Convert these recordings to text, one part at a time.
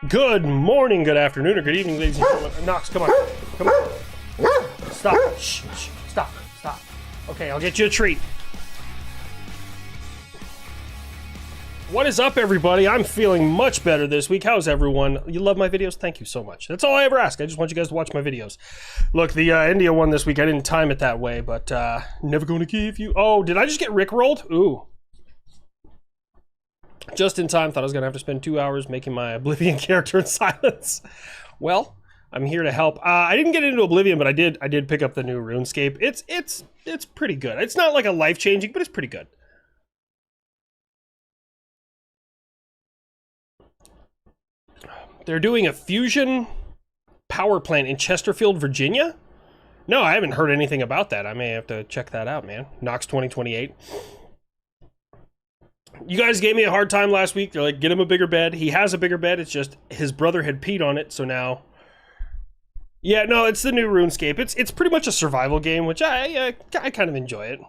Good morning, good afternoon, or good evening, ladies and gentlemen. Knox, come on. Come on. Stop. Shh, shh. Stop. Stop. Okay, I'll get you a treat. What is up, everybody? I'm feeling much better this week. How's everyone? You love my videos? Thank you so much. That's all I ever ask. I just want you guys to watch my videos. Look, the India one this week, I didn't time it that way, but never gonna give you... Oh, did I just get rickrolled? Ooh. Just in time, thought I was gonna have to spend 2 hours making my Oblivion character in silence. Well, I'm here to help. I didn't get into Oblivion, but I did pick up the new RuneScape. It's pretty good. It's not like a life-changing, but it's pretty good. They're doing a fusion power plant in Chesterfield, Virginia? No, I haven't heard anything about that. I may have to check that out, man. Knox 2028. You guys gave me a hard time last week. They're like, get him a bigger bed. He has a bigger bed. It's just his brother had peed on it, so now... Yeah, no, it's the new RuneScape. It's pretty much a survival game, which I kind of enjoy it.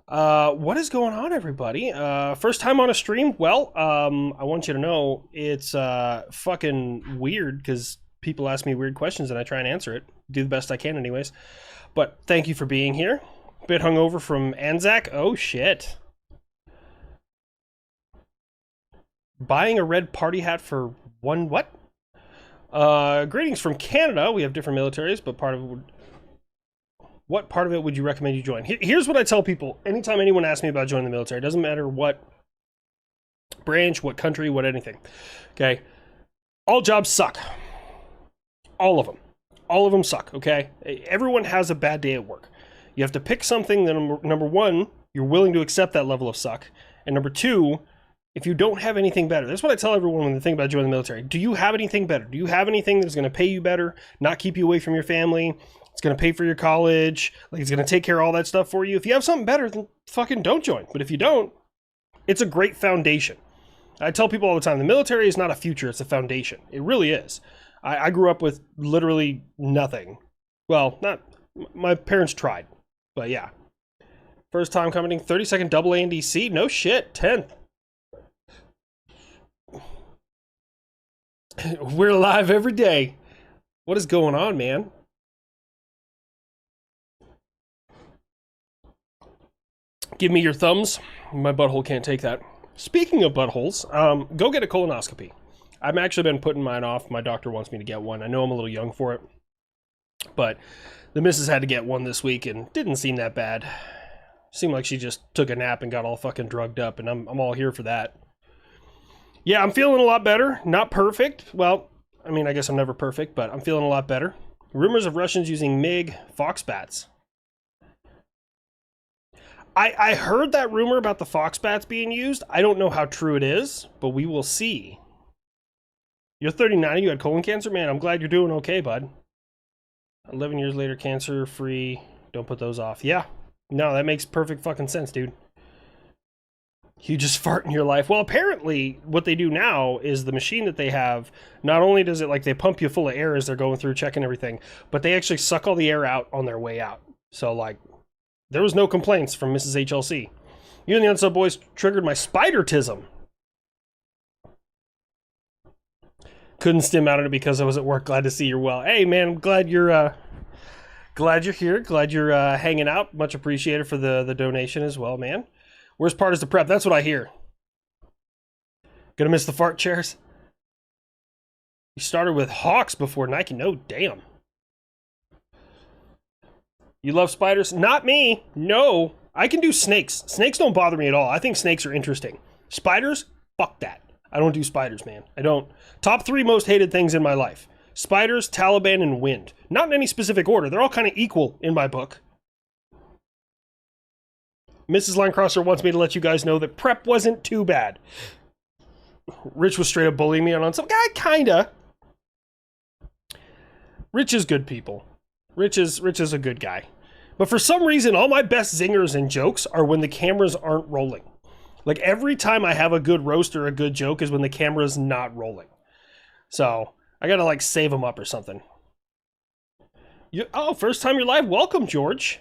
What is going on, everybody? First time on a stream? Well, I want you to know it's fucking weird because people ask me weird questions and I try and answer it. Do the best I can anyways. But thank you for being here. Bit hungover from Anzac. Oh, shit. Buying a red party hat for one what? Greetings from Canada. We have different militaries, but part of it would... What part of it would you recommend you join? Here's what I tell people. Anytime anyone asks me about joining the military, it doesn't matter what branch, what country, what anything. Okay? All jobs suck. All of them. All of them suck, okay? Everyone has a bad day at work. You have to pick something that, number one, you're willing to accept that level of suck. And number two, if you don't have anything better, that's what I tell everyone when they think about joining the military. Do you have anything better? Do you have anything that's going to pay you better, not keep you away from your family? It's going to pay for your college. Like, it's going to take care of all that stuff for you. If you have something better, then fucking don't join. But if you don't, it's a great foundation. I tell people all the time, the military is not a future, it's a foundation. It really is. I grew up with literally nothing. Well, not... My parents tried. But yeah. First time commenting, 32nd double ANDC? No shit, 10th. We're alive every day. What is going on, man? Give me your thumbs. My butthole can't take that. Speaking of buttholes, go get a colonoscopy. I've actually been putting mine off. My doctor wants me to get one. I know I'm a little young for it, but the missus had to get one this week and didn't seem that bad. Seemed like she just took a nap and got all fucking drugged up, and I'm all here for that. Yeah, I'm feeling a lot better. Not perfect. Well, I mean, I guess I'm never perfect, but I'm feeling a lot better. Rumors of Russians using MiG fox bats. I heard that rumor about the fox bats being used. I don't know how true it is, but we will see. You're 39, you had colon cancer? Man, I'm glad you're doing okay, bud. 11 years later, cancer-free. Don't put those off. Yeah. No, that makes perfect fucking sense, dude. You just fart in your life. Well, apparently, what they do now is the machine that they have, not only does it, like, they pump you full of air as they're going through checking everything, but they actually suck all the air out on their way out. So, like, there was no complaints from Mrs. HLC. You and the Unsub Boys triggered my spidertism. Couldn't stim out of it because I was at work. Glad to see you're well. Hey, man, I'm glad you're here. Glad you're hanging out. Much appreciated for the donation as well, man. Worst part is the prep. That's what I hear. Gonna miss the fart chairs? You started with Hawks before Nike. No, damn. You love spiders? Not me. No. I can do snakes. Snakes don't bother me at all. I think snakes are interesting. Spiders? Fuck that. I don't do spiders, man. I don't. Top 3 most hated things in my life. Spiders, Taliban, and wind. Not in any specific order. They're all kind of equal in my book. Mrs. Linecrosser wants me to let you guys know that prep wasn't too bad. Rich was straight up bullying me on some guy, kinda. Rich is good people. Rich is a good guy. But for some reason, all my best zingers and jokes are when the cameras aren't rolling. Like, every time I have a good roast or a good joke is when the camera's not rolling. So, I gotta, like, save them up or something. Oh, first time you're live? Welcome, George.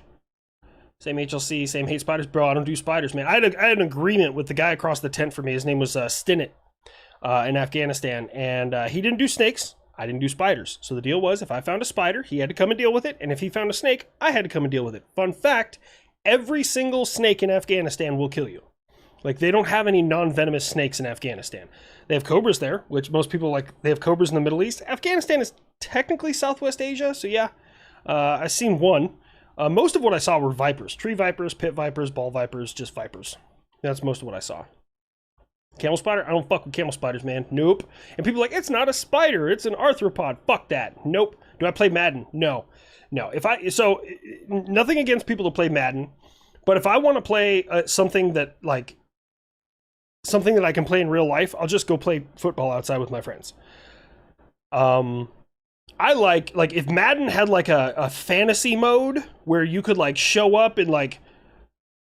Same HLC, same hate spiders. Bro, I don't do spiders, man. I had an agreement with the guy across the tent for me. His name was Stinnett. in Afghanistan, and he didn't do snakes. I didn't do spiders. So the deal was, if I found a spider, he had to come and deal with it, and if he found a snake, I had to come and deal with it. Fun fact, every single snake in Afghanistan will kill you. Like, they don't have any non-venomous snakes in Afghanistan. They have cobras there, which most people like. They have cobras in the Middle East. Afghanistan is technically Southwest Asia, so yeah. I've seen one. Most of what I saw were vipers. Tree vipers, pit vipers, ball vipers, just vipers. That's most of what I saw. Camel spider? I don't fuck with camel spiders, man. Nope. And people are like, it's not a spider, it's an arthropod. Fuck that. Nope. Do I play Madden? No. No. So, nothing against people to play Madden, but if I want to play something that I can play in real life, I'll just go play football outside with my friends. I like if Madden had like a fantasy mode where you could like show up and like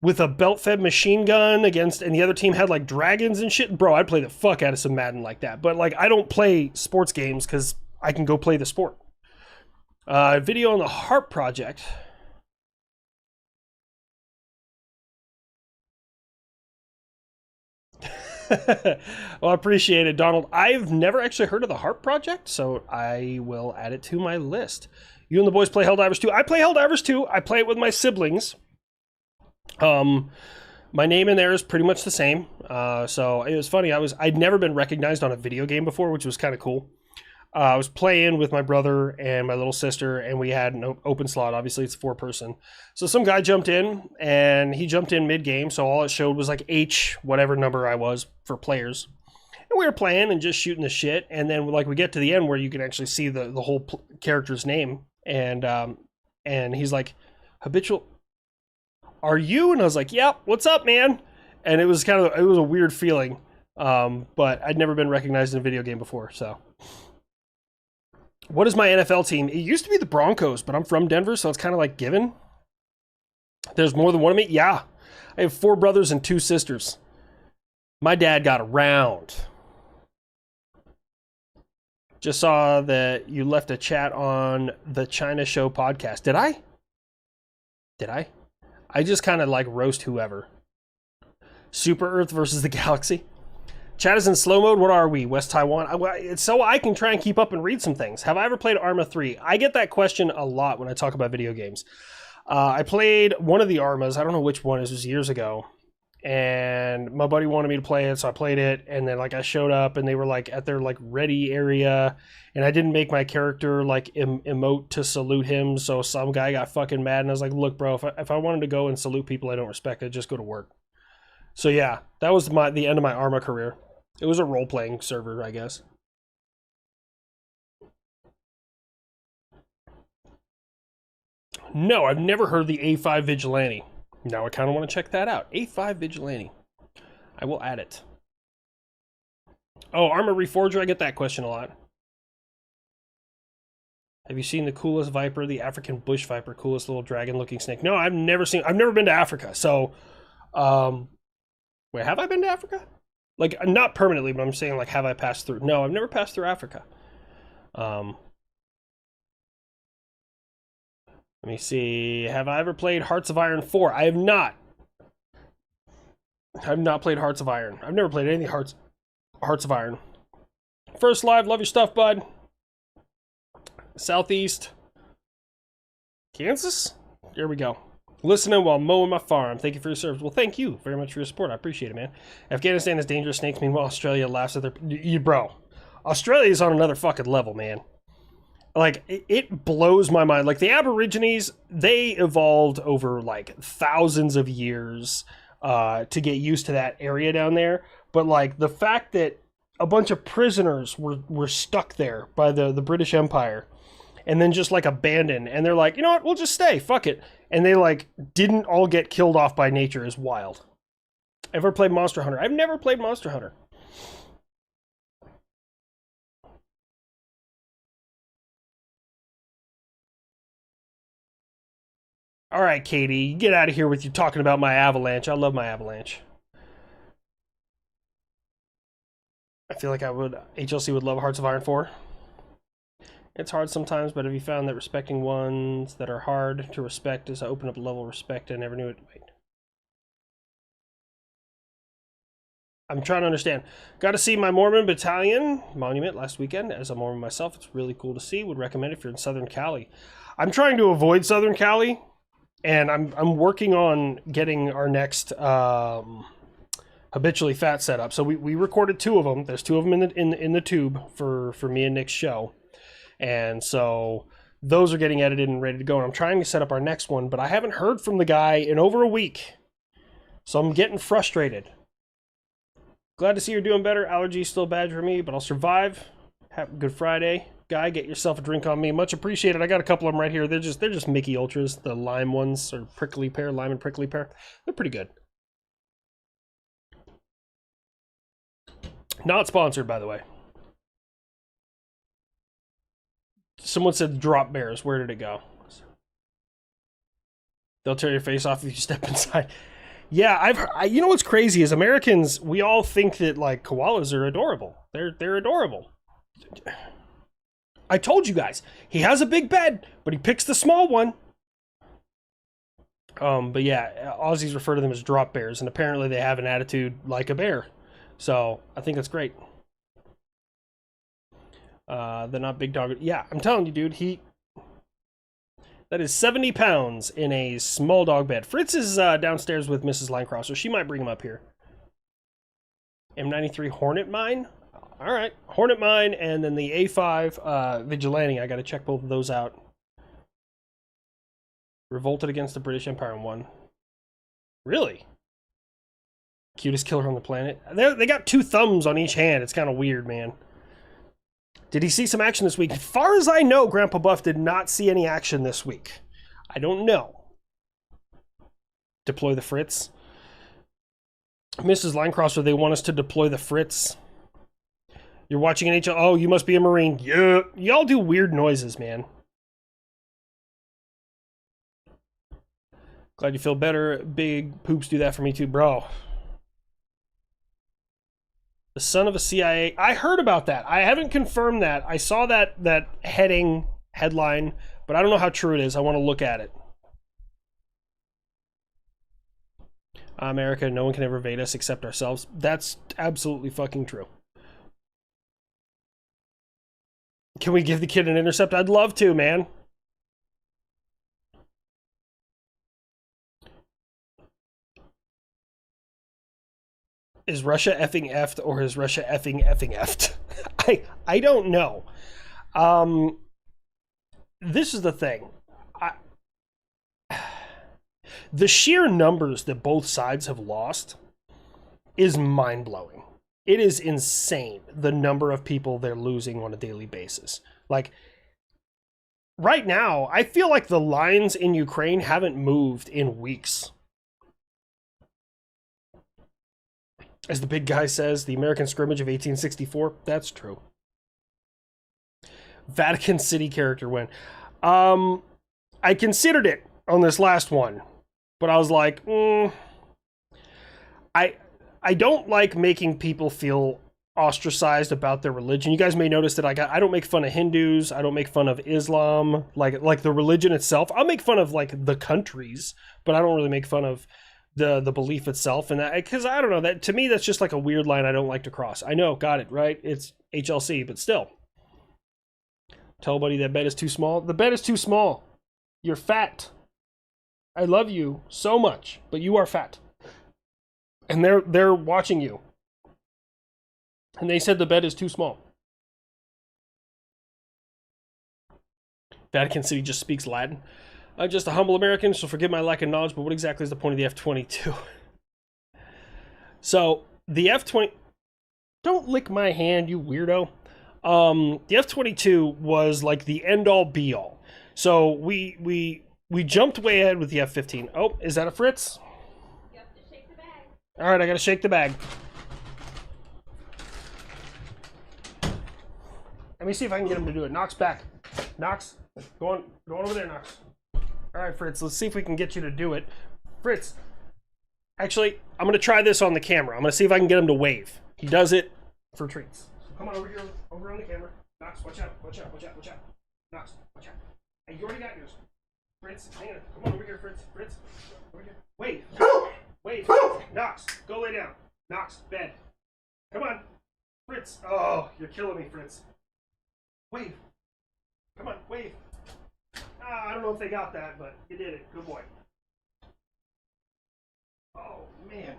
with a belt-fed machine gun against, and the other team had like dragons and shit, bro, I'd play the fuck out of some Madden like that. But like, I don't play sports games because I can go play the sport. Video on the HARP project. Well, I appreciate it, Donald. I've never actually heard of the HARP project, so I will add it to my list. You and the boys play Helldivers 2. I play Helldivers 2. I play it with my siblings. My name in there is pretty much the same. So it was funny. I'd never been recognized on a video game before, which was kind of cool. I was playing with my brother and my little sister, and we had an open slot. Obviously, it's 4-person. So some guy jumped in, and he jumped in mid-game, so all it showed was like H, whatever number I was for players. And we were playing and just shooting the shit, and then like we get to the end where you can actually see the whole character's name, and he's like, habitual, are you? And I was like, yep, what's up, man? And it was it was a weird feeling, but I'd never been recognized in a video game before, so... What is my NFL team? It used to be the Broncos, but I'm from Denver, so it's kind of like given. There's more than one of me? Yeah. I have 4 brothers and 2 sisters. My dad got around. Just saw that you left a chat on the China Show podcast. Did I? Did I? I just kind of like roast whoever. Super Earth versus the Galaxy. Chat is in slow mode. What are we? West Taiwan? It's so I can try and keep up and read some things. Have I ever played Arma 3? I get that question a lot when I talk about video games. I played one of the Armas. I don't know which one. This was years ago. And my buddy wanted me to play it, so I played it. And then like I showed up and they were like at their like ready area. And I didn't make my character like emote to salute him. So some guy got fucking mad. And I was like, look, bro, if I wanted to go and salute people I don't respect, I'd just go to work. So yeah, that was the end of my Arma career. It was a role-playing server, I guess. No, I've never heard of the A5 Vigilante. Now I kind of want to check that out. A5 Vigilante. I will add it. Oh, Arma Reforger, I get that question a lot. Have you seen the coolest viper, the African bush viper, coolest little dragon-looking snake? No, I've never been to Africa, so... Wait, have I been to Africa? Like, not permanently, but I'm saying, like, have I passed through? No, I've never passed through Africa. Let me see. Have I ever played Hearts of Iron 4? I have not. I've not played Hearts of Iron. I've never played any Hearts of Iron. First live, love your stuff, bud. Southeast. Kansas? There we go. Listening while mowing my farm. Thank you for your service. Well, thank you very much for your support. I appreciate it, man. Afghanistan has dangerous snakes. Meanwhile, Australia laughs at their... Bro, Australia's on another fucking level, man. Like, it blows my mind. Like, the Aborigines, they evolved over, like, thousands of years to get used to that area down there. But, like, the fact that a bunch of prisoners were stuck there by the British Empire and then just, like, abandoned. And they're like, you know what? We'll just stay. Fuck it. And they, like, didn't all get killed off by nature is wild. Ever played Monster Hunter? I've never played Monster Hunter. All right, Katie, get out of here with you talking about my Avalanche. I love my Avalanche. I feel like HLC would love Hearts of Iron 4. It's hard sometimes, but have you found that respecting ones that are hard to respect is to open up a level of respect? I never knew it. Wait. I'm trying to understand. Got to see my Mormon Battalion monument last weekend. As a Mormon myself, it's really cool to see. Would recommend if you're in Southern Cali. I'm trying to avoid Southern Cali, and I'm working on getting our next Habitually Fat set up. So we recorded 2 of them. There's 2 of them in the tube for me and Nick's show, and so those are getting edited and ready to go. And I'm trying to set up our next one, but I haven't heard from the guy in over a week, so I'm getting frustrated. Glad to see you're doing better. Allergies still bad for me, but I'll survive. Have a good Friday. Guy, get yourself a drink on me. Much appreciated. I got a couple of them right here. They're just Mickey Ultras, the lime ones, or prickly pear, lime and prickly pear. They're pretty good. Not sponsored, by the way. Someone said drop bears. Where did it go? They'll tear your face off if you step inside. Yeah, you know what's crazy is Americans, we all think that like koalas are adorable. They're adorable. I told you guys, he has a big bed, but he picks the small one. But yeah, Aussies refer to them as drop bears, and apparently they have an attitude like a bear. So I think that's great. They're not big dog. Yeah, I'm telling you, dude, that is 70 pounds in a small dog bed. Fritz is downstairs with Mrs. Linecrosser. She might bring him up here. M93 Hornet Mine. All right, Hornet Mine, and then the A5 Vigilante. I got to check both of those out. Revolted against the British Empire and won. Really? Cutest killer on the planet. They got 2 thumbs on each hand. It's kind of weird, man. Did he see some action this week? As far as I know, Grandpa Buff did not see any action this week. I don't know. Deploy the Fritz. Mrs. Linecrosser, they want us to deploy the Fritz. You're watching an HL. Oh, you must be a Marine. Yeah. Y'all do weird noises, man. Glad you feel better. Big poops do that for me too, bro. The son of a CIA. I heard about that. I haven't confirmed that. I saw that headline, but I don't know how true it is. I want to look at it. America, no one can ever evade us except ourselves. That's absolutely fucking true. Can we give the kid an intercept? I'd love to, man. Is Russia effing effed, or is Russia effing effed? I don't know. This is the thing. The sheer numbers that both sides have lost is mind-blowing. It is insane, the number of people they're losing on a daily basis. Like, right now, I feel like the lines in Ukraine haven't moved in weeks. As the big guy says, the American scrimmage of 1864, that's true. Vatican City character win. I considered it on this last one, but I was like, I don't like making people feel ostracized about their religion. You guys may notice that I don't make fun of Hindus, I don't make fun of Islam, like the religion itself. I'll make fun of like the countries, but I don't really make fun of the belief itself, and that, because I don't know, that to me that's just like a weird line I don't like to cross. I know, got it, right? It's HLC, but still. Tell buddy that bed is too small. The bed is too small. You're fat. I love you so much, but you are fat. And they're watching you. And they said the bed is too small. Vatican City just speaks Latin. I'm just a humble American, so forgive my lack of knowledge, but what exactly is the point of the F-22? So, the F-20... Don't lick my hand, you weirdo. The F-22 was like the end-all, be-all. So, we jumped way ahead with the F-15. Oh, is that a Fritz? You have to shake the bag. Alright, I gotta shake the bag. Let me see if I can get him to do it. Knox back. Knox, go on over there, Knox. All right, Fritz, let's see if we can get you to do it. Fritz, actually, I'm going to try this on the camera. I'm going to see if I can get him to wave. He does it for treats. So come on over here, over on the camera. Knox, watch out. Knox, watch out. Hey, you already got yours. Fritz, hang on. Come on over here, Fritz. Fritz, over here. Wave. Wave. Knox, go lay down. Knox, bed. Come on. Fritz. Oh, you're killing me, Fritz. Wave. Come on, wave. Ah, I don't know if they got that, but you did it. Good boy. Oh, man.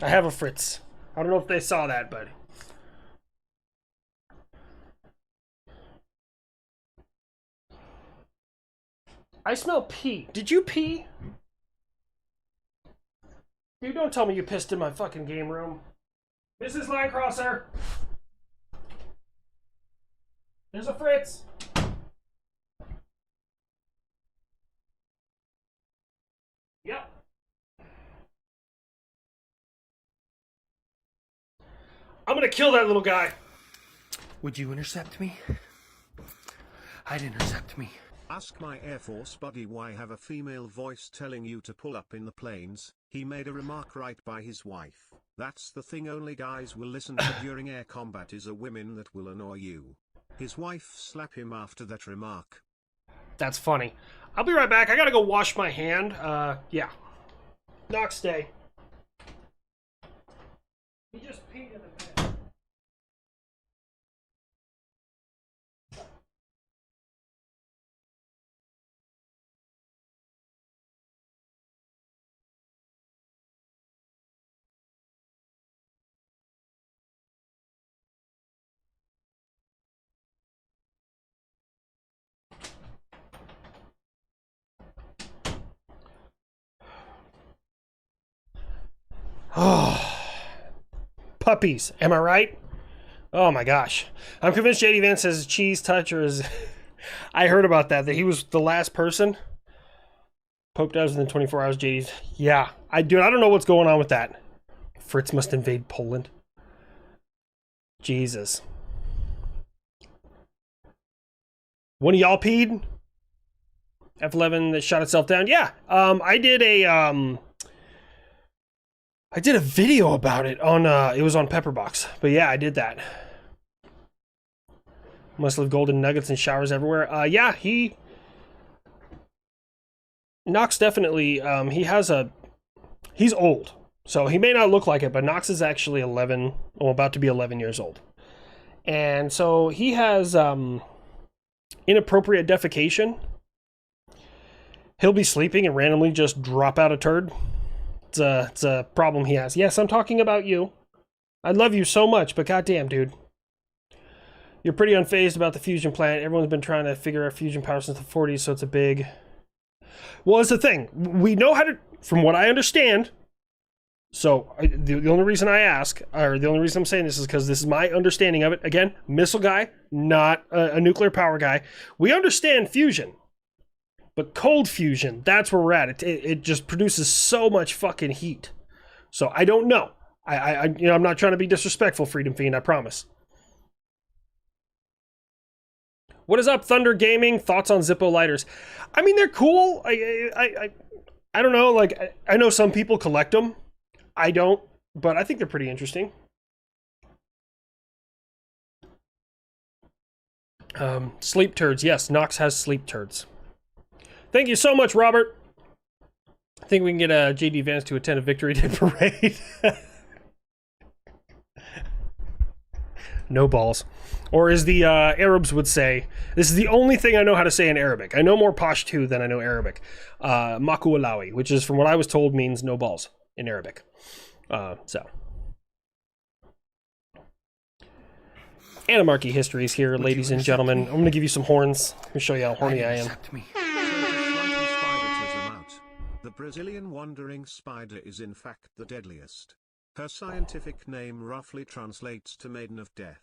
I have a Fritz. I don't know if they saw that, but... I smell pee. Did you pee? Dude, don't tell me you pissed in my fucking game room. Mrs. Linecrosser! There's a Fritz! Yep. I'm gonna kill that little guy. Would you intercept me? I'd intercept me. Ask my Air Force buddy why have a female voice telling you to pull up in the planes. He made a remark right by his wife. That's the thing only guys will listen to during air combat is a women that will annoy you. His wife slap him after that remark. That's funny. I'll be right back. I gotta go wash my hand. Yeah. Knox, stay. He just peed in the bed. Oh, puppies. Am I right? Oh my gosh. I'm convinced JD Vance has cheese touch or is... I heard about that he was the last person. Pope does within 24 hours, JD's. Yeah. I don't know what's going on with that. Fritz must invade Poland. Jesus. One of y'all peed? F-11 that shot itself down? Yeah. I did a video about it on, it was on Pepperbox. But yeah, I did that. Must live golden nuggets and showers everywhere. Yeah, Knox definitely, he's old. So he may not look like it, but Knox is actually 11, or about to be 11 years old. And so he has, inappropriate defecation. He'll be sleeping and randomly just drop out a turd. It's a problem he has. Yes, I'm talking about you. I love you so much, but goddamn, dude. You're pretty unfazed about the fusion plant. Everyone's been trying to figure out fusion power since the 40s, so it's a big... Well, it's the thing. We know how to... From what I understand... So, the only reason I ask, or the only reason I'm saying this is because this is my understanding of it. Again, missile guy, not a nuclear power guy. We understand fusion. But cold fusion, that's where we're at. It just produces so much fucking heat. So I don't know. I'm not trying to be disrespectful, Freedom Fiend, I promise. What is up, Thunder Gaming? Thoughts on Zippo lighters? I mean, they're cool. I don't know. Like, I know some people collect them. I don't, but I think they're pretty interesting. Sleep turds. Yes, Knox has sleep turds. Thank you so much, Robert. I think we can get JD Vance to attend a Victory Day parade. No balls. Or as the Arabs would say, this is the only thing I know how to say in Arabic. I know more Pashto than I know Arabic. Maku alawi, which is, from what I was told, means no balls in Arabic. So. Anarchy history is here, ladies and gentlemen. I'm going to give you some horns. Let me show you how horny I am. The Brazilian wandering spider is in fact the deadliest. Her scientific name roughly translates to Maiden of Death.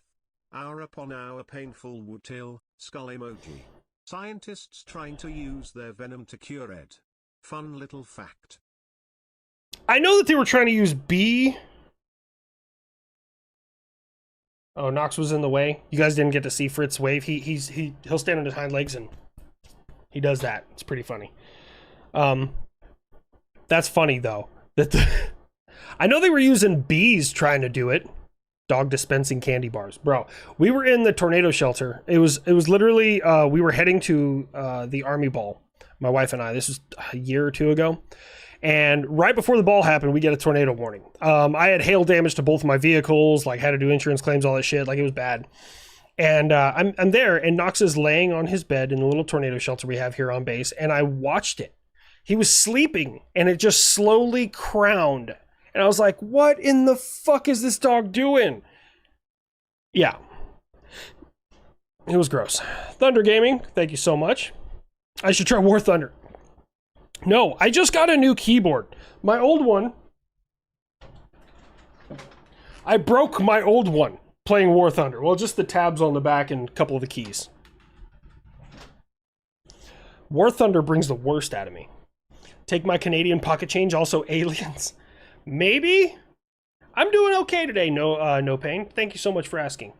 Hour upon hour painful would till, skull emoji. Scientists trying to use their venom to cure it. Fun little fact. I know that they were trying to use bee. Oh, Knox was in the way. You guys didn't get to see Fritz wave. He'll stand on his hind legs and he does that. It's pretty funny. That's funny though. I know they were using bees trying to do it. Dog dispensing candy bars, bro. We were in the tornado shelter. It was literally we were heading to the army ball. my wife and I. This was a year or two ago. And right before the ball happened, we get a tornado warning. I had hail damage to both of my vehicles, like had to do insurance claims, all that shit. Like it was bad. And I'm there, and Knox is laying on his bed in the little tornado shelter we have here on base, and I watched it. He was sleeping, and it just slowly crowned. And I was like, what in the fuck is this dog doing? Yeah. It was gross. Thunder Gaming, thank you so much. I should try War Thunder. No, I just got a new keyboard. My old one, I broke my old one playing War Thunder. Well, just the tabs on the back and a couple of the keys. War Thunder brings the worst out of me. Take my Canadian pocket change, also aliens. Maybe? I'm doing okay today, no pain. Thank you so much for asking.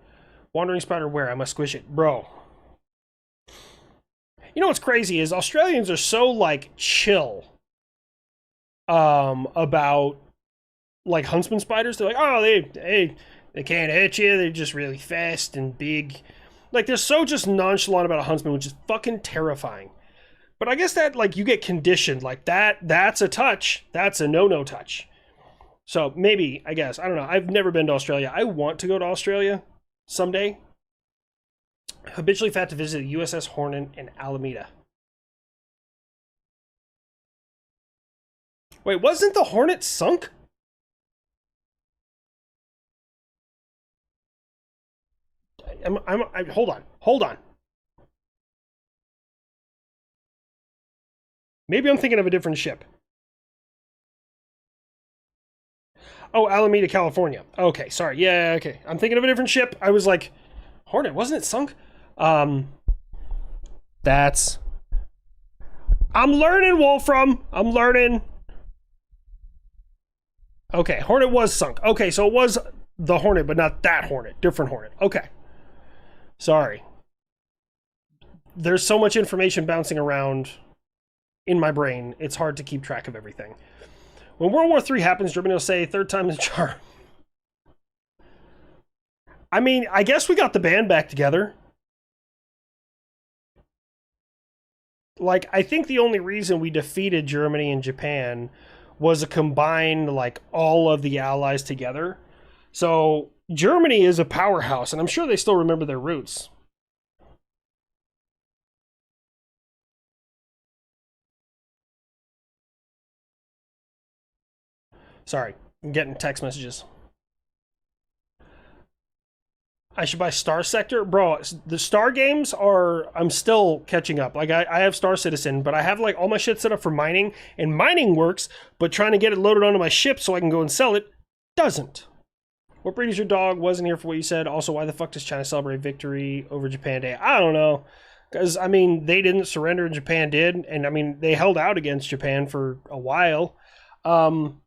Wandering spider where? I must squish it. Bro. You know what's crazy is Australians are so, like, chill about, like, huntsman spiders. They're like, oh, they can't hurt you. They're just really fast and big. Like, they're so just nonchalant about a huntsman, which is fucking terrifying. But I guess that, like, you get conditioned. Like, that's a touch. That's a no-no touch. So, maybe, I guess. I don't know. I've never been to Australia. I want to go to Australia someday. Habitually fat to visit the USS Hornet in Alameda. Wait, wasn't the Hornet sunk? Hold on. Maybe I'm thinking of a different ship. Oh, Alameda, California. Okay, sorry. Yeah, okay. I'm thinking of a different ship. I was like, Hornet, wasn't it sunk? That's... I'm learning, Wolfram. I'm learning. Okay, Hornet was sunk. Okay, so it was the Hornet, but not that Hornet. Different Hornet. Okay. Sorry. There's so much information bouncing around in my brain, it's hard to keep track of everything. When World War III happens, Germany will say, third time the charm. I mean, I guess we got the band back together. Like, I think the only reason we defeated Germany and Japan was a combined, like, all of the allies together. So, Germany is a powerhouse, and I'm sure they still remember their roots. Sorry, I'm getting text messages. I should buy Star Sector? Bro, the Star games are... I'm still catching up. Like, I have Star Citizen, but I have, like, all my shit set up for mining, and mining works, but trying to get it loaded onto my ship so I can go and sell it doesn't. What breed is your dog? Wasn't here for what you said. Also, why the fuck does China celebrate victory over Japan Day? I don't know. Because, I mean, they didn't surrender and Japan did, and, I mean, they held out against Japan for a while.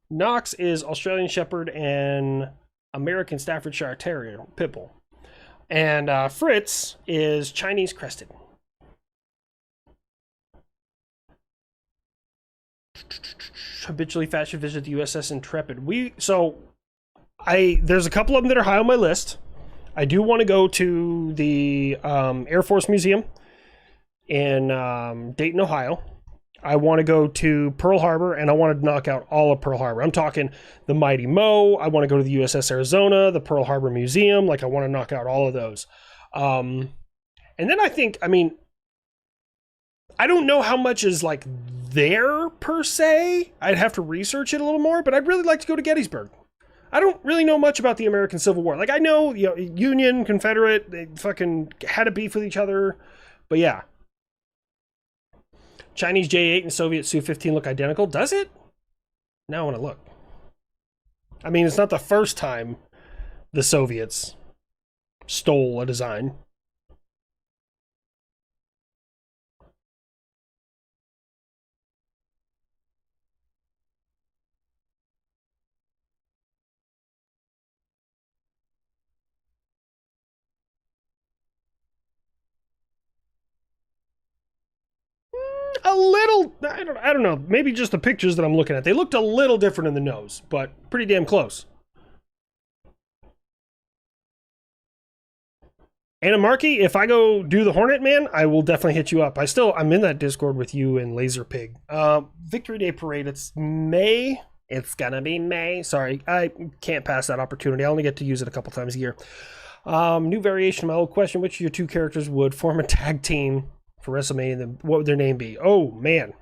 Knox is Australian Shepherd and American Staffordshire Terrier, Pitbull. And Fritz is Chinese Crested. Habitually fat should visit the USS Intrepid. There's a couple of them that are high on my list. I do want to go to the Air Force Museum in Dayton, Ohio. I want to go to Pearl Harbor, and I want to knock out all of Pearl Harbor. I'm talking the Mighty Mo. I want to go to the USS Arizona, the Pearl Harbor Museum. Like, I want to knock out all of those. And then I think, I mean, I don't know how much is, like, there, per se. I'd have to research it a little more, but I'd really like to go to Gettysburg. I don't really know much about the American Civil War. Like, I know, you know, Union, Confederate, they fucking had a beef with each other. But yeah. Chinese J-8 and Soviet Su-15 look identical. Does it? Now I want to look. I mean, it's not the first time the Soviets stole a design. A little, I don't know, maybe just the pictures that I'm looking at. They looked a little different in the nose, but pretty damn close. Anna Markey, if I go do the Hornet, man, I will definitely hit you up. I'm in that Discord with you and Laser Pig. Victory Day Parade, it's May. It's gonna be May. Sorry, I can't pass that opportunity. I only get to use it a couple times a year. New variation of my old question. Which of your two characters would form a tag team for WrestleMania? And what would their name be? Oh, man.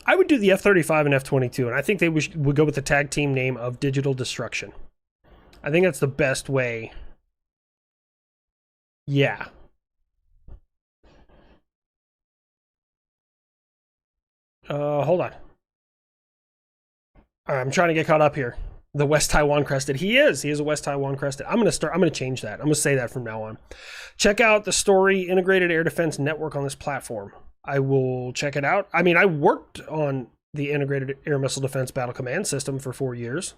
I would do the F-35 and F-22, and I think they would go with the tag team name of Digital Destruction. I think that's the best way. Yeah. Hold on. I'm trying to get caught up here. The West Taiwan Crested. He is a West Taiwan Crested. I'm going to change that. I'm going to say that from now on. Check out the Story Integrated Air Defense Network on this platform. I will check it out. I mean, I worked on the Integrated Air Missile Defense Battle Command System for 4 years.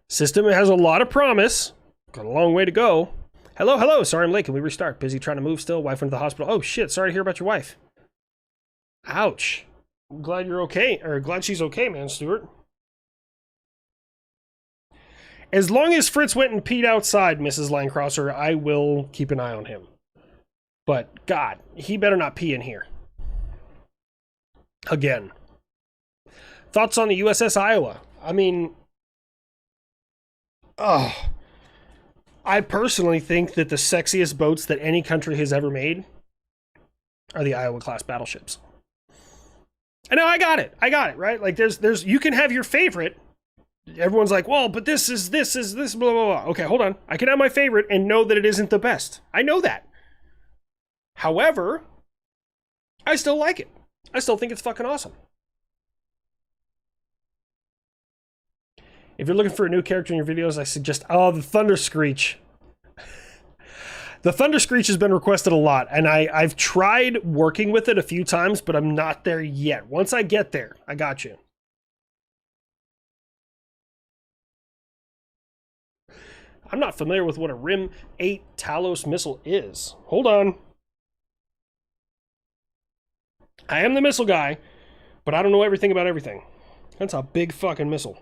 System has a lot of promise. Got a long way to go. Hello. Sorry I'm late. Can we restart? Busy trying to move still. Wife went to the hospital. Oh, shit. Sorry to hear about your wife. Ouch. I'm glad you're okay. Or glad she's okay, man, Stuart. As long as Fritz went and peed outside, Mrs. Landcrosser, I will keep an eye on him. But, God, he better not pee in here. Again. Thoughts on the USS Iowa? I mean, I personally think that the sexiest boats that any country has ever made are the Iowa-class battleships. And now I got it, right? Like, there's you can have your favorite. Everyone's like, well, but this is blah, blah, blah. Okay, hold on. I can have my favorite and know that it isn't the best. I know that. However, I still like it. I still think it's fucking awesome. If you're looking for a new character in your videos, I suggest, the Thunder Screech. The Thunder Screech has been requested a lot, and I've tried working with it a few times, but I'm not there yet. Once I get there, I got you. I'm not familiar with what a Rim 8 Talos missile is. Hold on. I am the missile guy, but I don't know everything about everything. That's a big fucking missile.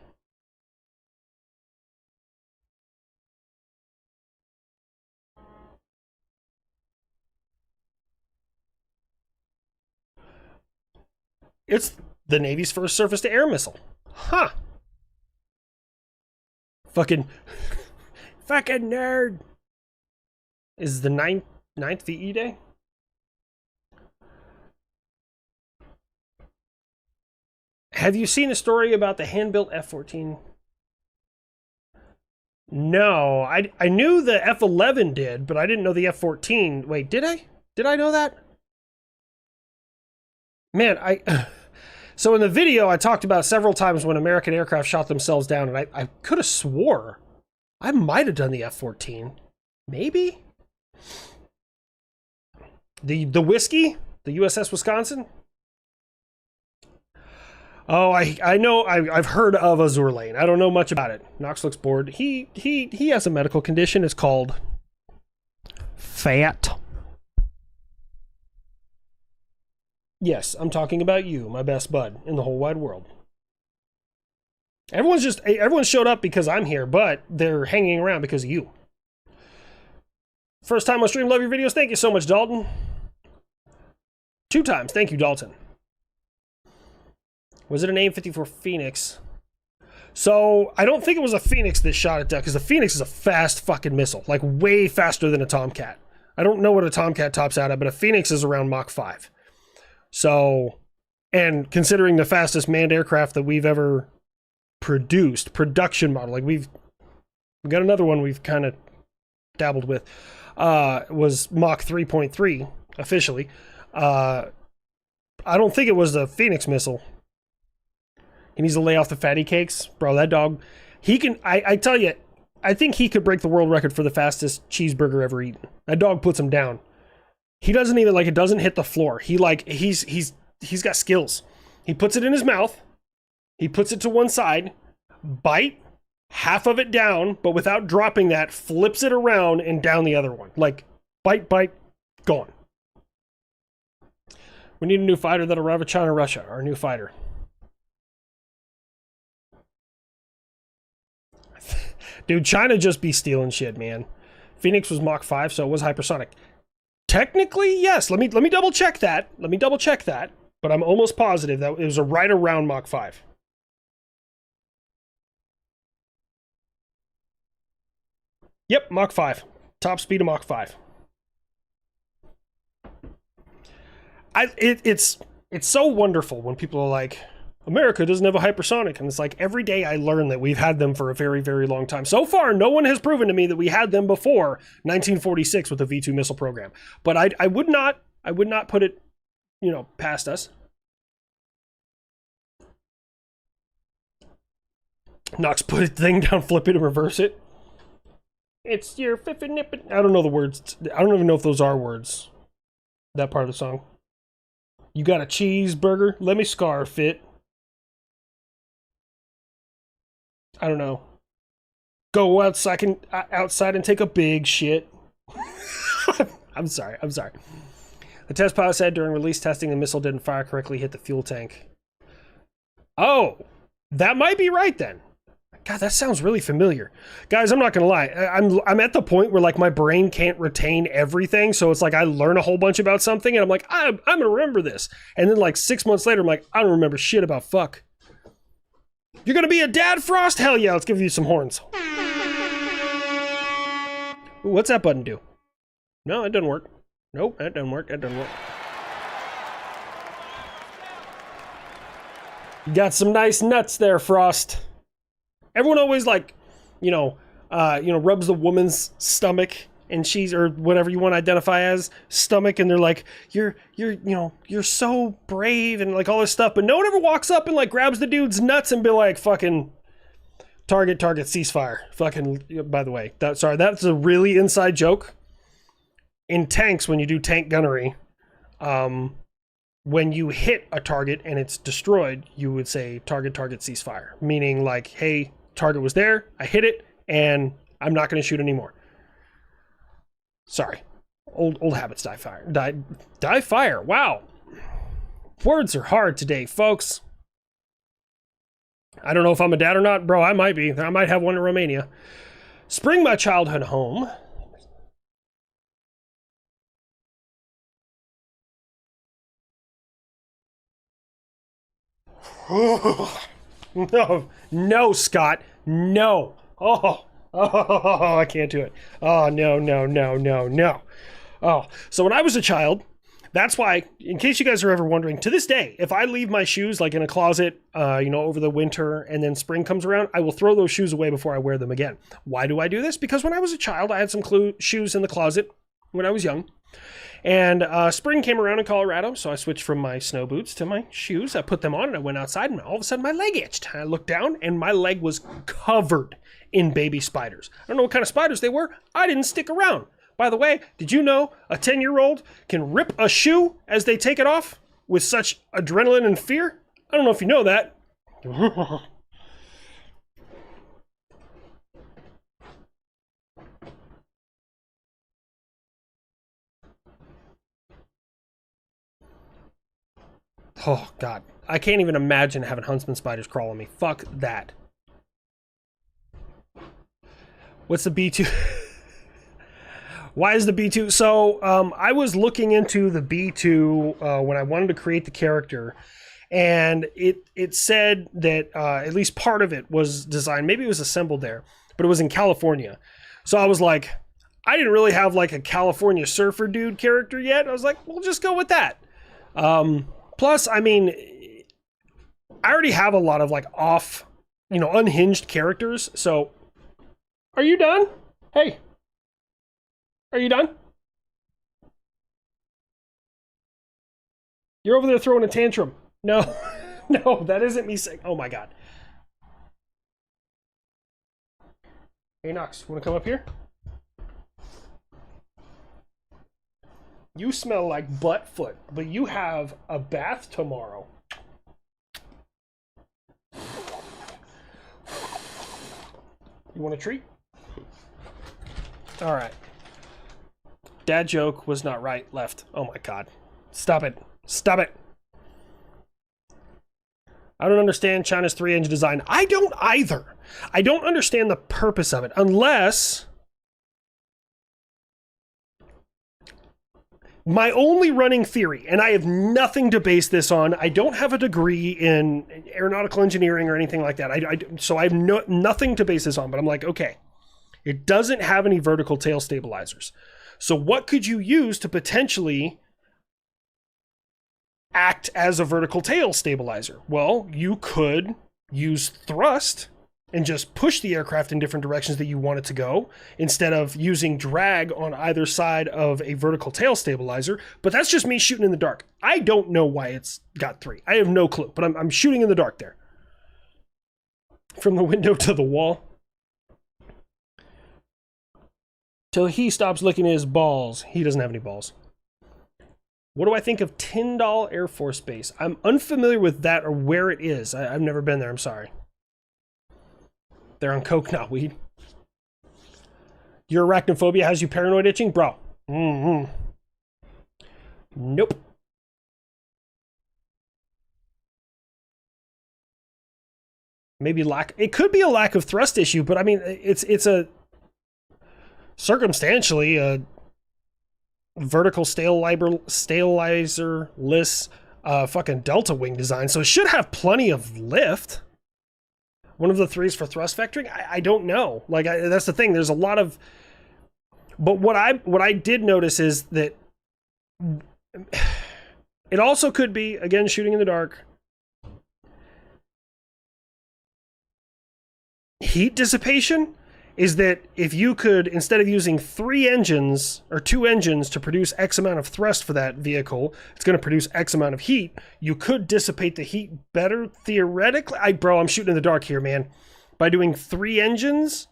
It's the Navy's first surface-to-air missile. Huh. Fucking nerd. Is the 9th VE day? Have you seen a story about the hand-built F-14? No, I knew the F-11 did, but I didn't know the F-14. Wait, did I? Did I know that? Man, So in the video, I talked about several times when American aircraft shot themselves down, and I could have swore I might have done the F-14. Maybe? The Whiskey? The USS Wisconsin? Oh, I know. I've heard of Azur Lane. I don't know much about it. Knox looks bored. He has a medical condition. It's called fat. Yes, I'm talking about you, my best bud in the whole wide world. Everyone showed up because I'm here, but they're hanging around because of you. First time on stream, love your videos. Thank you so much, Dalton. 2 times. Thank you, Dalton. Was it an AIM-54 Phoenix? So, I don't think it was a Phoenix that shot it down, because the Phoenix is a fast fucking missile. Like, way faster than a Tomcat. I don't know what a Tomcat tops out at, but a Phoenix is around Mach 5. So, and considering the fastest manned aircraft that we've ever produced, production model, like we've got another one we've kind of dabbled with, was Mach 3.3, officially. I don't think it was the Phoenix missile. He needs to lay off the fatty cakes. Bro, that dog, he can, I tell you, I think he could break the world record for the fastest cheeseburger ever eaten. That dog puts him down. He doesn't even, like, it doesn't hit the floor. He's got skills. He puts it in his mouth. He puts it to one side, bite half of it down, but without dropping that, flips it around and down the other one. Like, bite, gone. We need a new fighter that'll rival China, Russia. Our new fighter. Dude, China just be stealing shit, man. Phoenix was Mach 5, so it was hypersonic. Technically, yes. Let me double check that. Let me double check that. But I'm almost positive that it was right around Mach 5. Yep, Mach 5. Top speed of Mach 5. It's so wonderful when people are like, America doesn't have a hypersonic. And it's like, every day I learn that we've had them for a very, very long time. So far, no one has proven to me that we had them before 1946 with the V2 missile program. But I would not put it, past us. Knox put a thing down, flip it, and reverse it. It's your fiffin' nippin'. I don't know the words. I don't even know if those are words. That part of the song. You got a cheeseburger? Let me scarf it. I don't know. Go outside and take a big shit. I'm sorry. The test pilot said during release testing the missile didn't fire correctly, hit the fuel tank. Oh, that might be right then. God, that sounds really familiar. Guys, I'm not gonna lie. I'm at the point where like my brain can't retain everything, so it's like I learn a whole bunch about something and I'm like, I'm gonna remember this. And then like 6 months later, I'm like, I don't remember shit about fuck. You're gonna be a dad, Frost? Hell yeah, let's give you some horns. Ooh, what's that button do? No, it doesn't work. Nope, that doesn't work. That doesn't work. You got some nice nuts there, Frost. Everyone always like, rubs the woman's stomach and she's, or whatever you want to identify as, stomach, and they're like, you're so brave and like all this stuff, but no one ever walks up and like grabs the dude's nuts and be like, fucking target, ceasefire. Fucking, by the way, that's a really inside joke. In tanks, when you do tank gunnery, when you hit a target and it's destroyed, you would say target, ceasefire. Meaning like, hey, target was there, I hit it, and I'm not going to shoot anymore. Sorry. Old habits die fire. Wow. Words are hard today, folks. I don't know if I'm a dad or not. Bro, I might be. I might have one in Romania. Spring my childhood home. No, Scott. No. Oh, I can't do it. Oh, no. Oh, so when I was a child, that's why, in case you guys are ever wondering, to this day, if I leave my shoes like in a closet, over the winter and then spring comes around, I will throw those shoes away before I wear them again. Why do I do this? Because when I was a child, I had some shoes in the closet when I was young. And spring came around in Colorado, so I switched from my snow boots to my shoes. I put them on and I went outside, and all of a sudden my leg itched. I looked down and my leg was covered in baby spiders. I don't know what kind of spiders they were. I didn't stick around. By the way, did you know a 10-year-old can rip a shoe as they take it off with such adrenaline and fear? I don't know if you know that. Oh, God. I can't even imagine having huntsman spiders crawl on me. Fuck that. What's the B2? Why is the B2? So, I was looking into the B2 when I wanted to create the character, and it said that at least part of it was designed, maybe it was assembled there, but it was in California. So I was like, I didn't really have like a California surfer dude character yet. I was like, we'll just go with that. Plus, I mean, I already have a lot of like unhinged characters. So, are you done? Hey, are you done? You're over there throwing a tantrum. No, no, that isn't me saying, oh my God. Hey, Knox, you want to come up here? You smell like butt foot, but you have a bath tomorrow. You want a treat? All right. Dad joke was not right, left. Oh my God. Stop it. Stop it. I don't understand China's 3-engine design. I don't either. I don't understand the purpose of it, unless... My only running theory, and I have nothing to base this on, I don't have a degree in aeronautical engineering or anything like that, so I have nothing to base this on, but I'm like, okay, it doesn't have any vertical tail stabilizers. So what could you use to potentially act as a vertical tail stabilizer? Well, you could use thrust and just push the aircraft in different directions that you want it to go, instead of using drag on either side of a vertical tail stabilizer. But that's just me shooting in the dark. I don't know why it's got 3. I have no clue, but I'm shooting in the dark there. From the window to the wall. Till he stops licking his balls. He doesn't have any balls. What do I think of Tyndall Air Force Base? I'm unfamiliar with that or where it is. I've never been there, I'm sorry. They're on coke, not weed. Your arachnophobia has you paranoid itching? Bro. Nope. Maybe lack... It could be a lack of thrust issue, but I mean, it's a... Circumstantially, a vertical stabilizer-less fucking delta wing design, so it should have plenty of lift. One of the 3s for thrust vectoring? I don't know. Like, that's the thing. There's a lot of... But what I did notice is that it also could be, again, shooting in the dark, heat dissipation. Is that if you could, instead of using 3 engines or 2 engines to produce X amount of thrust for that vehicle, it's going to produce X amount of heat, you could dissipate the heat better theoretically. Bro, I'm shooting in the dark here, man. By doing 3 engines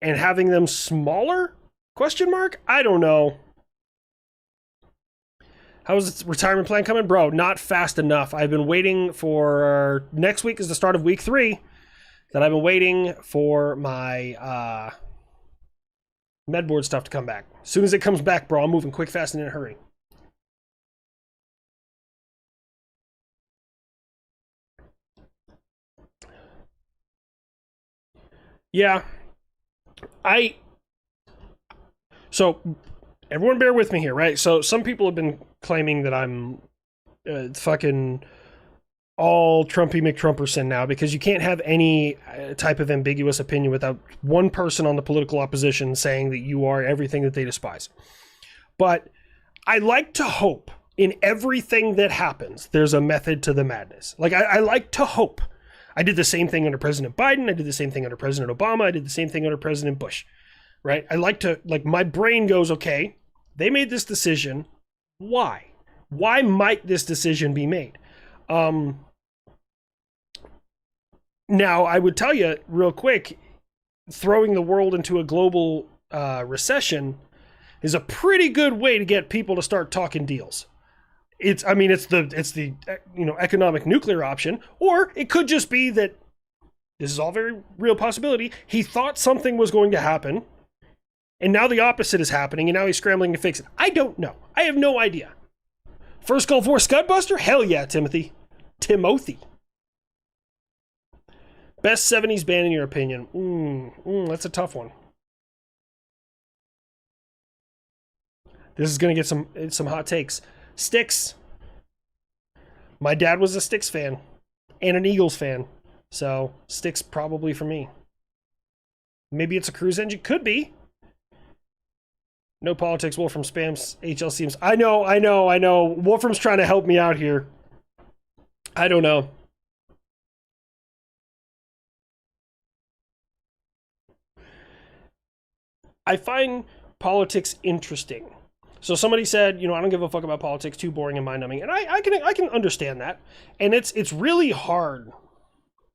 and having them smaller? Question mark? I don't know. How's the retirement plan coming? Bro, not fast enough. I've been waiting for... Next week is the start of week 3. That I've been waiting for my medboard stuff to come back. As soon as it comes back, bro, I'm moving quick, fast, and in a hurry. Yeah. So, everyone bear with me here, right? So, some people have been claiming that I'm fucking... all Trumpy McTrumperson now, because you can't have any type of ambiguous opinion without one person on the political opposition saying that you are everything that they despise. But I like to hope in everything that happens, there's a method to the madness. Like, I like to hope. I did the same thing under President Biden. I did the same thing under President Obama. I did the same thing under President Bush, right? I like to, like, my brain goes, okay, they made this decision. Why? Why might this decision be made? Now, I would tell you real quick, throwing the world into a global recession is a pretty good way to get people to start talking deals. It's the economic nuclear option, or it could just be that this is all very real possibility. He thought something was going to happen, and now the opposite is happening, and now he's scrambling to fix it. I don't know. I have no idea. First Gulf War Scudbuster? Hell yeah, Timothy. Best 70s band in your opinion? That's a tough one. This is going to get some hot takes. Styx. My dad was a Styx fan and an Eagles fan. So, Styx probably for me. Maybe it's a cruise engine. Could be. No politics. Wolfram spams HL seems. I know. Wolfram's trying to help me out here. I don't know. I find politics interesting. So somebody said, I don't give a fuck about politics, too boring and mind-numbing. And I can understand that. And it's really hard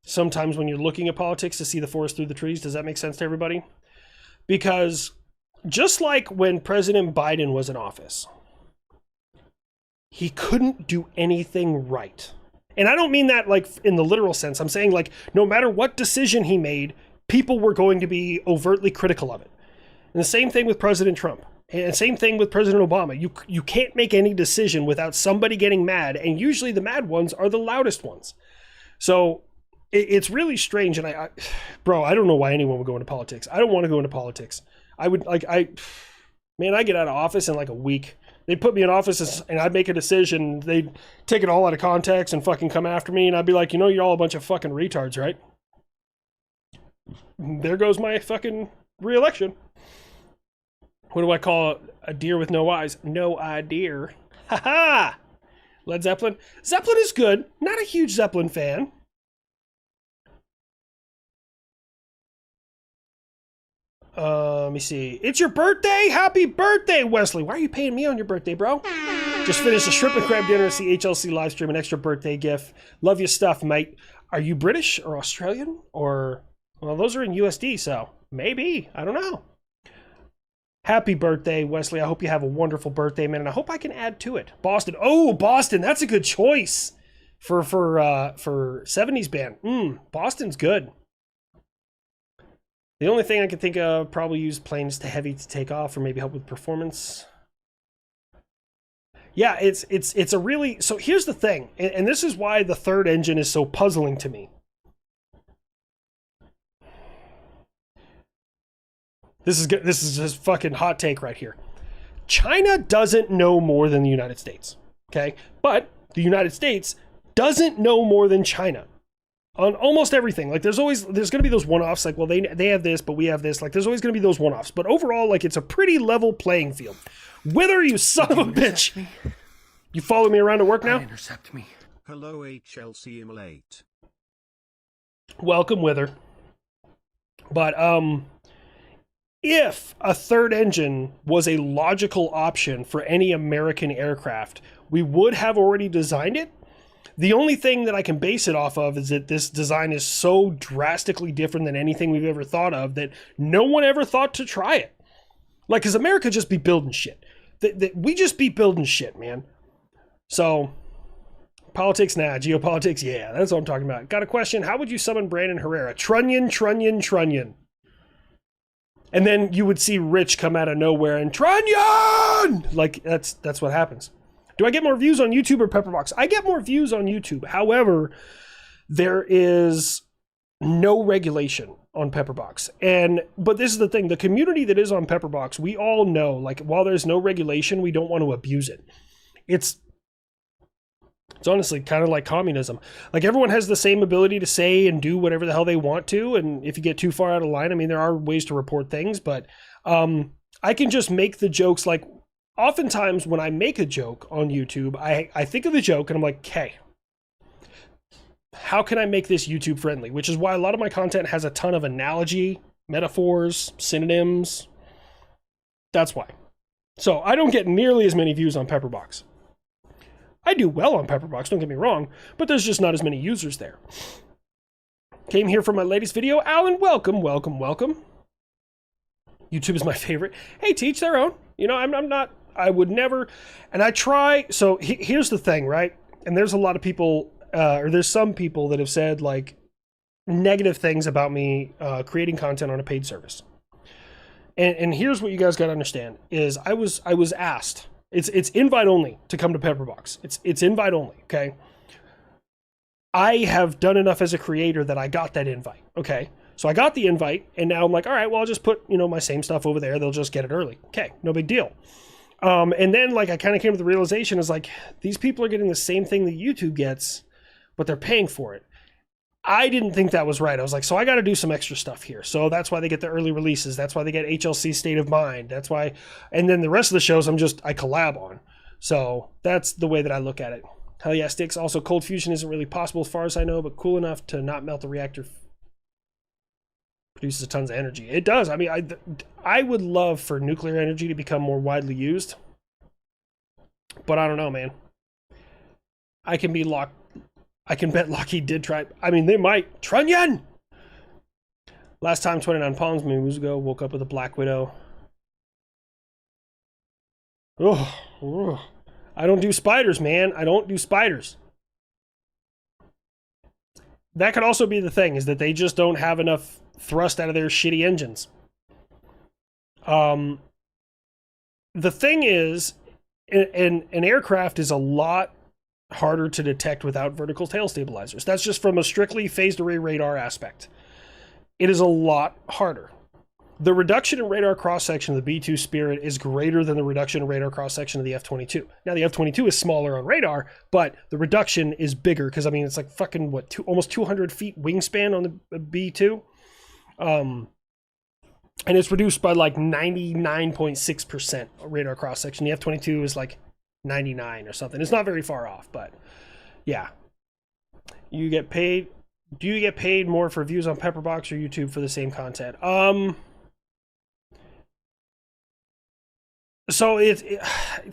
sometimes when you're looking at politics to see the forest through the trees. Does that make sense to everybody? Because just like when President Biden was in office, he couldn't do anything right. And I don't mean that like in the literal sense. I'm saying like no matter what decision he made, people were going to be overtly critical of it. And the same thing with President Trump. And same thing with President Obama. You can't make any decision without somebody getting mad, and usually the mad ones are the loudest ones. So it's really strange. And bro, I don't know why anyone would go into politics. I don't want to go into politics. I would man, I get out of office in like a week. They'd put me in office and I'd make a decision. They'd take it all out of context and fucking come after me. And I'd be like, you're all a bunch of fucking retards, right? There goes my fucking re-election. What do I call a deer with no eyes? No idea. Ha ha! Led Zeppelin. Zeppelin is good. Not a huge Zeppelin fan. Let me see. It's your birthday? Happy birthday, Wesley. Why are you paying me on your birthday, bro? Just finished a shrimp and crab dinner, CHLC live stream, an extra birthday gift. Love your stuff, mate. Are you British or Australian? Or, well, those are in USD, so maybe. I don't know. Happy birthday, Wesley. I hope you have a wonderful birthday, man, and I hope I can add to it. Boston. Oh, Boston. That's a good choice for 70s band. Boston's good. The only thing I can think of, probably use planes to heavy to take off or maybe help with performance. Yeah, it's a really... So here's the thing, and this is why the third engine is so puzzling to me. This is just fucking hot take right here. China doesn't know more than the United States, okay? But the United States doesn't know more than China on almost everything. Like there's going to be those one-offs, like, well, they have this, but we have this. Like there's always going to be those one-offs. But overall, like, it's a pretty level playing field. Wither, you son of a bitch. Me? You follow me around to work now? Intercept me. Hello, HLC Immolate. Welcome, Wither. But, if a third engine was a logical option for any American aircraft, we would have already designed it. The only thing that I can base it off of is that this design is so drastically different than anything we've ever thought of that no one ever thought to try it. Like, because America just be building shit. We just be building shit, man. So, politics, nah. Geopolitics, yeah. That's what I'm talking about. Got a question. How would you summon Brandon Herrera? Trunnion. And then you would see Rich come out of nowhere and Trunnion! Like, that's what happens. Do I get more views on YouTube or Pepperbox? I get more views on YouTube. However, there is no regulation on Pepperbox. But this is the thing. The community that is on Pepperbox, we all know, like, while there's no regulation, we don't want to abuse it. It's honestly kind of like communism. Like, everyone has the same ability to say and do whatever the hell they want to. And if you get too far out of line, I mean, there are ways to report things, but I can just make the jokes. Like, oftentimes when I make a joke on YouTube, I think of the joke and I'm like, okay, how can I make this YouTube friendly? Which is why a lot of my content has a ton of analogy, metaphors, synonyms. That's why. So I don't get nearly as many views on Pepperbox. I do well on Pepperbox, don't get me wrong, but there's just not as many users there. Came here for my latest video. Alan, welcome. YouTube is my favorite. Hey, to each their own. You know, I would never, and I try, so here's the thing, right? And there's a lot of people, or there's some people that have said, like, negative things about me creating content on a paid service. And here's what you guys got to understand, is I was asked, it's invite only to come to Pepperbox. It's invite only, okay? I have done enough as a creator that I got that invite, okay? So I got the invite, and now I'm like, all right, well, I'll just put, my same stuff over there. They'll just get it early. Okay, no big deal. And then, like, I kind of came to the realization is, like, these people are getting the same thing that YouTube gets, but they're paying for it. I didn't think that was right. I was like, so I got to do some extra stuff here. So that's why they get the early releases. That's why they get HLC State of Mind. That's why, and then the rest of the shows I collab on. So that's the way that I look at it. Hell yeah, sticks. Also, cold fusion isn't really possible as far as I know, but cool enough to not melt the reactor. Produces tons of energy. It does. I mean, I would love for nuclear energy to become more widely used, but I don't know, man. I can bet Lockheed did try. I mean, they might. Trunnion! Last time 29 Palms moves ago, woke up with a Black Widow. Oh, I don't do spiders, man. I don't do spiders. That could also be the thing, is that they just don't have enough thrust out of their shitty engines. The thing is, an aircraft is a lot harder to detect without vertical tail stabilizers. That's just from a strictly phased array radar aspect. It is a lot harder. The reduction in radar cross-section of the B-2 Spirit is greater than the reduction in radar cross-section of the F-22. Now, the F-22 is smaller on radar, but the reduction is bigger because, I mean, it's like fucking, almost 200 feet wingspan on the B-2. And it's reduced by like 99.6% radar cross-section. The F-22 is like 99 or something. It's not very far off, but yeah. You get paid. Do you get paid more for views on Pepperbox or YouTube for the same content? So it's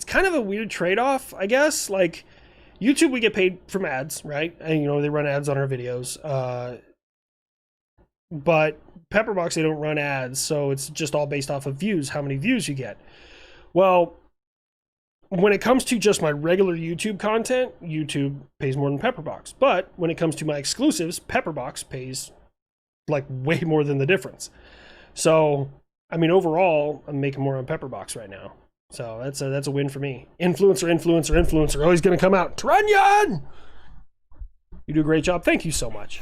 kind of a weird trade-off, I guess. Like, YouTube, we get paid from ads, right? And, you know, they run ads on our videos. But Pepperbox, they don't run ads, so it's just all based off of views, how many views you get. Well, when it comes to just my regular YouTube content, YouTube pays more than Pepperbox. But when it comes to my exclusives, Pepperbox pays, like, way more than the difference. So, I mean, overall, I'm making more on Pepperbox right now. So that's a win for me. Influencer. Oh, he's going to come out. Trunyan! You do a great job. Thank you so much.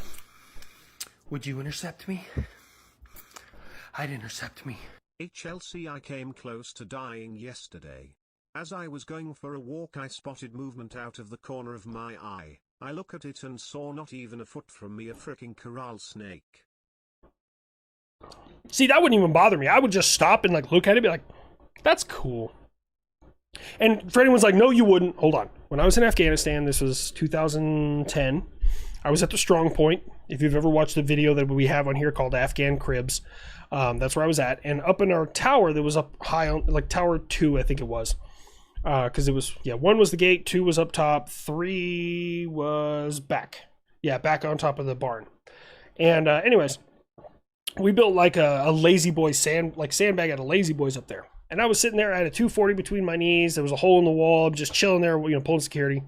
Would you intercept me? I'd intercept me. HLC, I came close to dying yesterday. As I was going for a walk, I spotted movement out of the corner of my eye. I look at it and saw not even a foot from me a frickin' corral snake. See, that wouldn't even bother me. I would just stop and like look at it and be like, that's cool. And for anyone's like, no, you wouldn't. Hold on. When I was in Afghanistan, this was 2010, I was at the strong point. If you've ever watched the video that we have on here called Afghan Cribs, that's where I was at. And up in our tower that was up high on, like Tower 2, I think it was. Because it was, 1 was the gate, 2 was up top, 3 was back. Yeah, back on top of the barn. And anyways, we built like a lazy boy sandbag at a lazy boys up there. And I was sitting there, I had a 240 between my knees. There was a hole in the wall, just chilling there, you know, pulling security.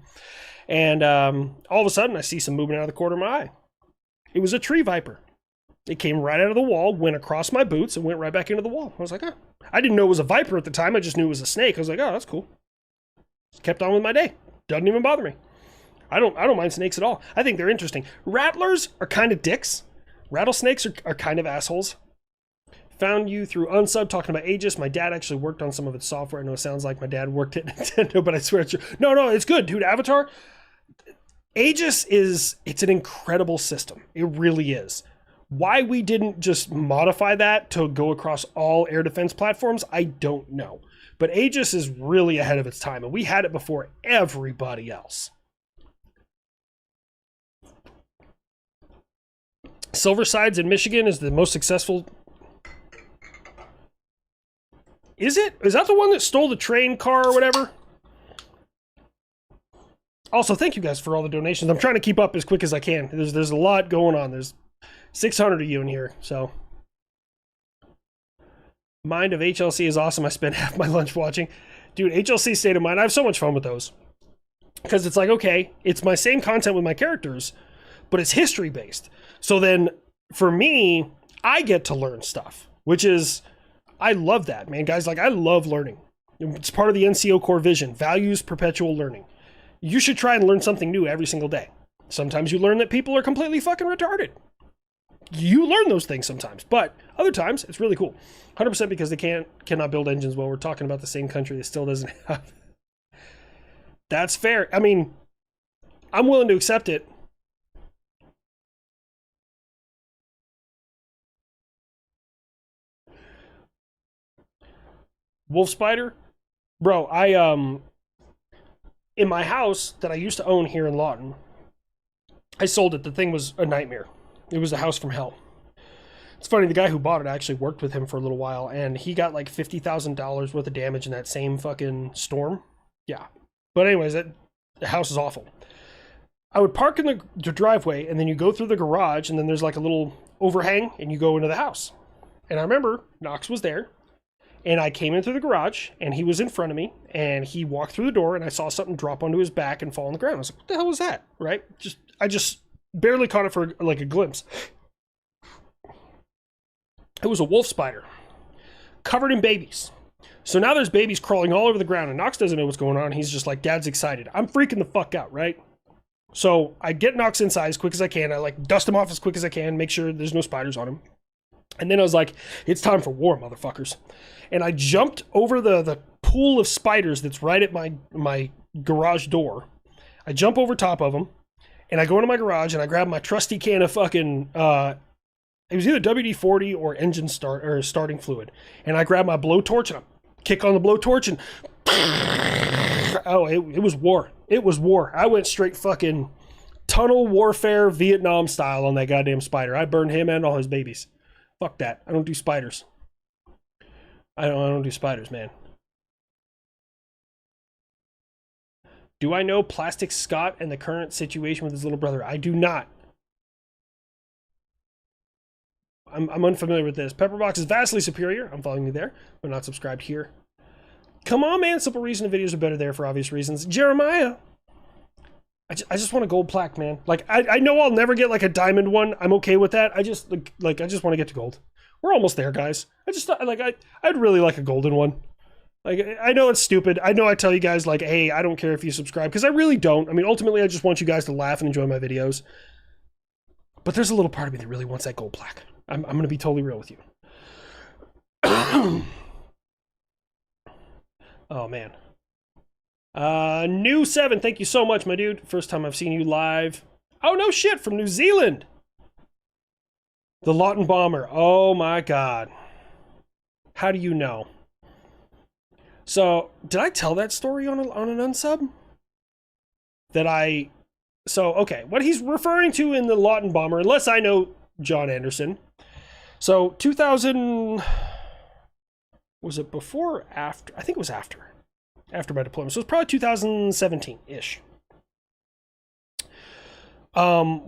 And all of a sudden, I see some movement out of the corner of my eye. It was a tree viper. It came right out of the wall, went across my boots, and went right back into the wall. I was like, oh. I didn't know it was a viper at the time. I just knew it was a snake. I was like, oh, that's cool. Just kept on with my day. Doesn't even bother me. I don't mind snakes at all. I think they're interesting. Rattlers are kind of dicks. Rattlesnakes are kind of assholes. Found you through Unsub talking about Aegis. My dad actually worked on some of its software. I know it sounds like my dad worked at Nintendo, but I swear it's true. No, it's good, dude. Avatar. Aegis it's an incredible system. It really is. Why we didn't just modify that to go across all air defense platforms, I don't know. But Aegis is really ahead of its time, and we had it before everybody else. Silversides in Michigan is the most successful. Is it? Is that the one that stole the train car or whatever? Also, thank you guys for all the donations. I'm trying to keep up as quick as I can. There's a lot going on. There's 600 of you in here, so. Mind of HLC is awesome. I spent half my lunch watching. Dude, HLC State of Mind, I have so much fun with those. Because it's like, okay, it's my same content with my characters, but it's history-based. So then, for me, I get to learn stuff, which is, I love that, man. Guys, like, I love learning. It's part of the NCO core vision, values perpetual learning. You should try and learn something new every single day. Sometimes you learn that people are completely fucking retarded. You learn those things sometimes, but other times, it's really cool. 100% because they cannot build engines well. We're talking about the same country that still doesn't have. That's fair. I mean, I'm willing to accept it. Wolf spider? Bro, in my house that I used to own here in Lawton, I sold it. The thing was a nightmare. It was a house from hell. It's funny, the guy who bought it, I actually worked with him for a little while, and he got like $50,000 worth of damage in that same fucking storm. Yeah. But anyways, the house is awful. I would park in the driveway, and then you go through the garage, and then there's like a little overhang, and you go into the house. And I remember Knox was there, and I came in through the garage, and he was in front of me, and he walked through the door, and I saw something drop onto his back and fall on the ground. I was like, what the hell was that? Right? I just barely caught it for like a glimpse. It was a wolf spider, covered in babies. So now there's babies crawling all over the ground, and Knox doesn't know what's going on. He's just like, Dad's excited. I'm freaking the fuck out, right? So I get Knox inside as quick as I can. I like dust him off as quick as I can, make sure there's no spiders on him. And then I was like, it's time for war, motherfuckers. And I jumped over the pool of spiders that's right at my garage door. I jump over top of them, and I go into my garage, and I grab my trusty can of fucking, it was either WD-40 or engine starting fluid. And I grab my blowtorch, and I kick on the blowtorch, and oh, it was war. It was war. I went straight fucking tunnel warfare Vietnam style on that goddamn spider. I burned him and all his babies. Fuck that. I don't do spiders. I don't do spiders, man. Do I know Plastic Scott and the current situation with his little brother? I do not. I'm unfamiliar with this. Pepperbox is vastly superior. I'm following you there, but not subscribed here. Come on, man. Simple reason the videos are better there for obvious reasons. Jeremiah. I just want a gold plaque, man. Like, I know I'll never get like a diamond one. I'm okay with that. I just want to get to gold. We're almost there, guys. I'd really like a golden one. Like, I know it's stupid. I know I tell you guys like, hey, I don't care if you subscribe, because I really don't. I mean, ultimately, I just want you guys to laugh and enjoy my videos. But there's a little part of me that really wants that gold plaque. I'm going to be totally real with you. Oh, man. New 7, thank you so much, my dude. First time I've seen you live. Oh, no shit, from New Zealand. The Lawton Bomber. Oh, my God. How do you know? So, did I tell that story on an unsub? So, okay, what he's referring to in the Lawton Bomber, unless I know John Anderson. So, 2000... Was it before or after? I think it was after. After my deployment. So, it was probably 2017-ish.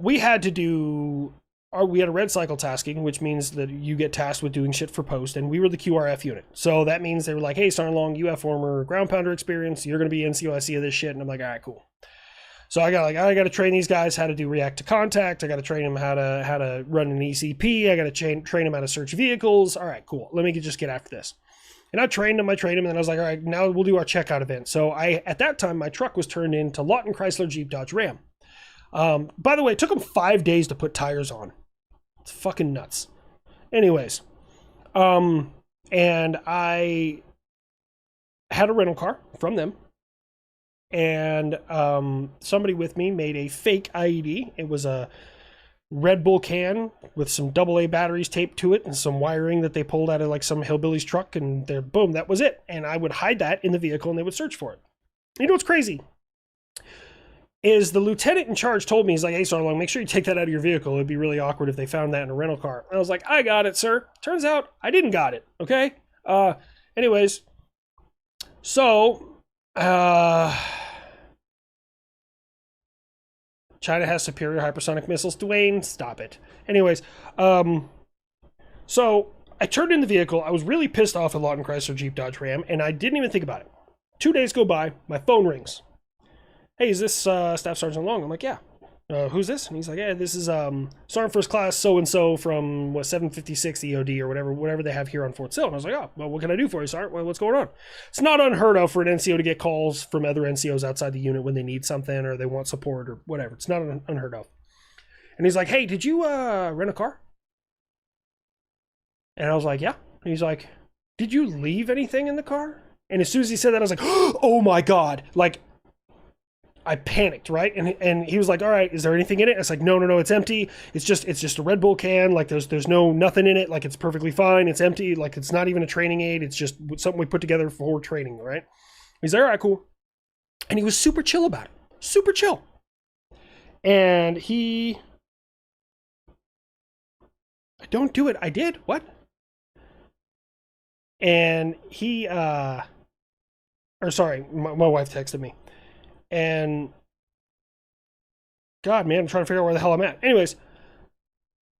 We had to do... we had a red cycle tasking, which means that you get tasked with doing shit for post, and we were the QRF unit. So that means they were like, hey, Sergeant Long, you have former ground pounder experience, you're going to be NCOIC of this shit, and I'm like, all right, cool. So I got to train these guys how to do react to contact, I got to train them how to run an ECP, I got to train them how to search vehicles. All right, cool, let me just get after this. And I trained them, and then I was like, all right, now we'll do our checkout event. So at that time, my truck was turned into Lawton Chrysler Jeep Dodge Ram. By the way, it took them 5 days to put tires on. It's fucking nuts. Anyways, and I had a rental car from them, and somebody with me made a fake IED. It was a Red Bull can with some AA batteries taped to it and some wiring that they pulled out of like some hillbilly's truck, and there, boom, that was it. And I would hide that in the vehicle, and they would search for it. You know what's crazy? Is the lieutenant in charge told me, he's like, hey, Sarlong, make sure you take that out of your vehicle. It'd be really awkward if they found that in a rental car. And I was like, I got it, sir. Turns out I didn't got it, okay? Anyways, so, China has superior hypersonic missiles. Dwayne, stop it. Anyways, so I turned in the vehicle. I was really pissed off at Lawton Chrysler Jeep Dodge Ram, and I didn't even think about it. 2 days go by, my phone rings. Hey, is this Staff Sergeant Long? I'm like, yeah. Who's this? And he's like, yeah, this is Sergeant First Class so-and-so from 756 EOD or whatever they have here on Fort Sill. And I was like, oh, well, what can I do for you, Sergeant? Well, what's going on? It's not unheard of for an NCO to get calls from other NCOs outside the unit when they need something or they want support or whatever. It's not unheard of. And he's like, hey, did you rent a car? And I was like, yeah. And he's like, did you leave anything in the car? And as soon as he said that, I was like, oh my God. Like, I panicked, right? And he was like, all right, is there anything in it? I was like, no, it's empty. It's just a Red Bull can. Like there's nothing in it. Like it's perfectly fine. It's empty. Like it's not even a training aid. It's just something we put together for training, right? He's like, all right, cool. And he was super chill about it. Super chill. And I don't do it. I did. What? And my wife texted me. And God, man, I'm trying to figure out where the hell I'm at. Anyways,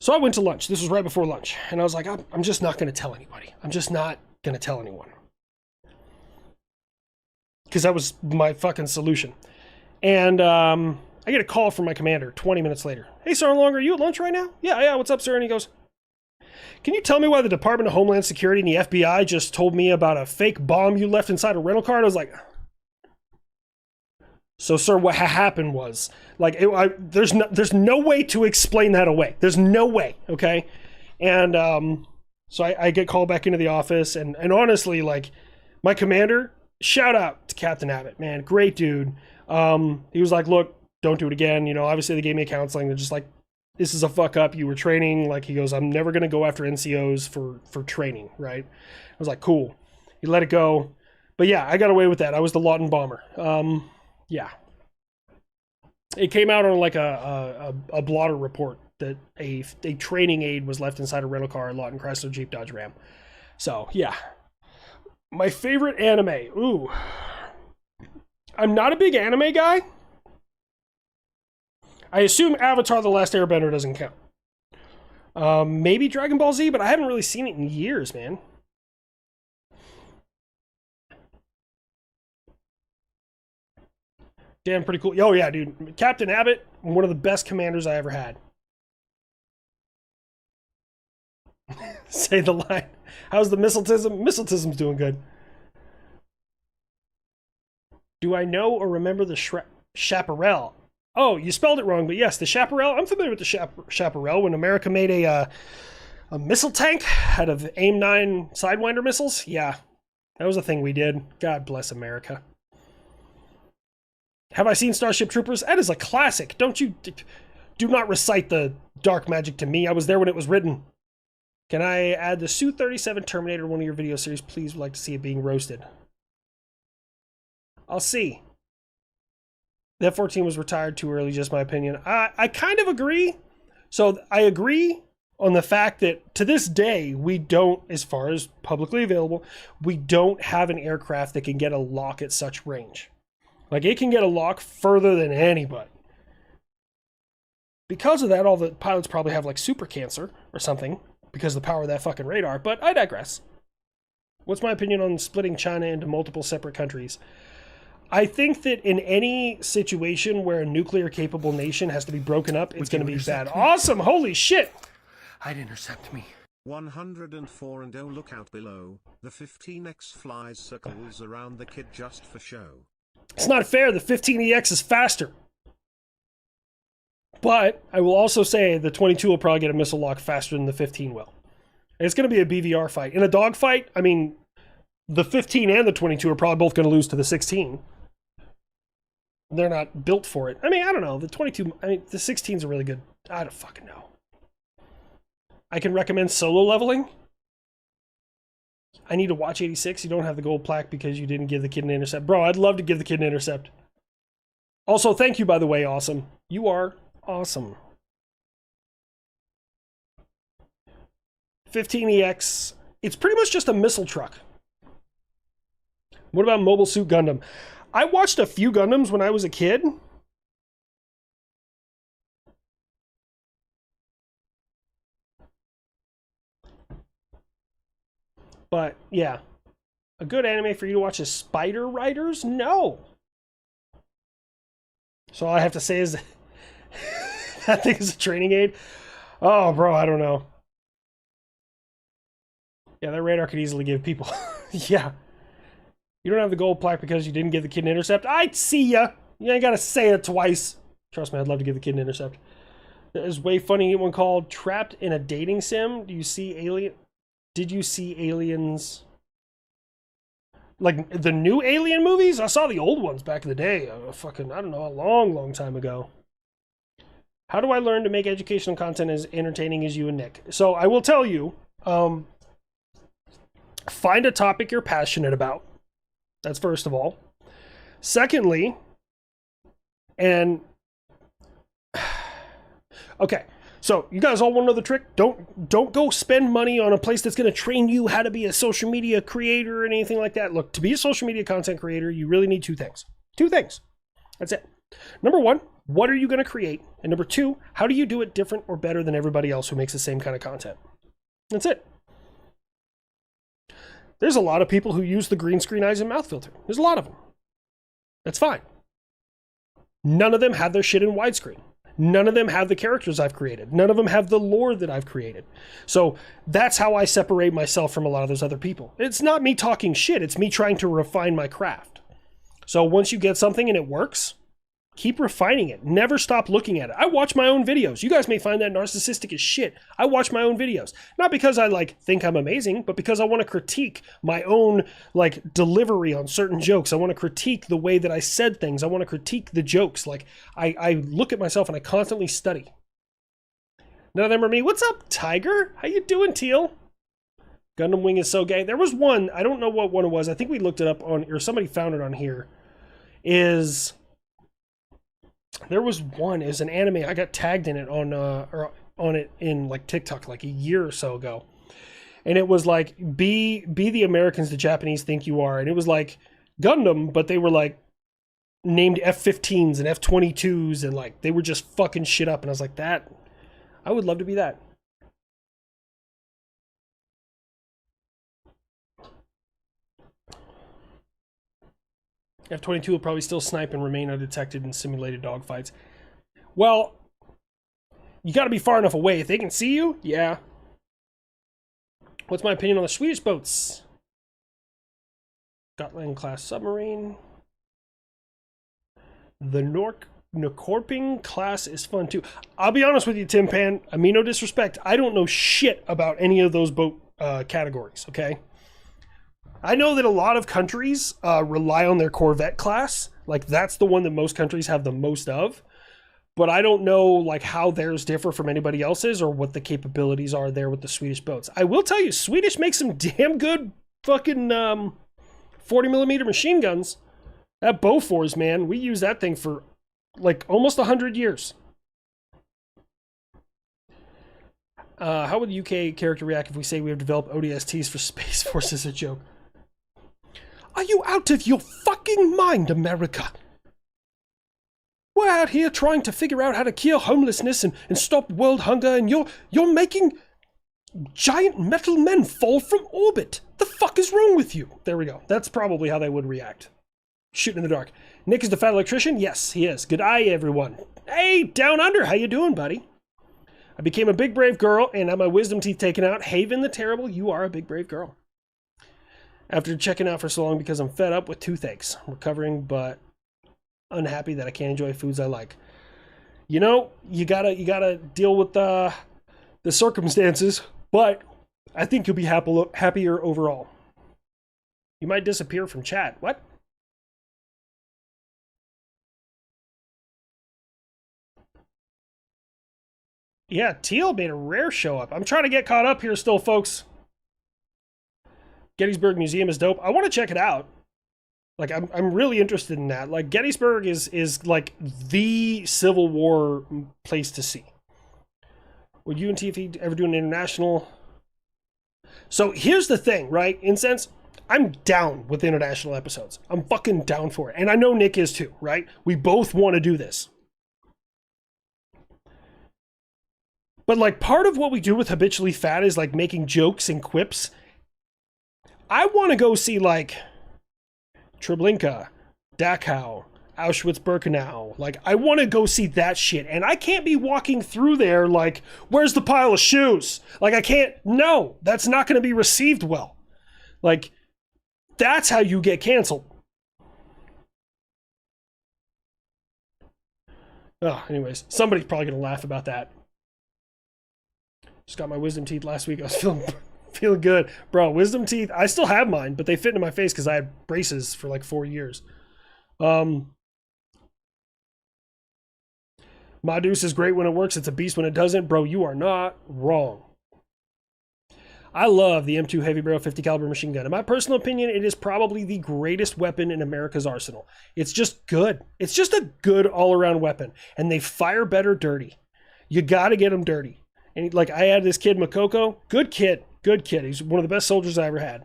so I went to lunch. This was right before lunch. And I was like, I'm just not going to tell anybody. I'm just not going to tell anyone. Because that was my fucking solution. And I get a call from my commander 20 minutes later. Hey, Sergeant Long, are you at lunch right now? Yeah, what's up, sir? And he goes, Can you tell me why the Department of Homeland Security and the FBI just told me about a fake bomb you left inside a rental car? And I was like, so, sir, what happened was, like, there's no way to explain that away. There's no way, okay? And so I get called back into the office, and honestly, like, my commander, shout out to Captain Abbott, man, great dude. He was like, look, don't do it again. You know, obviously they gave me counseling. They're just like, this is a fuck up. You were training. Like, he goes, I'm never going to go after NCOs for training, right? I was like, cool. He let it go. But yeah, I got away with that. I was the Lawton Bomber. Yeah. It came out on like a blotter report that a training aid was left inside a rental car at Lawton Chrysler Jeep Dodge Ram. So, yeah. My favorite anime. Ooh. I'm not a big anime guy. I assume Avatar: The Last Airbender doesn't count. Maybe Dragon Ball Z, but I haven't really seen it in years, man. Damn, pretty cool. Oh, yeah, dude. Captain Abbott, one of the best commanders I ever had. Say the line. How's the missiletism? Missiletism's doing good. Do I know or remember the chaparral? Oh, you spelled it wrong, but yes, the chaparral. I'm familiar with the chaparral. When America made a missile tank out of AIM-9 Sidewinder missiles. Yeah, that was a thing we did. God bless America. Have I seen Starship Troopers? That is a classic. Don't you... Do not recite the dark magic to me. I was there when it was written. Can I add the Su-37 Terminator to one of your video series? Please, would like to see it being roasted. I'll see. The F-14 was retired too early, just my opinion. I kind of agree. So I agree on the fact that to this day, we don't, as far as publicly available, we don't have an aircraft that can get a lock at such range. Like, it can get a lock further than anybody. Because of that, all the pilots probably have, like, super cancer or something because of the power of that fucking radar, but I digress. What's my opinion on splitting China into multiple separate countries? I think that in any situation where a nuclear-capable nation has to be broken up, it's going to be bad. Awesome! Holy shit! I'd intercept me. 104 and oh, look out below. The 15X flies circles around the kid just for show. It's not fair. The 15EX is faster. But I will also say the 22 will probably get a missile lock faster than the 15 will. And it's going to be a BVR fight. In a dogfight, I mean, the 15 and the 22 are probably both going to lose to the 16. They're not built for it. I mean, I don't know. The 22, I mean, the 16's a really good. I don't fucking know. I can recommend solo leveling. I need to watch 86. You don't have the gold plaque because you didn't give the kid an intercept. Bro, I'd love to give the kid an intercept. Also, thank you, by the way, Awesome. You are awesome. 15EX. It's pretty much just a missile truck. What about Mobile Suit Gundam? I watched a few Gundams when I was a kid. But, yeah. A good anime for you to watch is Spider Riders? No. So all I have to say is that thing is a training aid. Oh, bro, I don't know. Yeah, that radar could easily give people... yeah. You don't have the gold plaque because you didn't give the kid an intercept? I'd see ya! You ain't gotta say it twice. Trust me, I'd love to give the kid an intercept. That is way funny. One called Trapped in a Dating Sim. Do you see Alien... Did you see Aliens... Like, the new Alien movies? I saw the old ones back in the day. Fucking, I don't know, a long, long time ago. How do I learn to make educational content as entertaining as you and Nick? So, I will tell you, find a topic you're passionate about. That's first of all. Secondly, and... Okay, so you guys all want to know the trick? Don't go spend money on a place that's going to train you how to be a social media creator or anything like that. Look, to be a social media content creator, you really need two things. Two things. That's it. Number one, what are you going to create? And number two, how do you do it different or better than everybody else who makes the same kind of content? That's it. There's a lot of people who use the green screen eyes and mouth filter. There's a lot of them. That's fine. None of them have their shit in widescreen. None of them have the characters I've created. None of them have the lore that I've created. So that's how I separate myself from a lot of those other people. It's not me talking shit. It's me trying to refine my craft. So once you get something and it works, keep refining it. Never stop looking at it. I watch my own videos. You guys may find that narcissistic as shit. I watch my own videos. Not because I think I'm amazing, but because I want to critique my own delivery on certain jokes. I want to critique the way that I said things. I want to critique the jokes. I look at myself and I constantly study. None of them are me. What's up, Tiger? How you doing, Teal? Gundam Wing is so gay. There was one, I don't know what one it was. I think we looked it up on, or somebody found it on here. There was one, it was an anime, I got tagged in it on it in TikTok a year or so ago. And it was be the Americans the Japanese think you are. And it was Gundam, but they were named F-15s and F-22s and they were just fucking shit up. And I was like, that, I would love to be that. F-22 will probably still snipe and remain undetected in simulated dogfights. Well, you got to be far enough away. If they can see you, yeah. What's my opinion on the Swedish boats? Gotland-class submarine. The Norrköping class is fun too. I'll be honest with you, Tim Pan. I mean no disrespect. I don't know shit about any of those boat categories, okay? I know that a lot of countries rely on their Corvette class. That's the one that most countries have the most of. But I don't know how theirs differ from anybody else's or what the capabilities are there with the Swedish boats. I will tell you, Swedish makes some damn good fucking 40mm machine guns. That Bofors, man, we use that thing for almost 100 years. How would the UK character react if we say we have developed ODSTs for Space Force as a joke? Are you out of your fucking mind, America? We're out here trying to figure out how to cure homelessness and stop world hunger, and you're making giant metal men fall from orbit. The fuck is wrong with you? There we go. That's probably how they would react. Shooting in the dark. Nick is the fat electrician? Yes, he is. Good eye, everyone. Hey, Down Under, how you doing, buddy? I became a big brave girl and had my wisdom teeth taken out. Haven the Terrible, you are a big brave girl. After checking out for so long because I'm fed up with toothaches. I'm recovering, but unhappy that I can't enjoy foods I like. You know, you gotta deal with the circumstances, but I think you'll be happier overall. You might disappear from chat. What? Yeah, Teal made a rare show up. I'm trying to get caught up here still, folks. Gettysburg Museum is dope. I want to check it out. I'm really interested in that. Gettysburg is the Civil War place to see. Would you and TFE ever do an international? So here's the thing, right? In sense, I'm down with international episodes. I'm fucking down for it. And I know Nick is too, right? We both want to do this. But part of what we do with Habitually Fat is making jokes and quips. I want to go see Treblinka, Dachau, Auschwitz-Birkenau. I want to go see that shit. And I can't be walking through there where's the pile of shoes? I can't, no, that's not going to be received well. That's how you get canceled. Oh, anyways, somebody's probably going to laugh about that. Just got my wisdom teeth last week. I was feeling good. Bro, wisdom teeth, I still have mine, but they fit into my face because I had braces for 4 years. Modus is great when it works. It's a beast when it doesn't. Bro, you are not wrong. I love the M2 heavy barrel 50 caliber machine gun. In my personal opinion, it is probably the greatest weapon in America's arsenal. It's just good. It's just a good all-around weapon. And they fire better dirty. You gotta get them dirty. And I had this kid, Makoko. Good kid. He's one of the best soldiers I ever had.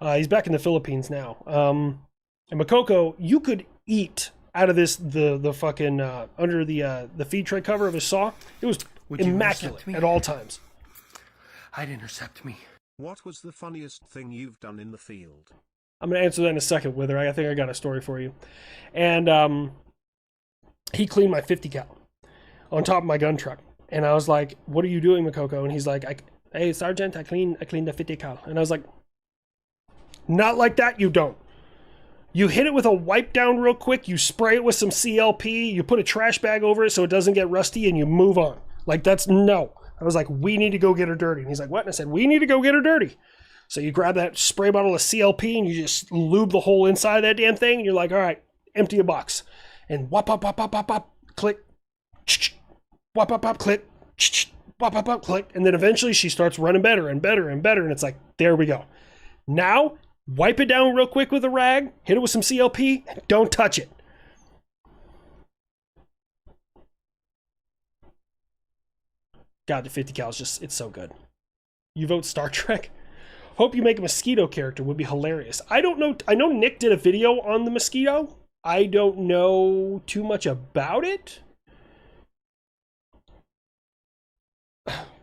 He's back in the Philippines now. And Makoko, you could eat out of this, the fucking, under the feed tray cover of his saw. It was immaculate at all times. I'd intercept me. What was the funniest thing you've done in the field? I'm going to answer that in a second, Wither. I think I got a story for you. And he cleaned my 50 cal. on top of my gun truck. And I was like, what are you doing, Makoko? And he's like, hey, Sergeant, I clean the 50 cal. And I was like, not like that, you don't. You hit it with a wipe down real quick, you spray it with some CLP, you put a trash bag over it so it doesn't get rusty, and you move on. Like, that's no. I was like, we need to go get her dirty. And he's like, what? And I said, we need to go get her dirty. So you grab that spray bottle of CLP and you just lube the whole inside of that damn thing. And you're like, all right, empty a box. And wop, wop, wop, wop, wop, wop, click. Wop, wop, wop, click. Wop, wop, wop, click. And then eventually she starts running better and better and better. And it's like, there we go. Now, wipe it down real quick with a rag. Hit it with some CLP. And don't touch it. God, the 50 cal is just, it's so good. You vote Star Trek? Hope you make a mosquito character, would be hilarious. I don't know. I know Nick did a video on the mosquito. I don't know too much about it.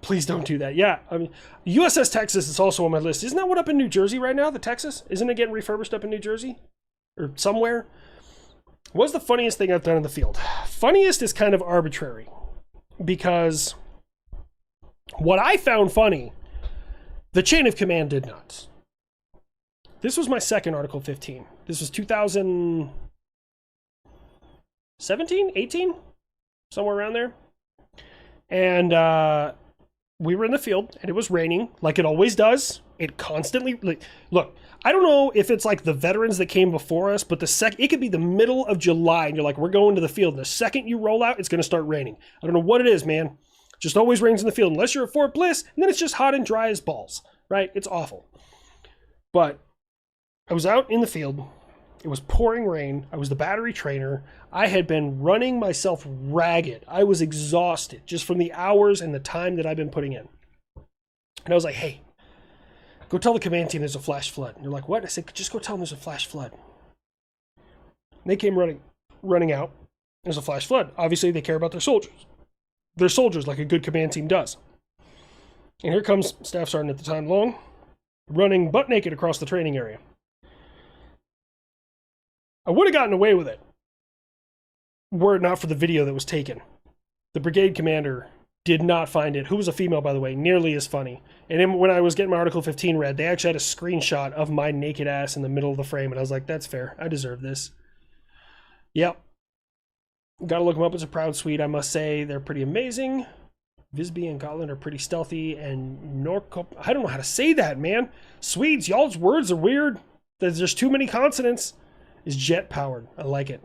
Please don't do that. Yeah, I mean, USS Texas is also on my list. Isn't that one up in New Jersey right now, the Texas? Isn't it getting refurbished up in New Jersey? Or somewhere? What's the funniest thing I've done in the field? Funniest is kind of arbitrary. Because what I found funny, the chain of command did not. This was my second Article 15. This was 2017, 18? Somewhere around there. And we were in the field, and it was raining, like it always does. It constantly... Look, I don't know if it's like the veterans that came before us, but it could be the middle of July, and you're like, we're going to the field. And the second you roll out, it's going to start raining. I don't know what it is, man. Just always rains in the field, unless you're at Fort Bliss, and then it's just hot and dry as balls, right? It's awful. But I was out in the field. It was pouring rain. I was the battery trainer. I had been running myself ragged. I was exhausted just from the hours and the time that I've been putting in. And I was like, hey, go tell the command team there's a flash flood. And they're like, what? I said, just go tell them there's a flash flood. And they came running out. There's a flash flood. Obviously, they care about their soldiers. They're soldiers like a good command team does. And here comes Staff Sergeant at the time, Long, running butt naked across the training area. I would have gotten away with it were it not for the video that was taken. The brigade commander did not find it, who was a female, by the way, nearly as funny. And then when I was getting my Article 15 read, they actually had a screenshot of my naked ass in the middle of the frame, and I was like, that's fair. I deserve this. Yep. Gotta look them up. It's a proud suite, I must say. They're pretty amazing. Visby and Gotland are pretty stealthy, and Norcop... I don't know how to say that, man. Swedes, y'all's words are weird. There's just too many consonants. Is jet-powered. I like it.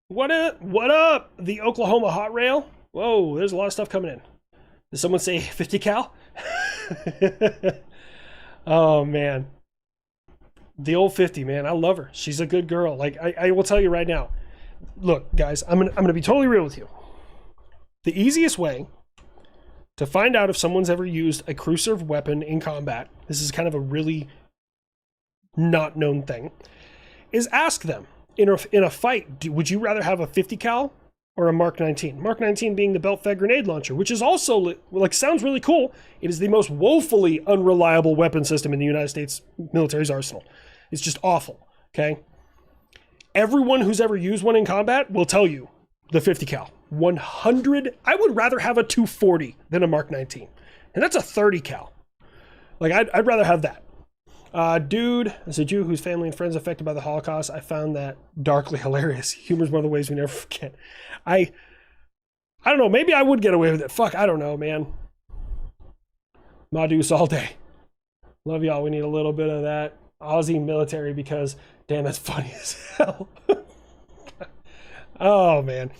What up? What up? The Oklahoma Hot Rail? Whoa, there's a lot of stuff coming in. Did someone say 50 cal? Oh, man. The old 50, man. I love her. She's a good girl. Like, I will tell you right now. Look, guys, I'm gonna be totally real with you. The easiest way to find out if someone's ever used a crew-served weapon in combat, this is kind of a really not known thing, is ask them in a fight, would you rather have a 50 cal or a Mark 19? Mark 19 being the belt-fed grenade launcher, which is also, like, sounds really cool. It is the most woefully unreliable weapon system in the United States military's arsenal. It's just awful, okay? Everyone who's ever used one in combat will tell you the 50 cal. 100, I would rather have a 240 than a Mark 19. And that's a 30 cal. Like, I'd rather have that. Dude, as a Jew whose family and friends affected by the Holocaust, I found that darkly hilarious. Humor is one of the ways we never forget. I don't know, maybe I would get away with it. Fuck, I don't know, man. Madus all day. Love y'all. We need a little bit of that Aussie military because, damn, that's funny as hell. Oh, man.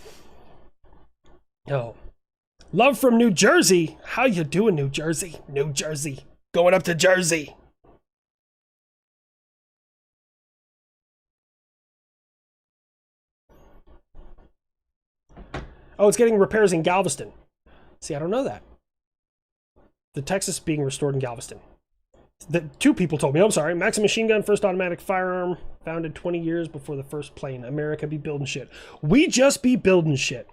Oh. Love from New Jersey. How you doing, New Jersey? New Jersey. Going up to Jersey. Oh, it's getting repairs in Galveston. See, I don't know that. The Texas being restored in Galveston. Two people told me. I'm sorry. Maxim machine gun, first automatic firearm, founded 20 years before the first plane. America be building shit. We just be building shit.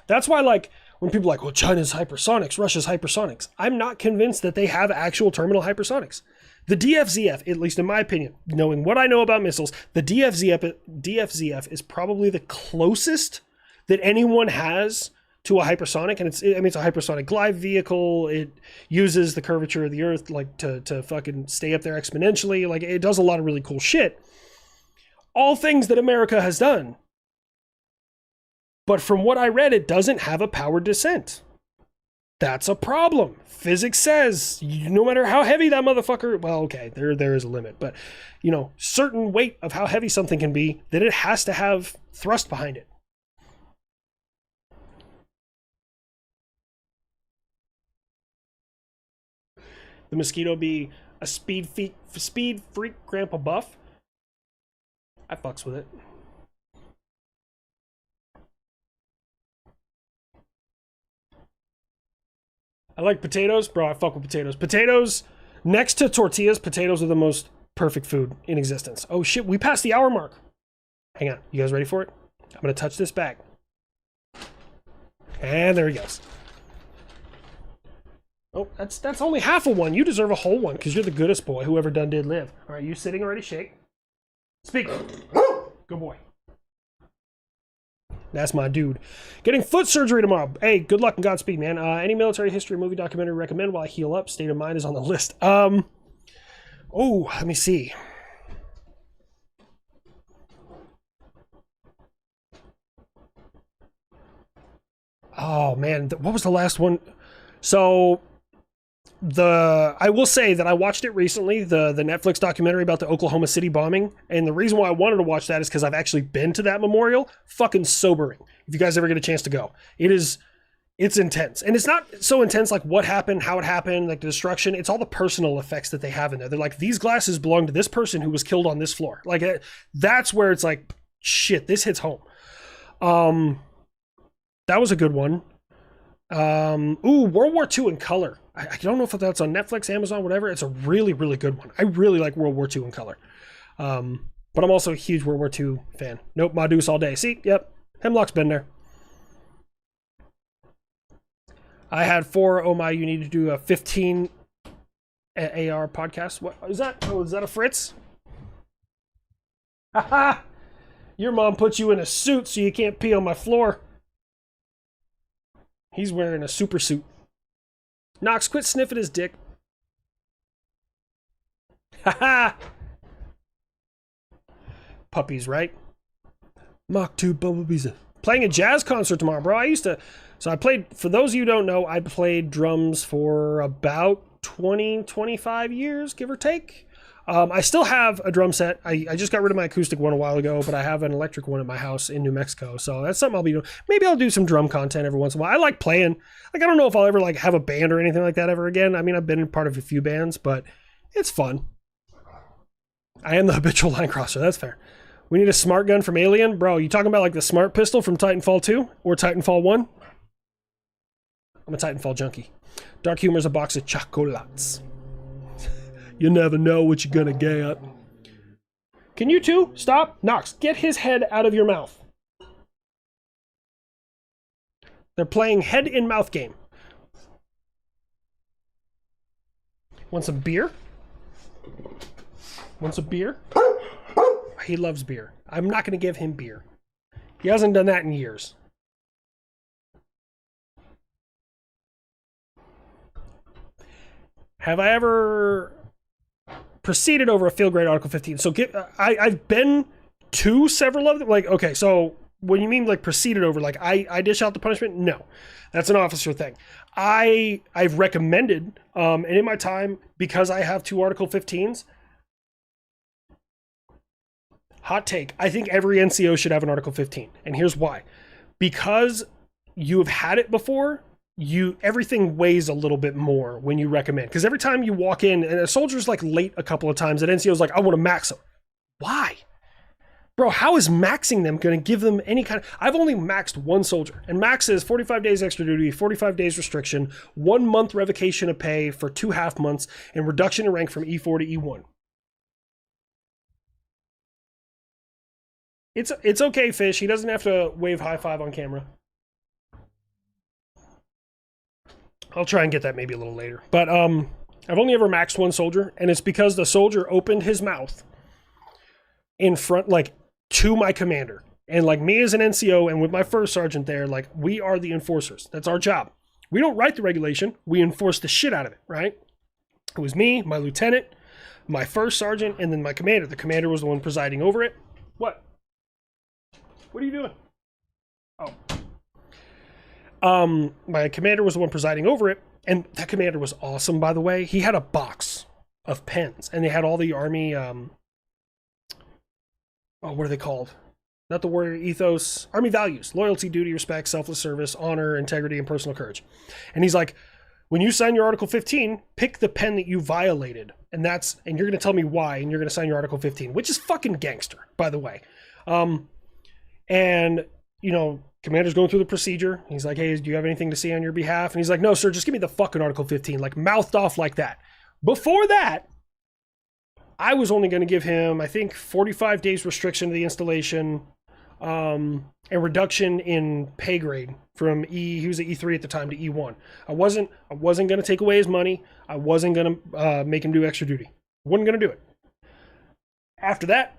That's why, like, when people are like, well, China's hypersonics, Russia's hypersonics. I'm not convinced that they have actual terminal hypersonics. The DFZF, at least in my opinion, knowing what I know about missiles, the DFZF is probably the closest that anyone has to a hypersonic, and it's a hypersonic glide vehicle. It uses the curvature of the Earth like to fucking stay up there exponentially. Like, it does a lot of really cool shit. All things that America has done. But from what I read, it doesn't have a powered descent. That's a problem. Physics says no matter how heavy that motherfucker, well, okay, there is a limit, but certain weight of how heavy something can be, that it has to have thrust behind it. The Mosquito be a speed freak grandpa buff. I fucks with it. I like potatoes. Bro, I fuck with potatoes. Potatoes, next to tortillas, potatoes are the most perfect food in existence. Oh shit, we passed the hour mark. Hang on, you guys ready for it? I'm gonna touch this bag. And there he goes. Oh, that's only half of one. You deserve a whole one, because you're the goodest boy who ever done did live. All right, you sitting already? Shake. Speak. Good boy. That's my dude. Getting foot surgery tomorrow. Hey, good luck and Godspeed, man. Any military history movie documentary recommend while I heal up? State of Mind is on the list. Oh, let me see. Oh man, what was the last one? So I will say that I watched it recently, the Netflix documentary about the Oklahoma City bombing, and the reason why I wanted to watch that is because I've actually been to that memorial. Fucking sobering. If you guys ever get a chance to go, it's intense, and it's not so intense like what happened, how it happened, like the destruction. It's all the personal effects that they have in there. They're like, these glasses belong to this person who was killed on this floor. Like, that's where it's like, shit, this hits home. That was a good one. World War II in color. I don't know if that's on Netflix, Amazon, whatever. It's a really, really good one. I really like World War II in color. But I'm also a huge World War II fan. Nope, Madus all day. See, yep, Hemlock's been there. I had 4. Oh my, you need to do a 15 AR podcast. What is that? Oh, is that a Fritz? Haha! Your mom put you in a suit so you can't pee on my floor. He's wearing a super suit. Knox, quit sniffing his dick. Haha! Puppies, right? Mach 2 bumblebees. Playing a jazz concert tomorrow, bro. I played, for those of you who don't know, I played drums for about 20, 25 years, give or take. I still have a drum set. I just got rid of my acoustic one a while ago, but I have an electric one at my house in New Mexico. So that's something I'll be doing. Maybe I'll do some drum content every once in a while. I like playing. Like, I don't know if I'll ever like have a band or anything like that ever again. I mean, I've been a part of a few bands, but it's fun. I am the habitual line crosser. That's fair. We need a smart gun from Alien. Bro, you talking about like the smart pistol from Titanfall 2 or Titanfall 1? I'm a Titanfall junkie. Dark humor's a box of chocolates. You never know what you're gonna get. Can you two stop? Knox, get his head out of your mouth. They're playing head in mouth game. Want some beer? Want some beer? He loves beer. I'm not gonna give him beer. He hasn't done that in years. Have I ever proceeded over a field grade Article 15? So I've been to several of them. Like, okay, so when you mean like proceeded over, like I dish out the punishment? No, that's an officer thing. I've recommended, and in my time, because I have 2 Article 15s, hot take, I think every NCO should have an Article 15. And here's why. Because you have had it before, everything weighs a little bit more when you recommend. Because every time you walk in, and a soldier's like late a couple of times, and NCO's like, I want to max them. Why? Bro, how is maxing them going to give them any kind of... I've only maxed one soldier, and max is 45 days extra duty, 45 days restriction, 1 month revocation of pay for 2 half months, and reduction in rank from E4 to E1. It's okay, Fish. He doesn't have to wave high five on camera. I'll try and get that maybe a little later. But I've only ever maxed one soldier, and it's because the soldier opened his mouth in front, like, to my commander. And, like, me as an NCO and with my first sergeant there, like, we are the enforcers. That's our job. We don't write the regulation. We enforce the shit out of it, right? It was me, my lieutenant, my first sergeant, and then my commander. The commander was the one presiding over it. What? What are you doing? Oh. My commander was the one presiding over it, and that commander was awesome, by the way. He had a box of pens, and they had all the Army, what are they called? Not the warrior ethos, Army values: loyalty, duty, respect, selfless service, honor, integrity, and personal courage. And he's like, when you sign your Article 15, pick the pen that you violated, and you're going to tell me why, and you're going to sign your Article 15, which is fucking gangster, by the way. And, you know, commander's going through the procedure. He's like, hey, do you have anything to say on your behalf? And he's like, no, sir, just give me the fucking Article 15, like, mouthed off like that. Before that, I was only going to give him, I think, 45 days restriction to the installation, and reduction in pay grade from he was at E3 at the time, to E1. I wasn't going to take away his money. I wasn't going to make him do extra duty. Wasn't going to do it. After that,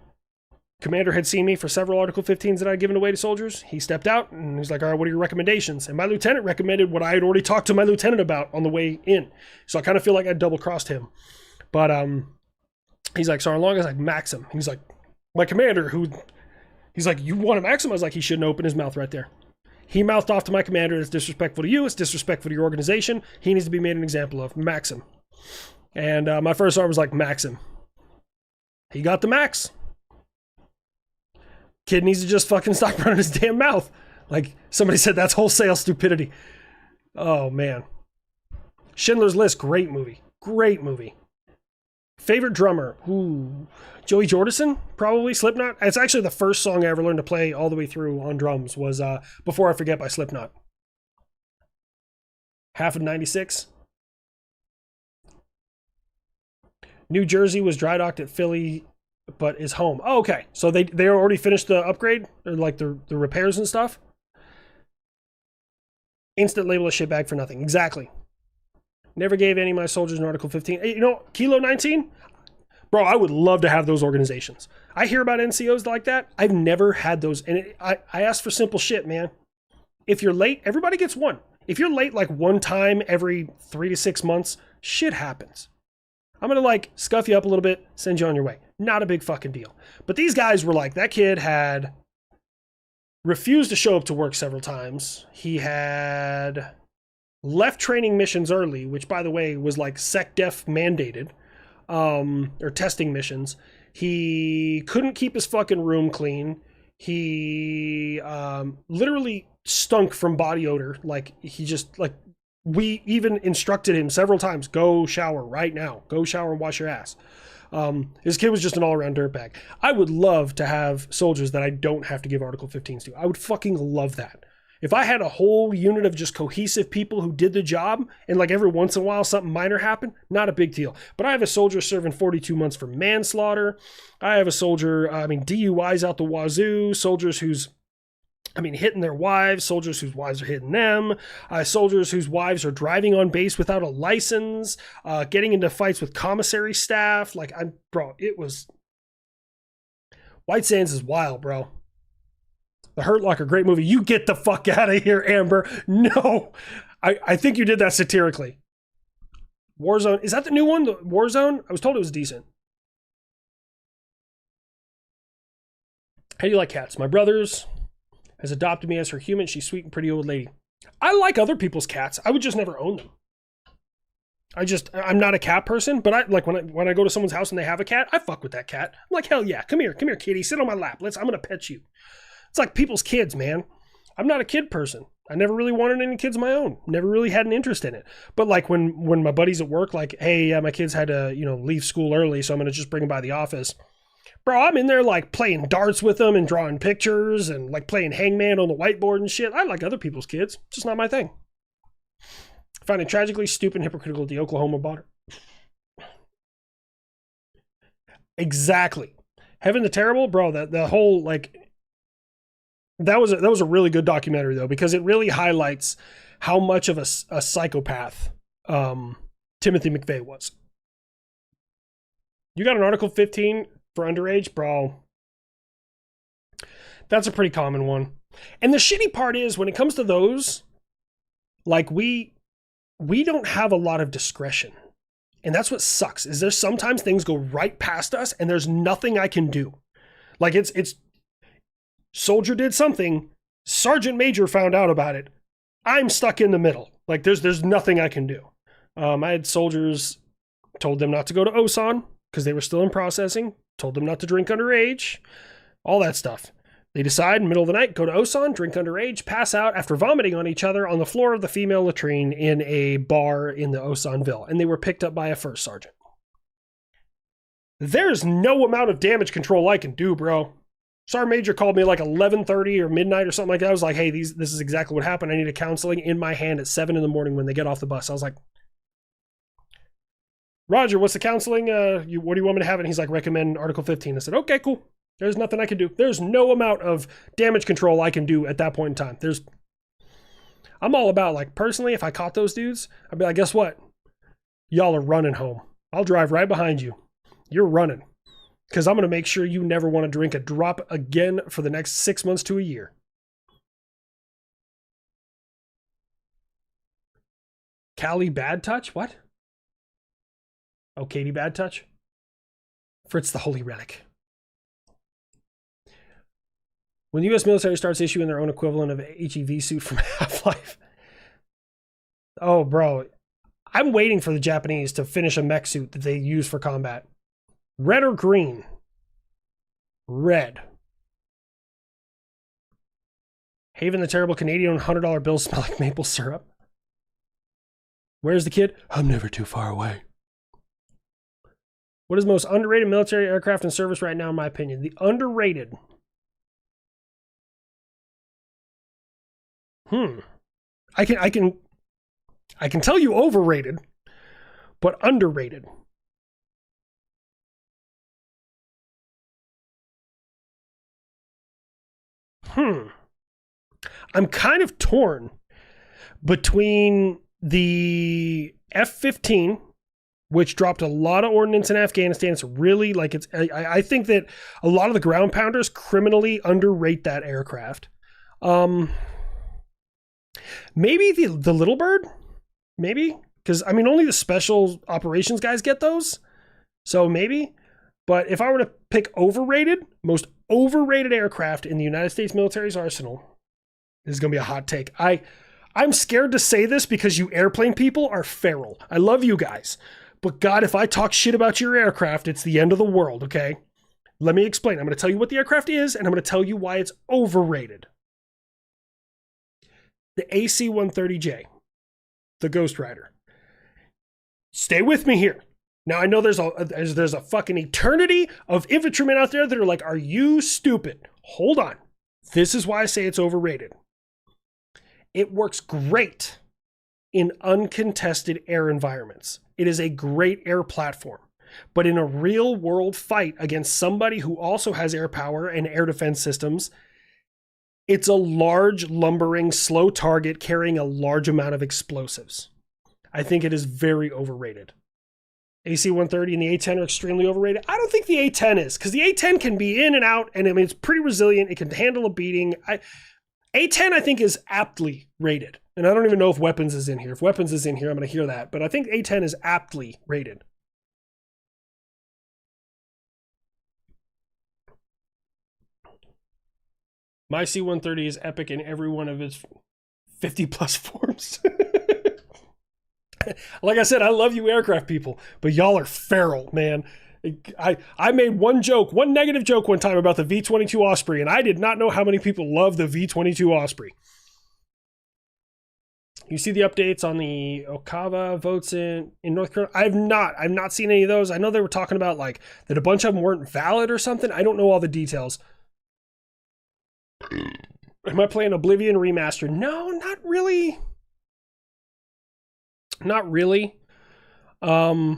commander had seen me for several Article 15s that I'd given away to soldiers. He stepped out and he's like, all right, what are your recommendations? And my lieutenant recommended what I had already talked to my lieutenant about on the way in. So I kind of feel like I double crossed him. But he's like, so as long as I max him. He's like, my commander, he's like, you want to max him? I was like, he shouldn't open his mouth right there. He mouthed off to my commander, it's disrespectful to you, it's disrespectful to your organization. He needs to be made an example of. Max him. And my first sergeant was like, max him. He got the max. Kid needs to just fucking stop running his damn mouth. Like somebody said, that's wholesale stupidity. Oh, man. Schindler's List, great movie. Great movie. Favorite drummer? Ooh. Joey Jordison, probably. Slipknot. It's actually the first song I ever learned to play all the way through on drums was Before I Forget by Slipknot. Half of 96. New Jersey was dry docked at Philly, but is home. Oh, okay. So they already finished the upgrade, or like the repairs and stuff. Instant label a shitbag for nothing. Exactly. Never gave any of my soldiers an Article 15. You know, Kilo 19? Bro, I would love to have those organizations. I hear about NCOs like that. I've never had those. And I ask for simple shit, man. If you're late, everybody gets one. If you're late like one time every 3 to 6 months, shit happens. I'm going to like scuff you up a little bit, send you on your way. Not a big fucking deal. But these guys were like, that kid had refused to show up to work several times. He had left training missions early, which by the way was like SecDef mandated, or testing missions. He couldn't keep his fucking room clean. He literally stunk from body odor. Like he just like, we even instructed him several times, go shower right now. Go shower and wash your ass. This kid was just an all-around dirtbag. I would love to have soldiers that I don't have to give Article 15s to. I would fucking love that. If I had a whole unit of just cohesive people who did the job, and like every once in a while something minor happened, not a big deal. But I have a soldier serving 42 months for manslaughter. I have a soldier, DUIs out the wazoo, soldiers who's hitting their wives, soldiers whose wives are hitting them, soldiers whose wives are driving on base without a license, getting into fights with commissary staff. Like, it was... White Sands is wild, bro. The Hurt Locker, great movie. You get the fuck out of here, Amber. No. I think you did that satirically. Warzone. Is that the new one? The Warzone? I was told it was decent. How do you like cats? My brother's has adopted me as her human. She's sweet and pretty old lady. I like other people's cats. I would just never own them. I'm not a cat person, but I like when I go to someone's house and they have a cat, I fuck with that cat. I'm like, hell yeah, come here, kitty, sit on my lap. I'm gonna pet you. It's like people's kids, man. I'm not a kid person. I never really wanted any kids of my own. Never really had an interest in it. But like when my buddies at work, like, hey, my kids had to, leave school early, so I'm gonna just bring them by the office. Bro, I'm in there like playing darts with them and drawing pictures and like playing hangman on the whiteboard and shit. I like other people's kids. It's just not my thing. I find it tragically stupid and hypocritical the Oklahoma border. Exactly. Heaven the Terrible, bro, the whole like that was a really good documentary though, because it really highlights how much of a psychopath Timothy McVeigh was. You got an Article 15 for underage, bro. That's a pretty common one. And the shitty part is when it comes to those, like we don't have a lot of discretion. And that's what sucks, is there's sometimes things go right past us and there's nothing I can do. Like it's soldier did something, sergeant major found out about it. I'm stuck in the middle. Like there's nothing I can do. I had soldiers, told them not to go to OSAN because they were still in processing, told them not to drink underage, all that stuff. They decide in the middle of the night, go to OSAN, drink underage, pass out after vomiting on each other on the floor of the female latrine in a bar in the Osanville, and they were picked up by a first sergeant. There's no amount of damage control I can do, bro. Sergeant Major called me like 11:30 or midnight or something like that. I was like, hey, this is exactly what happened. I need a counseling in my hand at 7 in the morning when they get off the bus. I was like, Roger, what's the counseling? What do you want me to have? And he's like, recommend Article 15. I said, okay, cool. There's nothing I can do. There's no amount of damage control I can do at that point in time. I'm all about, like, personally, if I caught those dudes, I'd be like, guess what? Y'all are running home. I'll drive right behind you. You're running. Because I'm going to make sure you never want to drink a drop again for the next 6 months to a year. Callie Bad Touch? What? Oh, Katie Bad Touch? Fritz the Holy Relic. When the U.S. military starts issuing their own equivalent of HEV suit from Half-Life. Oh, bro. I'm waiting for the Japanese to finish a mech suit that they use for combat. Red or green? Red. Haven the Terrible Canadian $100 bills smell like maple syrup. Where's the kid? I'm never too far away. What is the most underrated military aircraft in service right now, in my opinion? The underrated... I can tell you overrated, but underrated. I'm kind of torn between the F-15, which dropped a lot of ordnance in Afghanistan. It's really like I think that a lot of the ground pounders criminally underrate that aircraft. Maybe the Little Bird, maybe, because I mean only the special operations guys get those, so maybe. But if I were to pick most overrated aircraft in the United States military's arsenal, this is gonna be a hot take. I'm scared to say this because you airplane people are feral. I love you guys, but God, if I talk shit about your aircraft, it's the end of the world. Okay, let me explain. I'm gonna tell you what the aircraft is, and I'm gonna tell you why it's overrated. The AC-130J, the Ghost Rider. Stay with me here. Now, I know there's a fucking eternity of infantrymen out there that are like, are you stupid? Hold on. This is why I say it's overrated. It works great in uncontested air environments. It is a great air platform. But in a real world fight against somebody who also has air power and air defense systems, it's a large, lumbering, slow target carrying a large amount of explosives. I think it is very overrated. AC-130 and the A-10 are extremely overrated. I don't think the A-10 is, because the A-10 can be in and out, and I mean, it's pretty resilient. It can handle a beating. A-10, I think, is aptly rated. And I don't even know if Weapons is in here. If Weapons is in here, I'm going to hear that. But I think A-10 is aptly rated. My C-130 is epic in every one of its 50 plus forms. Like I said, I love you aircraft people, but y'all are feral, man. I made one negative joke one time about the V-22 Osprey, and I did not know how many people love the V-22 Osprey. You see the updates on the Okava votes in North Carolina? I've not seen any of those. I know they were talking about like that a bunch of them weren't valid or something. I don't know all the details. Am I playing Oblivion Remastered? No, not really. Not really. I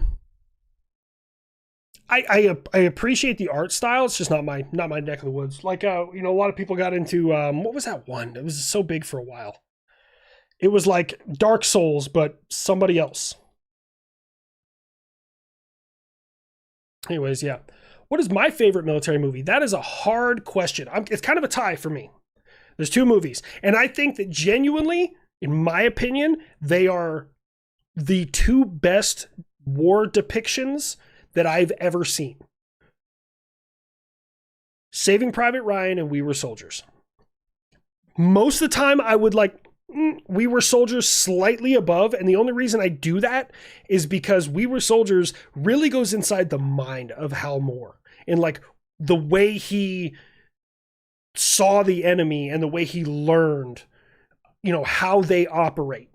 appreciate the art style. It's just not my neck of the woods. Like a lot of people got into what was that one? It was so big for a while. It was like Dark Souls, but somebody else. Anyways, yeah. What is my favorite military movie? That is a hard question. It's kind of a tie for me. There's two movies. And I think that genuinely, in my opinion, they are the two best war depictions that I've ever seen. Saving Private Ryan and We Were Soldiers. Most of the time, I would like We Were Soldiers slightly above, and the only reason I do that is because We Were Soldiers really goes inside the mind of Hal Moore and like the way he saw the enemy and the way he learned, how they operate.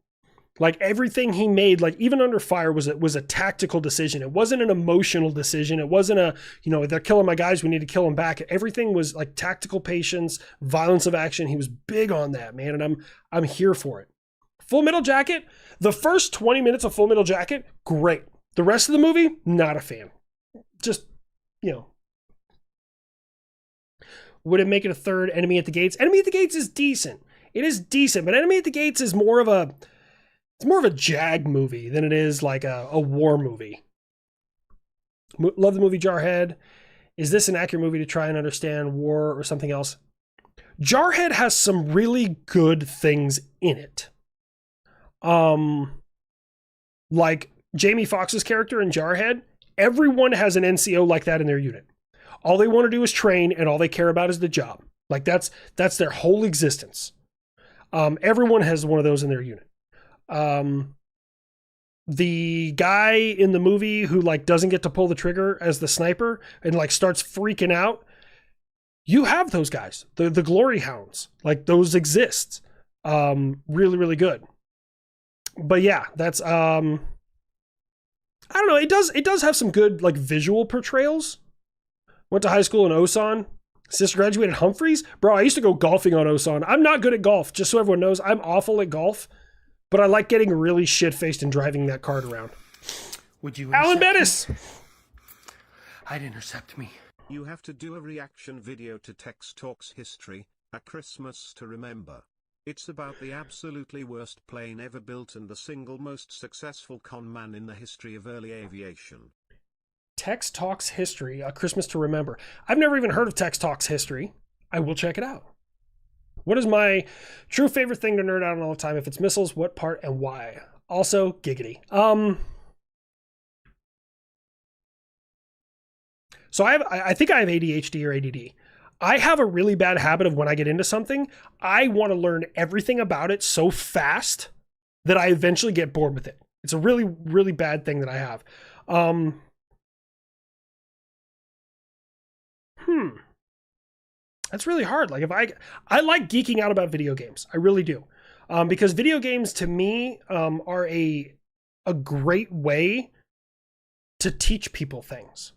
Like everything he made, like even Under Fire was a tactical decision. It wasn't an emotional decision. It wasn't a, they're killing my guys, we need to kill them back. Everything was like tactical patience, violence of action. He was big on that, man, and I'm here for it. Full Metal Jacket, the first 20 minutes of Full Metal Jacket, great. The rest of the movie, not a fan. Just, Would it make it a third? Enemy at the Gates? Enemy at the Gates is decent. It is decent, but Enemy at the Gates is more of a JAG movie than it is like a war movie. Love the movie Jarhead. Is this an accurate movie to try and understand war or something else? Jarhead has some really good things in it. Like Jamie Foxx's character in Jarhead, everyone has an NCO like that in their unit. All they want to do is train, and all they care about is the job. Like that's their whole existence. Everyone has one of those in their unit. The guy in the movie who like doesn't get to pull the trigger as the sniper and like starts freaking out, you have those guys, the glory hounds, like those exist. Really, really good. But yeah, that's I don't know, it does have some good like visual portrayals. Went to high school in Osan. Sister graduated Humphreys. Bro, I used to go golfing on Osan. I'm not good at golf, just so everyone knows. I'm awful at golf. But I like getting really shit-faced and driving that cart around. Would you Alan intercept Bettis! me? I'd intercept me. You have to do a reaction video to Tex Talks History, A Christmas to Remember. It's about the absolutely worst plane ever built and the single most successful con man in the history of early aviation. Tex Talks History, A Christmas to Remember. I've never even heard of Tex Talks History. I will check it out. What is my true favorite thing to nerd out on all the time? If it's missiles, what part and why? Also, giggity. So I think I have ADHD or ADD. I have a really bad habit of when I get into something, I want to learn everything about it so fast that I eventually get bored with it. It's a really, really bad thing that I have. That's really hard. Like I like geeking out about video games. I really do. Because video games to me are a great way to teach people things.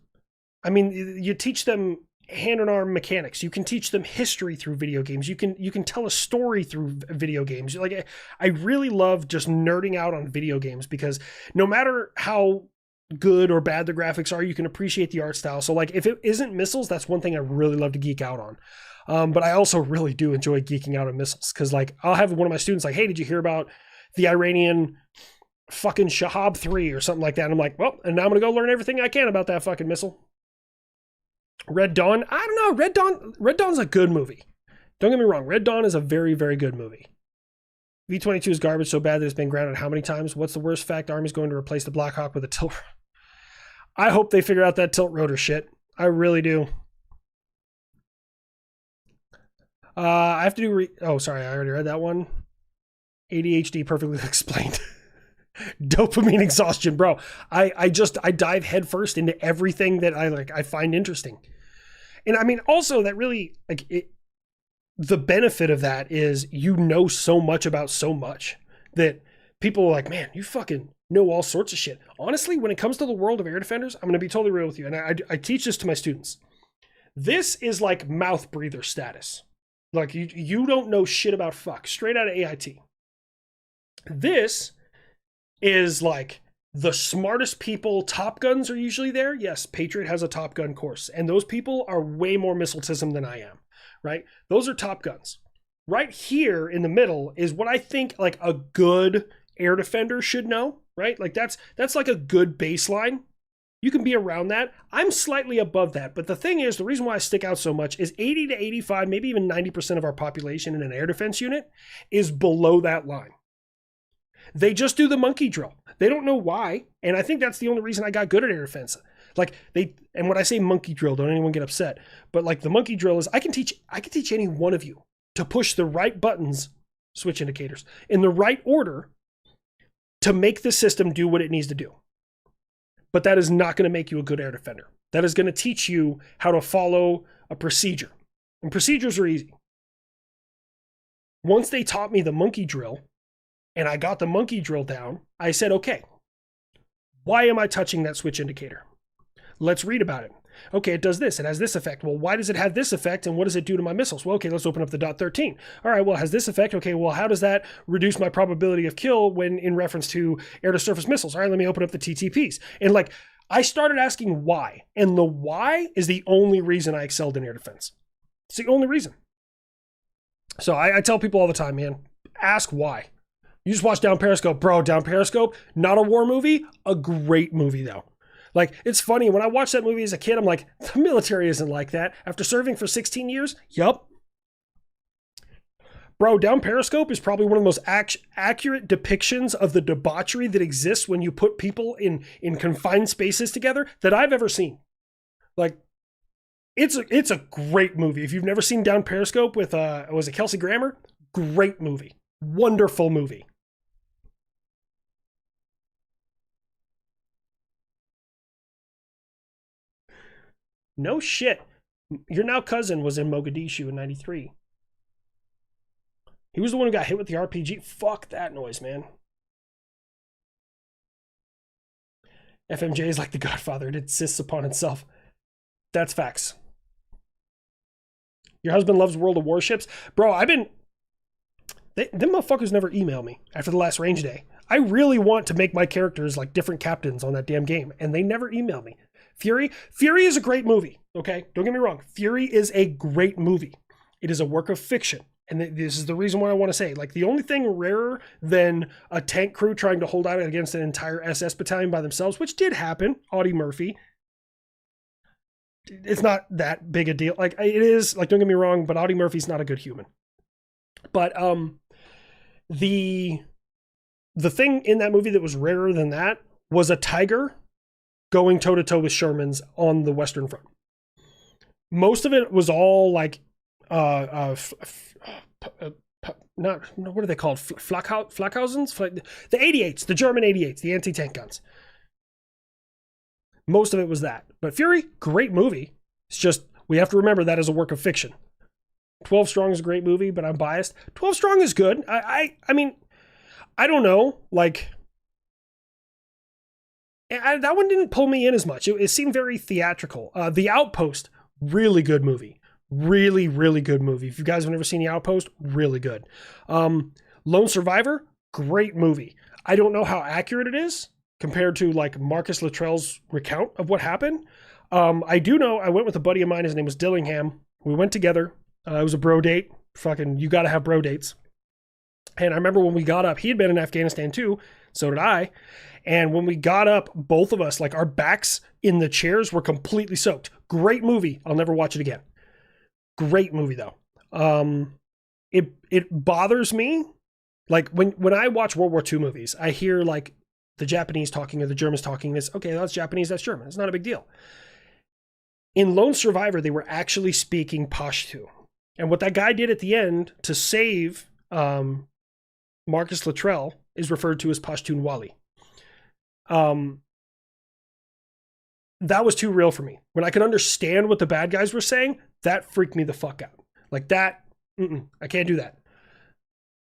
I mean, you teach them hand and arm mechanics. You can teach them history through video games. You can tell a story through video games. Like I really love just nerding out on video games because no matter how good or bad the graphics are, you can appreciate the art style. So like if it isn't missiles, that's one thing I really love to geek out on. But I also really do enjoy geeking out on missiles because like I'll have one of my students like, hey, did you hear about the Iranian fucking Shahab 3 or something like that? And I'm like, well, and now I'm gonna go learn everything I can about that fucking missile. Red Dawn, I don't know. Red Dawn's a good movie. Don't get me wrong. Red Dawn is a very, very good movie. V-22 is garbage so bad that it's been grounded how many times? What's the worst fact? Army's going to replace the Black Hawk with a tilt. I hope they figure out that tilt rotor shit. I really do. I have to do... oh, sorry. I already read that one. ADHD perfectly explained. Dopamine exhaustion, bro. I dive headfirst into everything that I find interesting. And I mean, also that really, like, the benefit of that is you know so much about so much that people are like, man, you fucking know all sorts of shit. Honestly, when it comes to the world of air defenders, I'm going to be totally real with you. And I teach this to my students. This is like mouth breather status. Like you don't know shit about fuck. Straight out of AIT. This is like the smartest people. Top Guns are usually there. Yes, Patriot has a Top Gun course. And those people are way more missiletism than I am. Right? Those are Top Guns. Right here in the middle is what I think like a good air defender should know. Right? Like that's like a good baseline. You can be around that. I'm slightly above that. But the thing is, the reason why I stick out so much is 80 to 85, maybe even 90% of our population in an air defense unit is below that line. They just do the monkey drill. They don't know why. And I think that's the only reason I got good at air defense. And when I say monkey drill, don't anyone get upset. But like the monkey drill is I can teach any one of you to push the right buttons, switch indicators, in the right order to make the system do what it needs to do. But that is not going to make you a good air defender. That is going to teach you how to follow a procedure. And procedures are easy. Once they taught me the monkey drill, and I got the monkey drill down, I said, okay, why am I touching that switch indicator? Let's read about it. Okay, it does this. It has this effect. Well, why does it have this effect, and what does it do to my missiles? Well, okay, let's open up the dot 13. All right, well, it has this effect. Okay, well, how does that reduce my probability of kill when in reference to air-to-surface missiles? All right, let me open up the TTPs. And like, I started asking why, and the why is the only reason I excelled in air defense. It's the only reason. So I tell people all the time, man, ask why. You just watch Down Periscope. Bro, Down Periscope, not a war movie, a great movie though. Like, it's funny, when I watched that movie as a kid, I'm like, the military isn't like that. After serving for 16 years, yup. Bro, Down Periscope is probably one of the most accurate depictions of the debauchery that exists when you put people in confined spaces together that I've ever seen. Like, it's a great movie. If you've never seen Down Periscope with, was it Kelsey Grammer? Great movie. Wonderful movie. No shit. Your now cousin was in Mogadishu in 93. He was the one who got hit with the RPG. Fuck that noise, man. FMJ is like the Godfather. It insists upon itself. That's facts. Your husband loves World of Warships? Bro, them motherfuckers never email me after the last range day. I really want to make my characters like different captains on that damn game, and they never email me. Fury is a great movie, okay? Don't get me wrong. Fury is a great movie. It is a work of fiction. And this is the reason why I want to say, like, the only thing rarer than a tank crew trying to hold out against an entire SS battalion by themselves, which did happen, Audie Murphy, it's not that big a deal. Like, it is, like, don't get me wrong, but Audie Murphy's not a good human. But the thing in that movie that was rarer than that was a Tiger going toe-to-toe with Shermans on the Western Front. Most of it was all like not what are they called? Flakhausens? The 88s, the German 88s, the anti-tank guns. Most of it was that. But Fury, great movie. It's just, we have to remember that is a work of fiction. 12 Strong is a great movie, but I'm biased. 12 Strong is good. I mean, I don't know, like, that one didn't pull me in as much. It seemed very theatrical. The Outpost, really good movie. Really, really good movie. If you guys have never seen The Outpost, really good. Lone Survivor, great movie. I don't know how accurate it is compared to like Marcus Luttrell's recount of what happened. I do know I went with a buddy of mine. His name was Dillingham. We went together. It was a bro date. Fucking, you got to have bro dates. And I remember when we got up, he had been in Afghanistan too. So did I. And when we got up, both of us, like our backs in the chairs were completely soaked. Great movie. I'll never watch it again. Great movie though. It bothers me. Like when I watch World War II movies, I hear like the Japanese talking or the Germans talking this. Okay, that's Japanese, that's German. It's not a big deal. In Lone Survivor, they were actually speaking Pashto. And what that guy did at the end to save Marcus Luttrell is referred to as Pashtunwali. That was too real for me. When I could understand what the bad guys were saying, that freaked me the fuck out. Like that, I can't do that.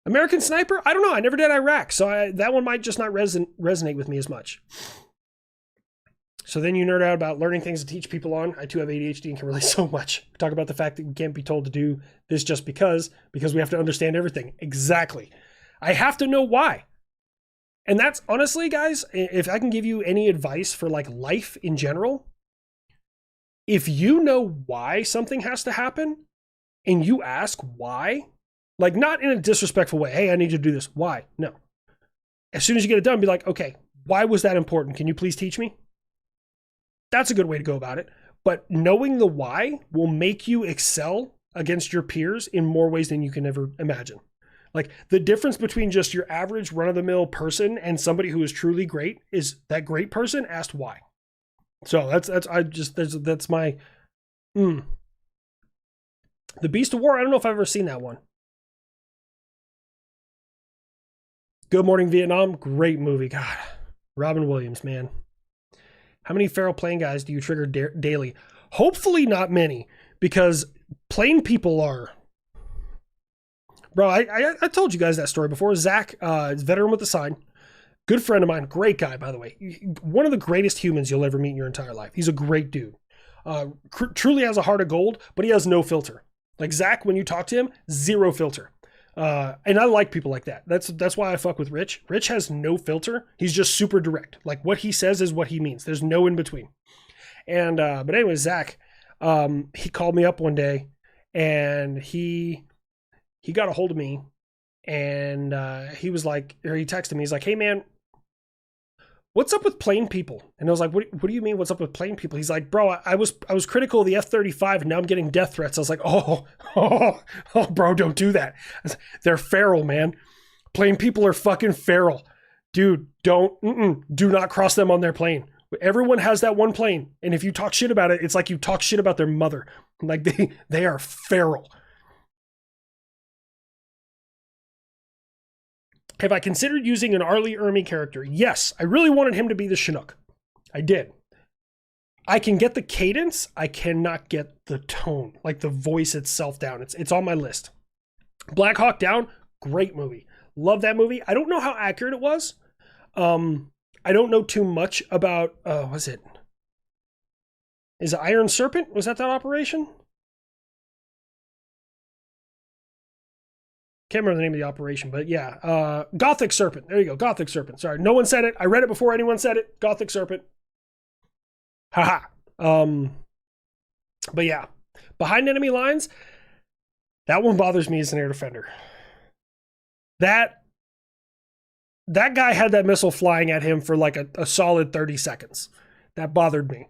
American Sniper? I don't know. I never did Iraq, so that one might just not resonate with me as much. So then you nerd out about learning things to teach people on. I too have ADHD and can relate so much. Talk about the fact that we can't be told to do this just because we have to understand everything. Exactly. I have to know why. And that's honestly, guys, if I can give you any advice for like life in general, if you know why something has to happen and you ask why, like not in a disrespectful way, hey, I need you to do this. Why? No. As soon as you get it done, be like, okay, why was that important? Can you please teach me? That's a good way to go about it. But knowing the why will make you excel against your peers in more ways than you can ever imagine. Like the difference between just your average run-of-the-mill person and somebody who is truly great is that great person asked why. So that's my The Beast of War. I don't know if I've ever seen that one. Good Morning Vietnam, great movie. God, Robin Williams, man. How many feral plane guys do you trigger daily? Hopefully not many, because plane people are... Bro, I told you guys that story before. Zach, veteran with the sign, good friend of mine, great guy, by the way. One of the greatest humans you'll ever meet in your entire life. He's a great dude. Truly has a heart of gold, but he has no filter. Like Zach, when you talk to him, zero filter. And I like people like that. That's why I fuck with Rich. Rich has no filter. He's just super direct. Like what he says is what he means. There's no in between. And but anyway, Zach, he called me up one day, and he got a hold of me, and he was like, or he texted me. He's like, "Hey man, what's up with plane people?" And I was like, what do you mean what's up with plane people? He's like, "Bro, I was critical of the F-35, and now I'm getting death threats." I was like, oh, bro, don't do that. They're feral, man. Plane people are fucking feral. Dude, do not cross them on their plane. Everyone has that one plane, and if you talk shit about it, it's like you talk shit about their mother. Like they are feral. Have I considered using an Arlie Ermy character? Yes, I really wanted him to be the Chinook. I did. I can get the cadence. I cannot get the tone, like the voice itself down. It's on my list. Black Hawk Down, great movie. Love that movie. I don't know how accurate it was. I don't know too much about, is it Iron Serpent? Was that operation? Can't remember the name of the operation, but yeah. Gothic Serpent. There you go. Gothic Serpent. Sorry. No one said it. I read it before anyone said it. Gothic Serpent. Haha. But yeah. Behind enemy lines, that one bothers me as an air defender. That guy had that missile flying at him for like a solid 30 seconds. That bothered me.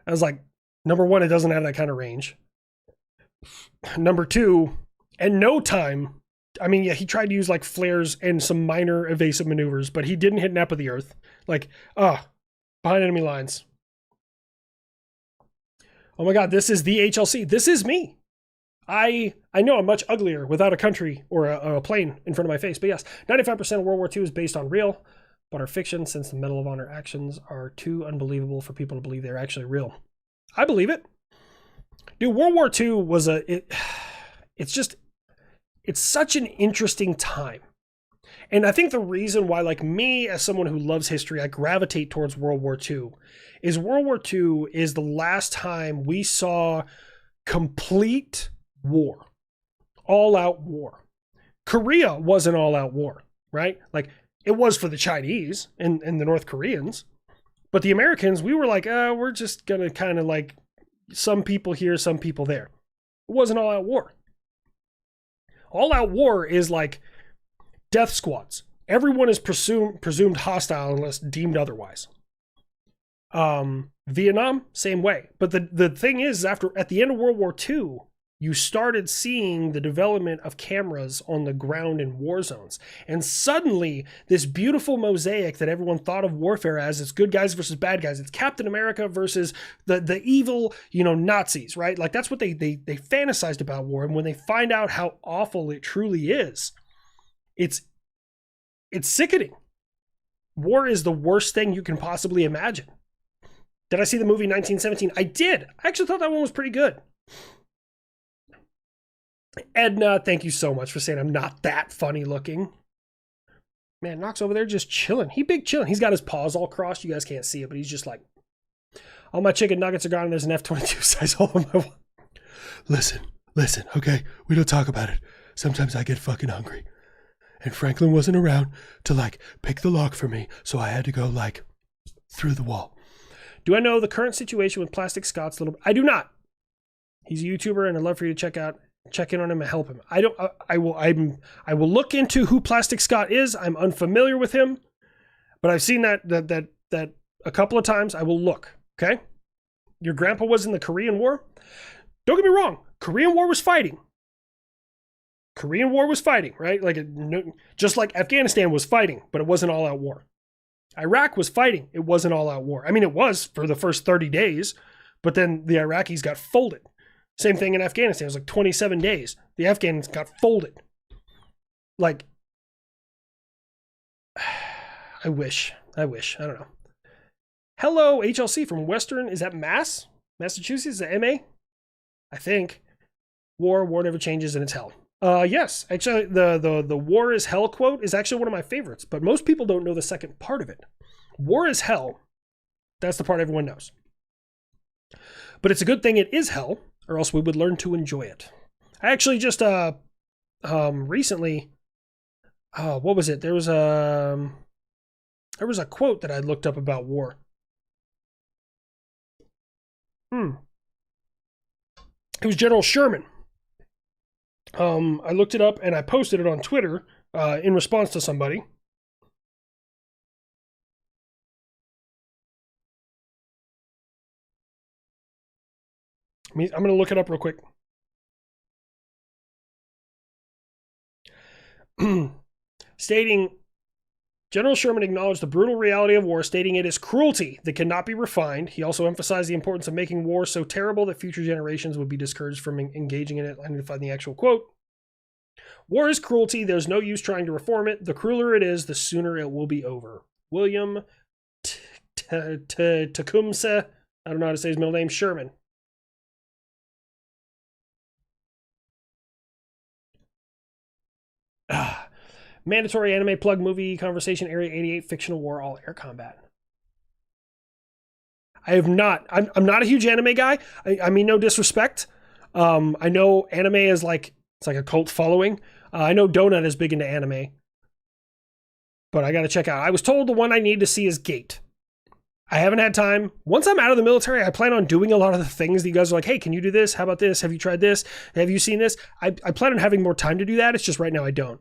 I was like, number one, it doesn't have that kind of range. Number two, and no time. I mean, yeah, he tried to use like flares and some minor evasive maneuvers, but he didn't hit nap of the earth. Like, behind enemy lines. Oh my God, this is the HLC. This is me. I know I'm much uglier without a country or a plane in front of my face, but yes, 95% of World War II is based on real, but are fiction since the Medal of Honor actions are too unbelievable for people to believe they're actually real. I believe it. Dude, World War II was it's such an interesting time. And I think the reason why, like me, as someone who loves history, I gravitate towards World War II is World War II is the last time we saw complete war, all-out war. Korea was an all-out war, right? Like, it was for the Chinese and the North Koreans. But the Americans, we were like, we're just going to kind of like some people here, some people there. It wasn't all-out war. All-out war is like death squads. Everyone is presumed hostile unless deemed otherwise. Vietnam, same way. But the thing is, at the end of World War II, you started seeing the development of cameras on the ground in war zones. And suddenly, this beautiful mosaic that everyone thought of warfare as, it's good guys versus bad guys. It's Captain America versus the evil, Nazis, right? Like that's what they fantasized about war. And when they find out how awful it truly is, it's sickening. War is the worst thing you can possibly imagine. Did I see the movie 1917? I did. I actually thought that one was pretty good. Edna, thank you so much for saying I'm not that funny looking. Man, Knox over there just chilling. He big chilling. He's got his paws all crossed. You guys can't see it, but he's just like, all my chicken nuggets are gone and there's an F-22 size hole in my one. Listen, okay? We don't talk about it. Sometimes I get fucking hungry. And Franklin wasn't around to like pick the lock for me, so I had to go like through the wall. Do I know the current situation with Plastic Scott's little... I do not. He's a YouTuber and I'd love for you to check in on him and help him. I will look into who Plastic Scott is. I'm unfamiliar with him, but I've seen that a couple of times. I will look. Okay. your grandpa was in the Korean War. Don't get me wrong. Korean War was fighting. Korean War was fighting, right? Like, just like Afghanistan was fighting, but it wasn't all out war. Iraq was fighting. It wasn't all out war. I mean, it was for the first 30 days, but then the Iraqis got folded. Same thing in Afghanistan. It was like 27 days. The Afghans got folded. Like, I wish. I don't know. Hello, HLC from Western. Is that Mass? Massachusetts? Is that MA? I think. War never changes and it's hell. Yes. Actually, the war is hell quote is actually one of my favorites, but most people don't know the second part of it. War is hell. That's the part everyone knows. But it's a good thing it is hell, or else we would learn to enjoy it. I actually just recently, what was it? There was a quote that I looked up about war. It was General Sherman. I looked it up and I posted it on Twitter in response to somebody. I'm going to look it up real quick. Stating, General Sherman acknowledged the brutal reality of war, stating it is cruelty that cannot be refined. He also emphasized the importance of making war so terrible that future generations would be discouraged from engaging in it. I need to find the actual quote. War is cruelty. There's no use trying to reform it. The crueler it is, the sooner it will be over. William Tecumseh, I don't know how to say his middle name, Sherman. Mandatory anime plug movie conversation Area 88 fictional war all air combat. I have not. I'm not a huge anime guy. I mean no disrespect. I know anime is like it's like a cult following. I know Donut is big into anime, but I got to check out. I was told the one I need to see is Gate. I haven't had time. Once I'm out of the military, I plan on doing a lot of the things that you guys are like, hey, can you do this? How about this? Have you tried this? Have you seen this? I plan on having more time to do that. It's just right now I don't.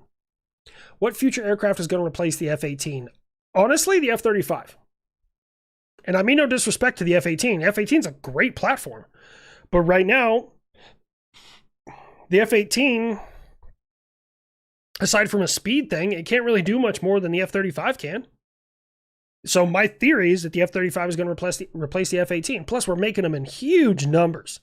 What future aircraft is going to replace the F-18? Honestly, the F-35. And I mean no disrespect to the F-18. The F-18 is a great platform. But right now, the F-18, aside from a speed thing, it can't really do much more than the F-35 can. So my theory is that the F-35 is going to replace the F-18. Plus, we're making them in huge numbers.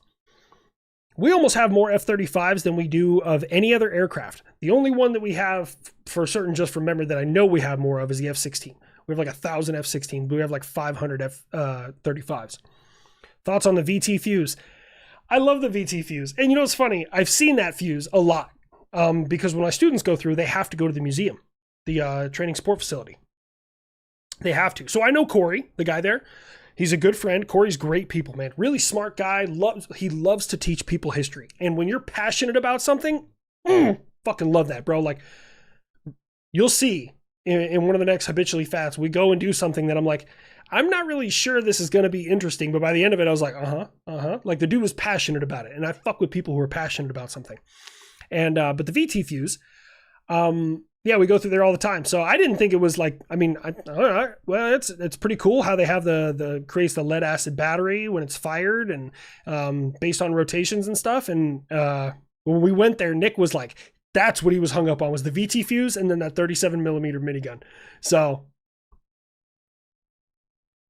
We almost have more F-35s than we do of any other aircraft. The only one that we have for certain, just from memory, that I know we have more of is the F-16. We have like 1,000 F-16, but we have like 500 F-35s. Thoughts on the VT fuse? I love the VT fuse. And you know what's funny? I've seen that fuse a lot because when my students go through, they have to go to the museum, the training support facility. They have to. So I know Corey, the guy there. He's a good friend. Corey's great people, man. Really smart guy. He loves to teach people history. And when you're passionate about something, fucking love that, bro. Like, you'll see in one of the next Habitually Fats, we go and do something that I'm like, I'm not really sure this is going to be interesting. But by the end of it, I was like, Like, the dude was passionate about it. And I fuck with people who are passionate about something. And, but the VT fuse, yeah, we go through there all the time. So I didn't think it was like, I mean, all right, well, it's pretty cool how they have the creates the lead acid battery when it's fired and based on rotations and stuff. And when we went there, Nick was like, that's what he was hung up on was the VT fuse and then that 37 millimeter minigun. So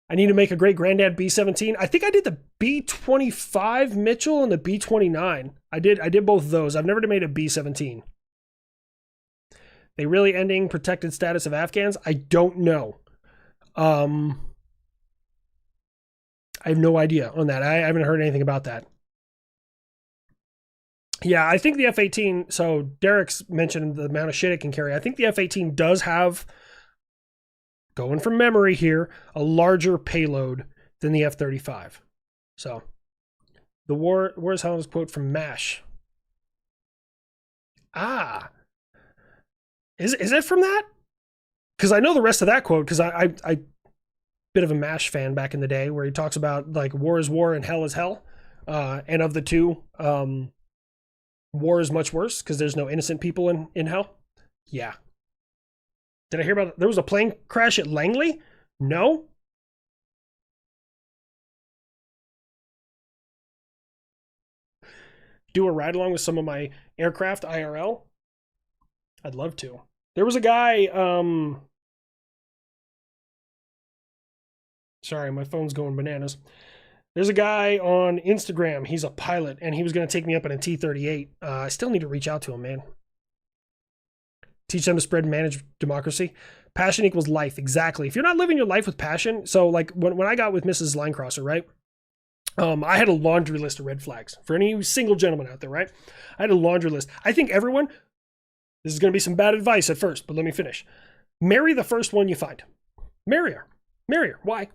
I need to make a great granddad B-17. I think I did the B-25 Mitchell and the B-29. I did both of those. I've never made a B-17. They really ending protected status of Afghans? I don't know. I have no idea on that. I haven't heard anything about that. Yeah, I think the F-18, so Derek's mentioned the amount of shit it can carry. I think the F-18 does have, going from memory here, a larger payload than the F-35. So, the war is how this quote from MASH. Is it from that? Because I know the rest of that quote, because I bit of a MASH fan back in the day, where he talks about like war is war and hell is hell. And of the two, war is much worse because there's no innocent people in hell. Yeah. Did I hear about there was a plane crash at Langley? No. do a ride along with some of my aircraft IRL, I'd love to. There was a guy, sorry, my phone's going bananas. There's a guy on Instagram. He's a pilot, and he was going to take me up in a T-38. I still need to reach out to him, man. Teach them to spread and manage democracy. Passion equals life. Exactly. If you're not living your life with passion, so like when I got with Mrs. Linecrosser, right? I had a laundry list of red flags for any single gentleman out there, right? I had a laundry list. I think everyone, this is going to be some bad advice at first, but let me finish. Marry the first one you find. Marry her. Marry her. Why?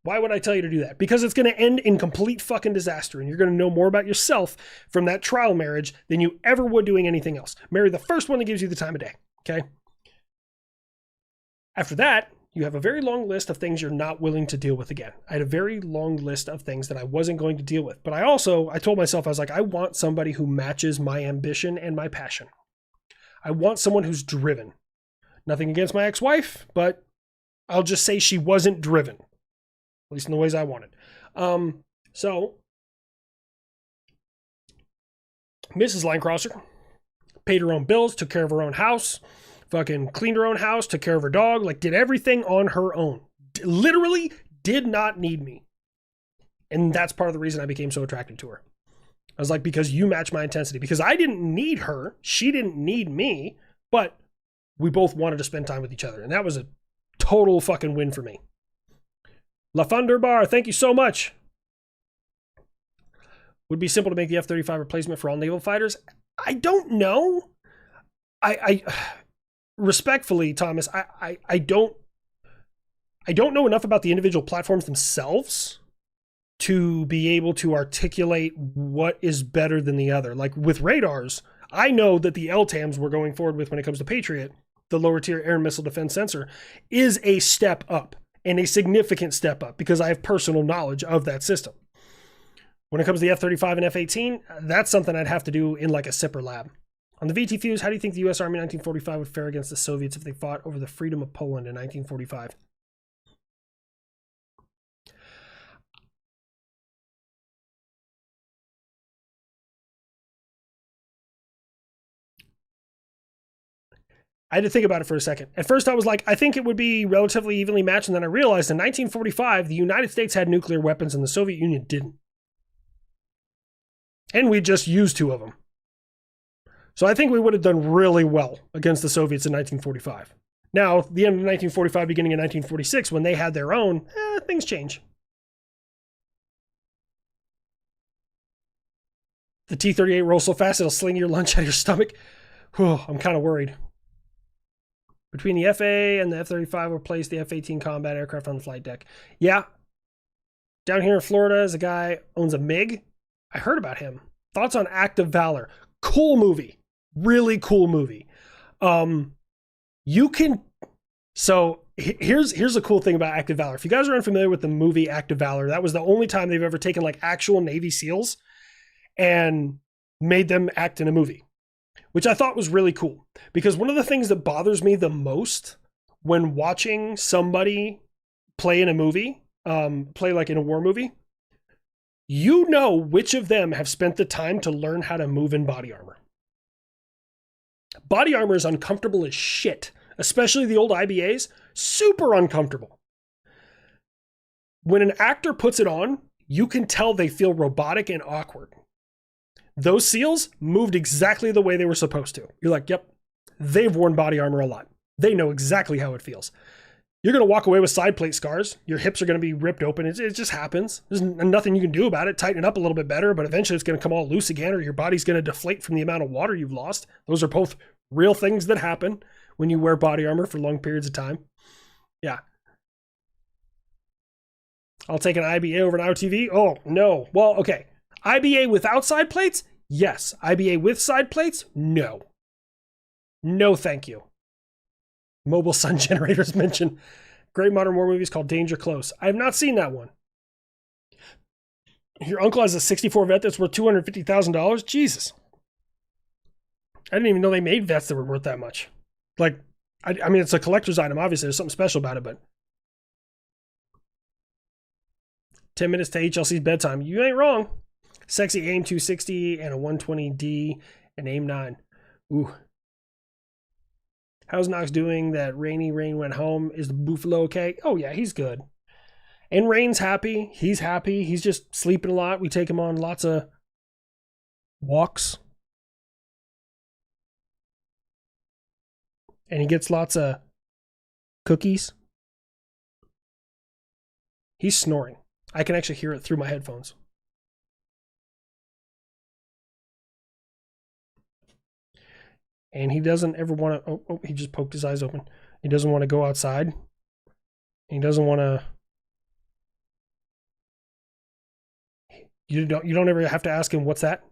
Why would I tell you to do that? Because it's going to end in complete fucking disaster, and you're going to know more about yourself from that trial marriage than you ever would doing anything else. Marry the first one that gives you the time of day, okay? After that, you have a very long list of things you're not willing to deal with again. I had a very long list of things that I wasn't going to deal with. But I told myself, I was like, I want somebody who matches my ambition and my passion. I want someone who's driven. Nothing against my ex-wife, but I'll just say she wasn't driven. At least in the ways I wanted. So, Mrs. Linecrosser paid her own bills, took care of her own house, fucking cleaned her own house, took care of her dog, like did everything on her own. Literally did not need me. And that's part of the reason I became so attracted to her. I was like, because you match my intensity. Because I didn't need her. She didn't need me. But we both wanted to spend time with each other. And that was a total fucking win for me. La Thunderbar, thank you so much. Would be simple to make the F-35 replacement for all naval fighters. I don't know. I respectfully, Thomas, I don't know enough about the individual platforms themselves to be able to articulate what is better than the other. Like with radars, I know that the LTAMs we're going forward with when it comes to Patriot, the lower tier air and missile defense sensor, is a step up. And a significant step up because I have personal knowledge of that system. When it comes to the F-35 and F-18, that's something I'd have to do in like a SIPR lab. On the VT fuse, how do you think the U.S. Army in 1945 would fare against the Soviets if they fought over the freedom of Poland in 1945? I had to think about it for a second. At first I was like, I think it would be relatively evenly matched, and then I realized in 1945, the United States had nuclear weapons and the Soviet Union didn't. And we just used 2 of them. So I think we would have done really well against the Soviets in 1945. Now, the end of 1945, beginning of 1946, when they had their own, things change. The T-38 rolls so fast it'll sling your lunch out of your stomach. Whew, I'm kind of worried. Between the FA and the F-35 replace the F-18 combat aircraft on the flight deck. Yeah. Down here in Florida is a guy owns a MiG. I heard about him. Thoughts on Act of Valor. Cool movie. Really cool movie. You can... So here's a cool thing about Act of Valor. If you guys are unfamiliar with the movie Act of Valor, that was the only time they've ever taken like actual Navy SEALs and made them act in a movie, which I thought was really cool. Because one of the things that bothers me the most when watching somebody play in a movie, play like in a war movie, you know which of them have spent the time to learn how to move in body armor. Body armor is uncomfortable as shit, especially the old IBAs, super uncomfortable. When an actor puts it on, you can tell they feel robotic and awkward. Those SEALs moved exactly the way they were supposed to. You're like, yep, they've worn body armor a lot. They know exactly how it feels. You're going to walk away with side plate scars. Your hips are going to be ripped open. It just happens. There's nothing you can do about it. Tighten it up a little bit better, but eventually it's going to come all loose again, or your body's going to deflate from the amount of water you've lost. Those are both real things that happen when you wear body armor for long periods of time. Yeah. I'll take an IBA over an IOTV. Oh, no. Well, okay. IBA without side plates? Yes. IBA with side plates? No. No, thank you. Mobile sun generators mentioned. Great modern war movies called Danger Close. I have not seen that one. Your uncle has a 64 vet that's worth $250,000? Jesus. I didn't even know they made vets that were worth that much. Like, I mean, it's a collector's item. Obviously, there's something special about it, but 10 minutes to HLC's bedtime. You ain't wrong. sexy AIM 260 and a 120D and AIM 9. Ooh. How's Knox doing? That rainy Rain went home. Is the Buffalo okay? Oh yeah, he's good. And Rain's happy. He's happy. He's just sleeping a lot. We take him on lots of walks. And he gets lots of cookies. He's snoring. I can actually hear it through my headphones. And he doesn't ever want to... Oh, he just poked his eyes open. He doesn't want to go outside. He doesn't want to... You don't ever have to ask him, what's that?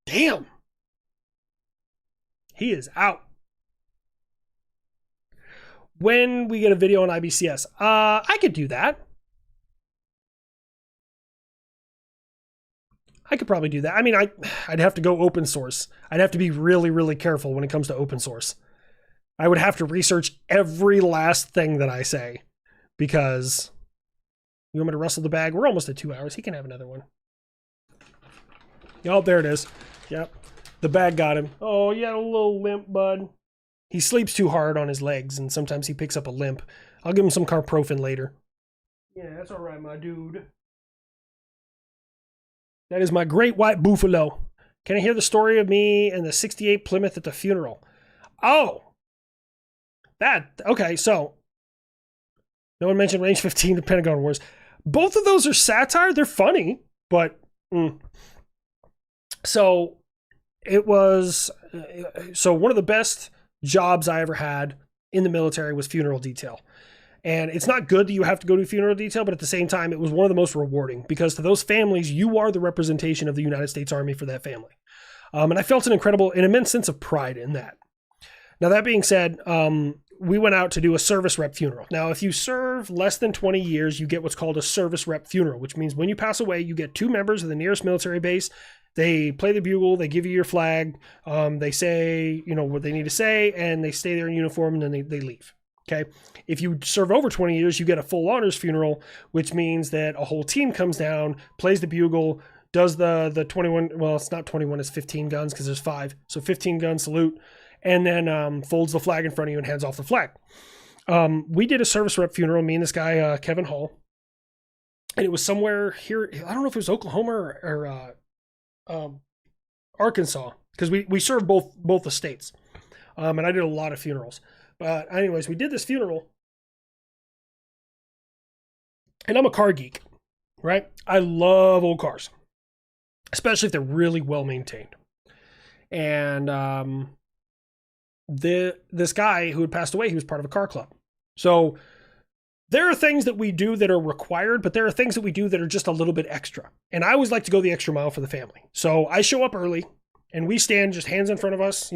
Damn! He is out. When we get a video on IBCS, I could do that. I could probably do that. I mean, I'd have to go open source. I'd have to be really, really careful when it comes to open source. I would have to research every last thing that I say because you want me to rustle the bag? We're almost at 2 hours. He can have another one. Oh, there it is. Yep. The bag got him. Oh, you had a little limp, bud. He sleeps too hard on his legs, and sometimes he picks up a limp. I'll give him some carprofen later. Yeah, that's all right, my dude. That is my great white buffalo. Can I hear the story of me and the 68 Plymouth at the funeral? Oh. Okay, so. No one mentioned Range 15, the Pentagon Wars. Both of those are satire. They're funny, but... So, it was... So, one of the best jobs I ever had in the military was funeral detail. And it's not good that you have to go to funeral detail, but at the same time, it was one of the most rewarding because to those families, you are the representation of the United States Army for that family. And I felt an immense sense of pride in that. Now, that being said, we went out to do a service rep funeral. Now, if you serve less than 20 years, you get what's called a service rep funeral, which means when you pass away, you get 2 members of the nearest military base. They play the bugle, they give you your flag, they say, what they need to say, and they stay there in uniform, and then they leave. Okay. If you serve over 20 years, you get a full honors funeral, which means that a whole team comes down, plays the bugle, does the 21, well, it's not 21, it's 15 guns because there's 5. So 15 gun salute, and then folds the flag in front of you and hands off the flag. We did a service rep funeral, me and this guy, Kevin Hall, and it was somewhere here. I don't know if it was Oklahoma or Arkansas, because we served both the states. And I did a lot of funerals. But anyways, we did this funeral. And I'm a car geek, right? I love old cars, especially if they're really well maintained. And this guy who had passed away, he was part of a car club. So there are things that we do that are required, but there are things that we do that are just a little bit extra. And I always like to go the extra mile for the family. So I show up early. And we stand just hands in front of us,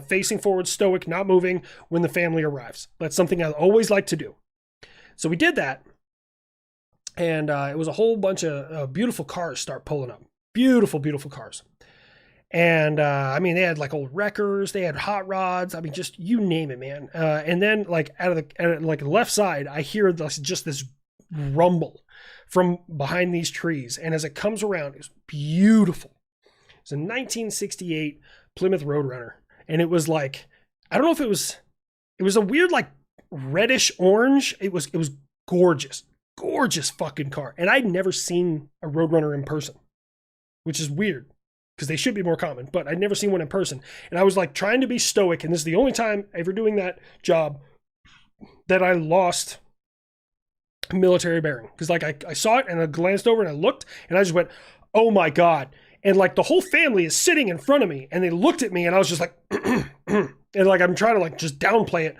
facing forward, stoic, not moving when the family arrives. That's something I always like to do. So we did that. And it was a whole bunch of beautiful cars start pulling up. Beautiful, beautiful cars. And they had like old wreckers. They had hot rods. I mean, just you name it, man. And then like out of the left side, I hear just this rumble from behind these trees. And as it comes around, it's beautiful. It's a 1968 Plymouth Roadrunner. And it was like, I don't know if it was a weird, like reddish orange. It was gorgeous, gorgeous fucking car. And I'd never seen a Roadrunner in person, which is weird because they should be more common, but I'd never seen one in person. And I was like trying to be stoic. And this is the only time ever doing that job that I lost military bearing. Cause like I saw it and I glanced over and I looked and I just went, oh my God. And like the whole family is sitting in front of me and they looked at me and I was just like, and like, I'm trying to like just downplay it.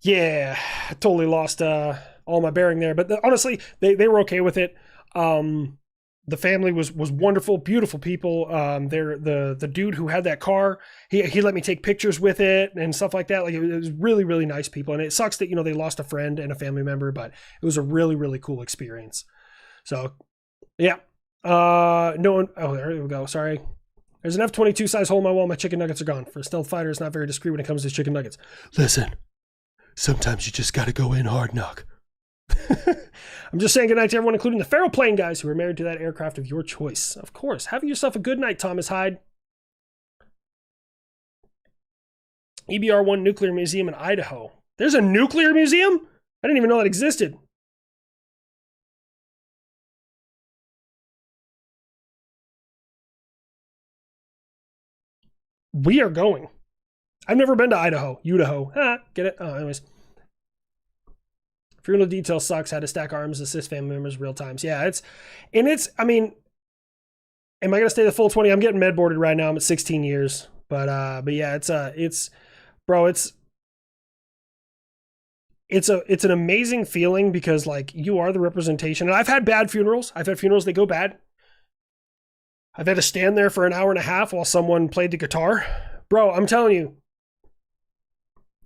Yeah, I totally lost all my bearing there. But honestly, they were okay with it. The family was wonderful, beautiful people. The dude who had that car, he let me take pictures with it and stuff like that. Like it was really, really nice people. And it sucks that, they lost a friend and a family member, but it was a really, really cool experience. So yeah. No one, oh, there we go. Sorry. There's an F-22 size hole in my wall. My chicken nuggets are gone. For a stealth fighter, it's not very discreet when it comes to chicken nuggets. Listen, sometimes you just gotta go in hard, knock. I'm just saying goodnight to everyone, including the Pharaoh plane guys who are married to that aircraft of your choice. Of course. Have yourself a good night, Thomas Hyde. EBR-1 Nuclear Museum in Idaho. There's a nuclear museum? I didn't even know that existed. We are going. I've never been to Idaho. Idaho. Get it? Oh, anyways. Funeral detail sucks. Had to stack arms, assist family members real times. Yeah, I mean, am I going to stay the full 20? I'm getting med boarded right now. I'm at 16 years. But yeah, it's an amazing feeling because like you are the representation. And I've had bad funerals. I've had funerals that go bad. I've had to stand there for an hour and a half while someone played the guitar. Bro, I'm telling you,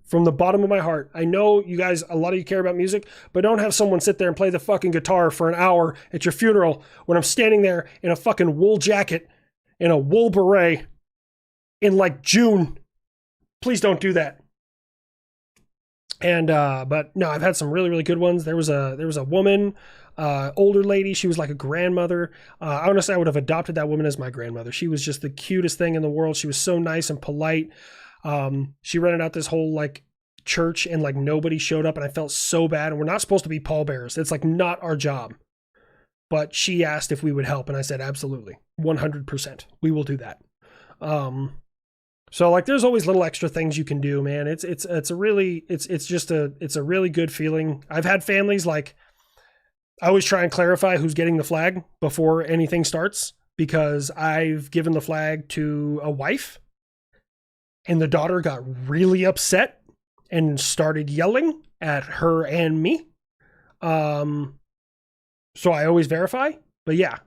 from the bottom of my heart, I know you guys, a lot of you care about music, but don't have someone sit there and play the fucking guitar for an hour at your funeral when I'm standing there in a fucking wool jacket and a wool beret in like June. Please don't do that. And but no, I've had some really, really good ones. There was a woman, older lady. She was like a grandmother. Honestly, I would have adopted that woman as my grandmother. She was just the cutest thing in the world. She was so nice and polite. She rented out this whole like church and like nobody showed up and I felt so bad. And we're not supposed to be pallbearers. It's like not our job. But she asked if we would help and I said, absolutely, 100%. We will do that. So like there's always little extra things you can do, man. It's a really good feeling. I've had families like I always try and clarify who's getting the flag before anything starts because I've given the flag to a wife and the daughter got really upset and started yelling at her and me. So I always verify, but yeah.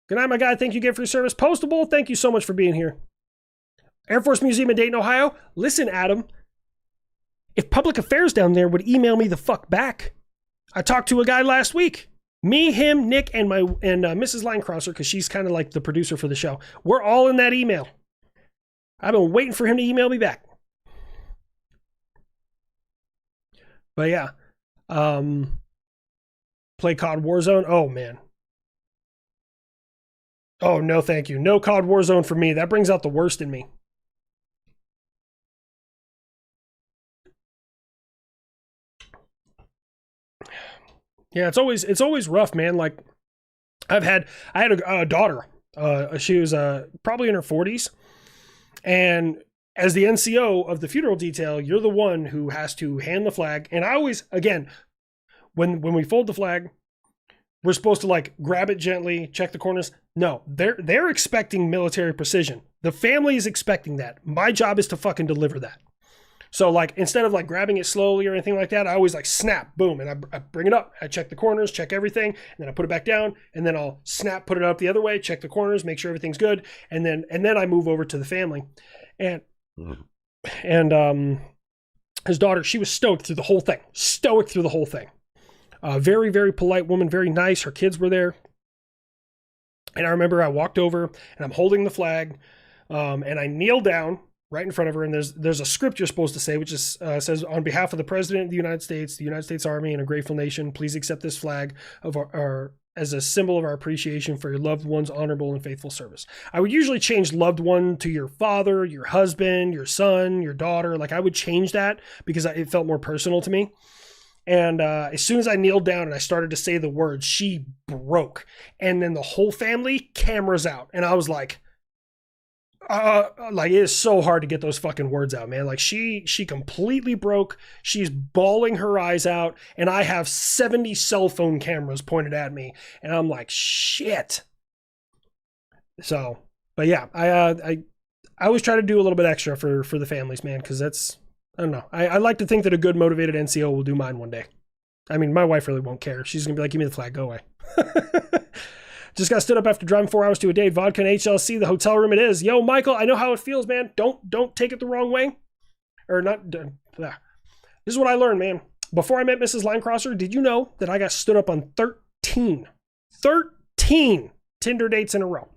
Good night, my guy. Thank you again for your service. Postable, thank you so much for being here. Air Force Museum in Dayton, Ohio. Listen, Adam, if public affairs down there would email me the fuck back. I talked to a guy last week. Me, him, Nick, and Mrs. Linecrosser, because she's kind of like the producer for the show. We're all in that email. I've been waiting for him to email me back. But yeah. Play COD Warzone. Oh, man. Oh, no, thank you. No COD Warzone for me. That brings out the worst in me. Yeah, it's always rough, man. Like I had a daughter. She was probably in her 40s. And as the NCO of the funeral detail, you're the one who has to hand the flag. And I always, again, when we fold the flag, we're supposed to like grab it gently, check the corners. No, they're expecting military precision. The family is expecting that. My job is to fucking deliver that. So like instead of like grabbing it slowly or anything like that, I always like snap, boom, and I bring it up. I check the corners, check everything, and then I put it back down, and then I'll snap, put it up the other way, check the corners, make sure everything's good, and then I move over to the family. And his daughter, she was stoked through the whole thing. Very, very polite woman, very nice. Her kids were there. And I remember I walked over and I'm holding the flag, and I kneel down right in front of her. And there's a script you're supposed to say, which is says, on behalf of the President of the United States Army, and a grateful nation, please accept this flag of our as a symbol of our appreciation for your loved one's honorable and faithful service. I would usually change loved one to your father, your husband, your son, your daughter. Like I would change that because it felt more personal to me. And as soon as I kneeled down and I started to say the words, she broke. And then the whole family, cameras out. And I was like it is so hard to get those fucking words out, man. Like she completely broke. She's bawling her eyes out. And I have 70 cell phone cameras pointed at me. And I'm like, shit. So, but yeah, I always try to do a little bit extra for the families, man. Cause that's, I don't know. I like to think that a good motivated NCO will do mine one day. I mean, my wife really won't care. She's going to be like, give me the flag, go away. Just got stood up after driving 4 hours to a date. Vodka and HLC, the hotel room it is. Yo, Michael, I know how it feels, man. Don't take it the wrong way. Or not. This is what I learned, man. Before I met Mrs. Linecrosser, did you know that I got stood up on 13 Tinder dates in a row?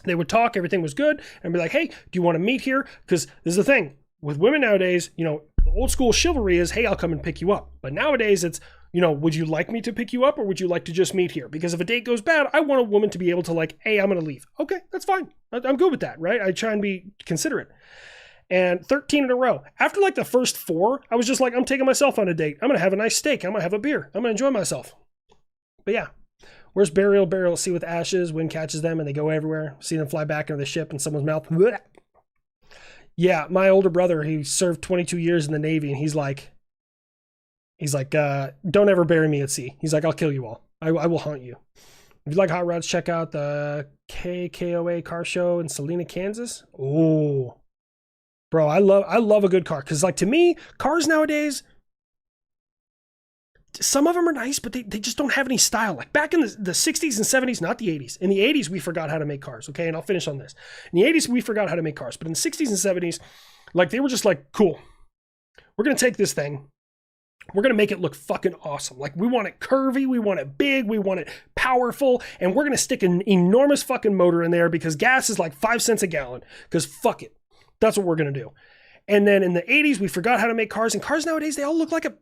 They would talk, everything was good, and be like, hey, do you want to meet here? Because this is the thing. With women nowadays, you know, The old school chivalry is, hey, I'll come and pick you up. But nowadays it's, you know, would you like me to pick you up or would you like to just meet here? Because if a date goes bad, I want a woman to be able to like, hey, I'm going to leave. Okay, that's fine. I'm good with that, right? I try and be considerate. And 13 in a row. After like the first 4, I was just like, I'm taking myself on a date. I'm going to have a nice steak. I'm going to have a beer. I'm going to enjoy myself. But yeah. Where's burial? Burial, sea with ashes. Wind catches them and they go everywhere. See them fly back into the ship in someone's mouth. Blech. Yeah, my older brother, he served 22 years in the Navy, and he's like, don't ever bury me at sea. He's like, I'll kill you all. I will haunt you. If you like hot rods, check out the KKOA car show in Salina, Kansas. Oh, bro, I love a good car. Because like to me, cars nowadays, some of them are nice, but they just don't have any style. Like back in the 60s and 70s, not the 80s. In the 80s, we forgot how to make cars, okay? And I'll finish on this. In the 80s, we forgot how to make cars. But in the 60s and 70s, like they were just like, cool. We're going to take this thing. We're going to make it look fucking awesome. Like we want it curvy. We want it big. We want it powerful. And we're going to stick an enormous fucking motor in there because gas is like 5 cents a gallon. Because fuck it. That's what we're going to do. And then in the 80s, we forgot how to make cars. And cars nowadays, they all look like a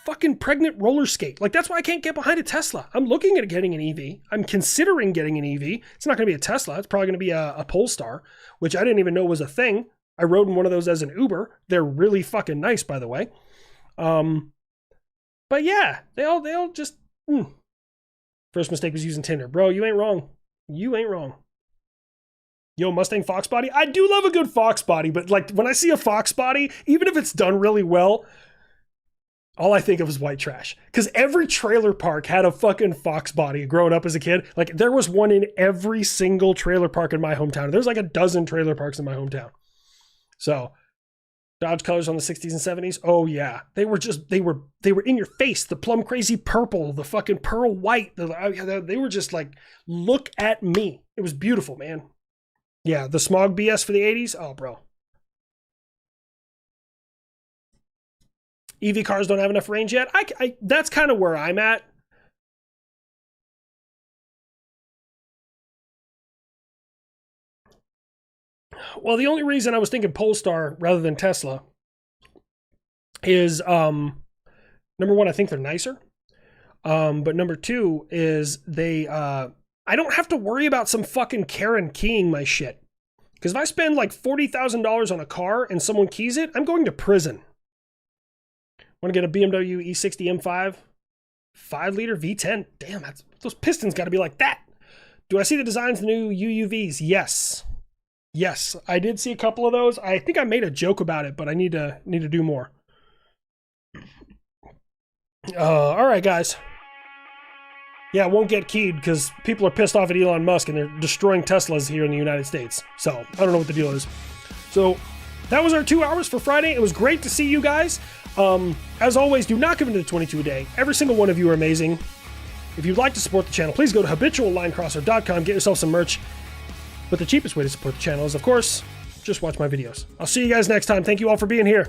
fucking pregnant roller skate. Like that's why I can't get behind a Tesla. I'm looking at getting an EV. I'm considering getting an EV. It's not going to be a Tesla. It's probably going to be a Polestar, which I didn't even know was a thing. I rode in one of those as an Uber. They're really fucking nice, by the way. But yeah, they all just. First mistake was using Tinder, bro. You ain't wrong. You ain't wrong. Yo, Mustang Fox body. I do love a good Fox body, but like when I see a Fox body, even if it's done really well, all I think of is white trash. Because every trailer park had a fucking Fox body growing up as a kid. Like there was one in every single trailer park in my hometown. There's like a dozen trailer parks in my hometown. So Dodge colors on the 60s and 70s. Oh yeah. They were in your face. The plum crazy purple, the fucking pearl white. They were just like, look at me. It was beautiful, man. Yeah. The smog BS for the 80s. Oh, bro. EV cars don't have enough range yet. That's kind of where I'm at. Well, the only reason I was thinking Polestar rather than Tesla is, number one, I think they're nicer. But number two is I don't have to worry about some fucking Karen keying my shit. Because if I spend like $40,000 on a car and someone keys it, I'm going to prison. Want to get a BMW E60 M5? 5-liter V10? Damn, those pistons got to be like that. Do I see the designs of the new UUVs? Yes. Yes, I did see a couple of those. I think I made a joke about it, but I need to do more. All right, guys. Yeah, it won't get keyed because people are pissed off at Elon Musk and they're destroying Teslas here in the United States. So I don't know what the deal is. So that was our 2 hours for Friday. It was great to see you guys. As always, do not give in to the 22 a day. Every single one of you are amazing. If you'd like to support the channel, please go to habituallinecrosser.com, get yourself some merch. But the cheapest way to support the channel is, of course, just watch my videos. I'll see you guys next time. Thank you all for being here.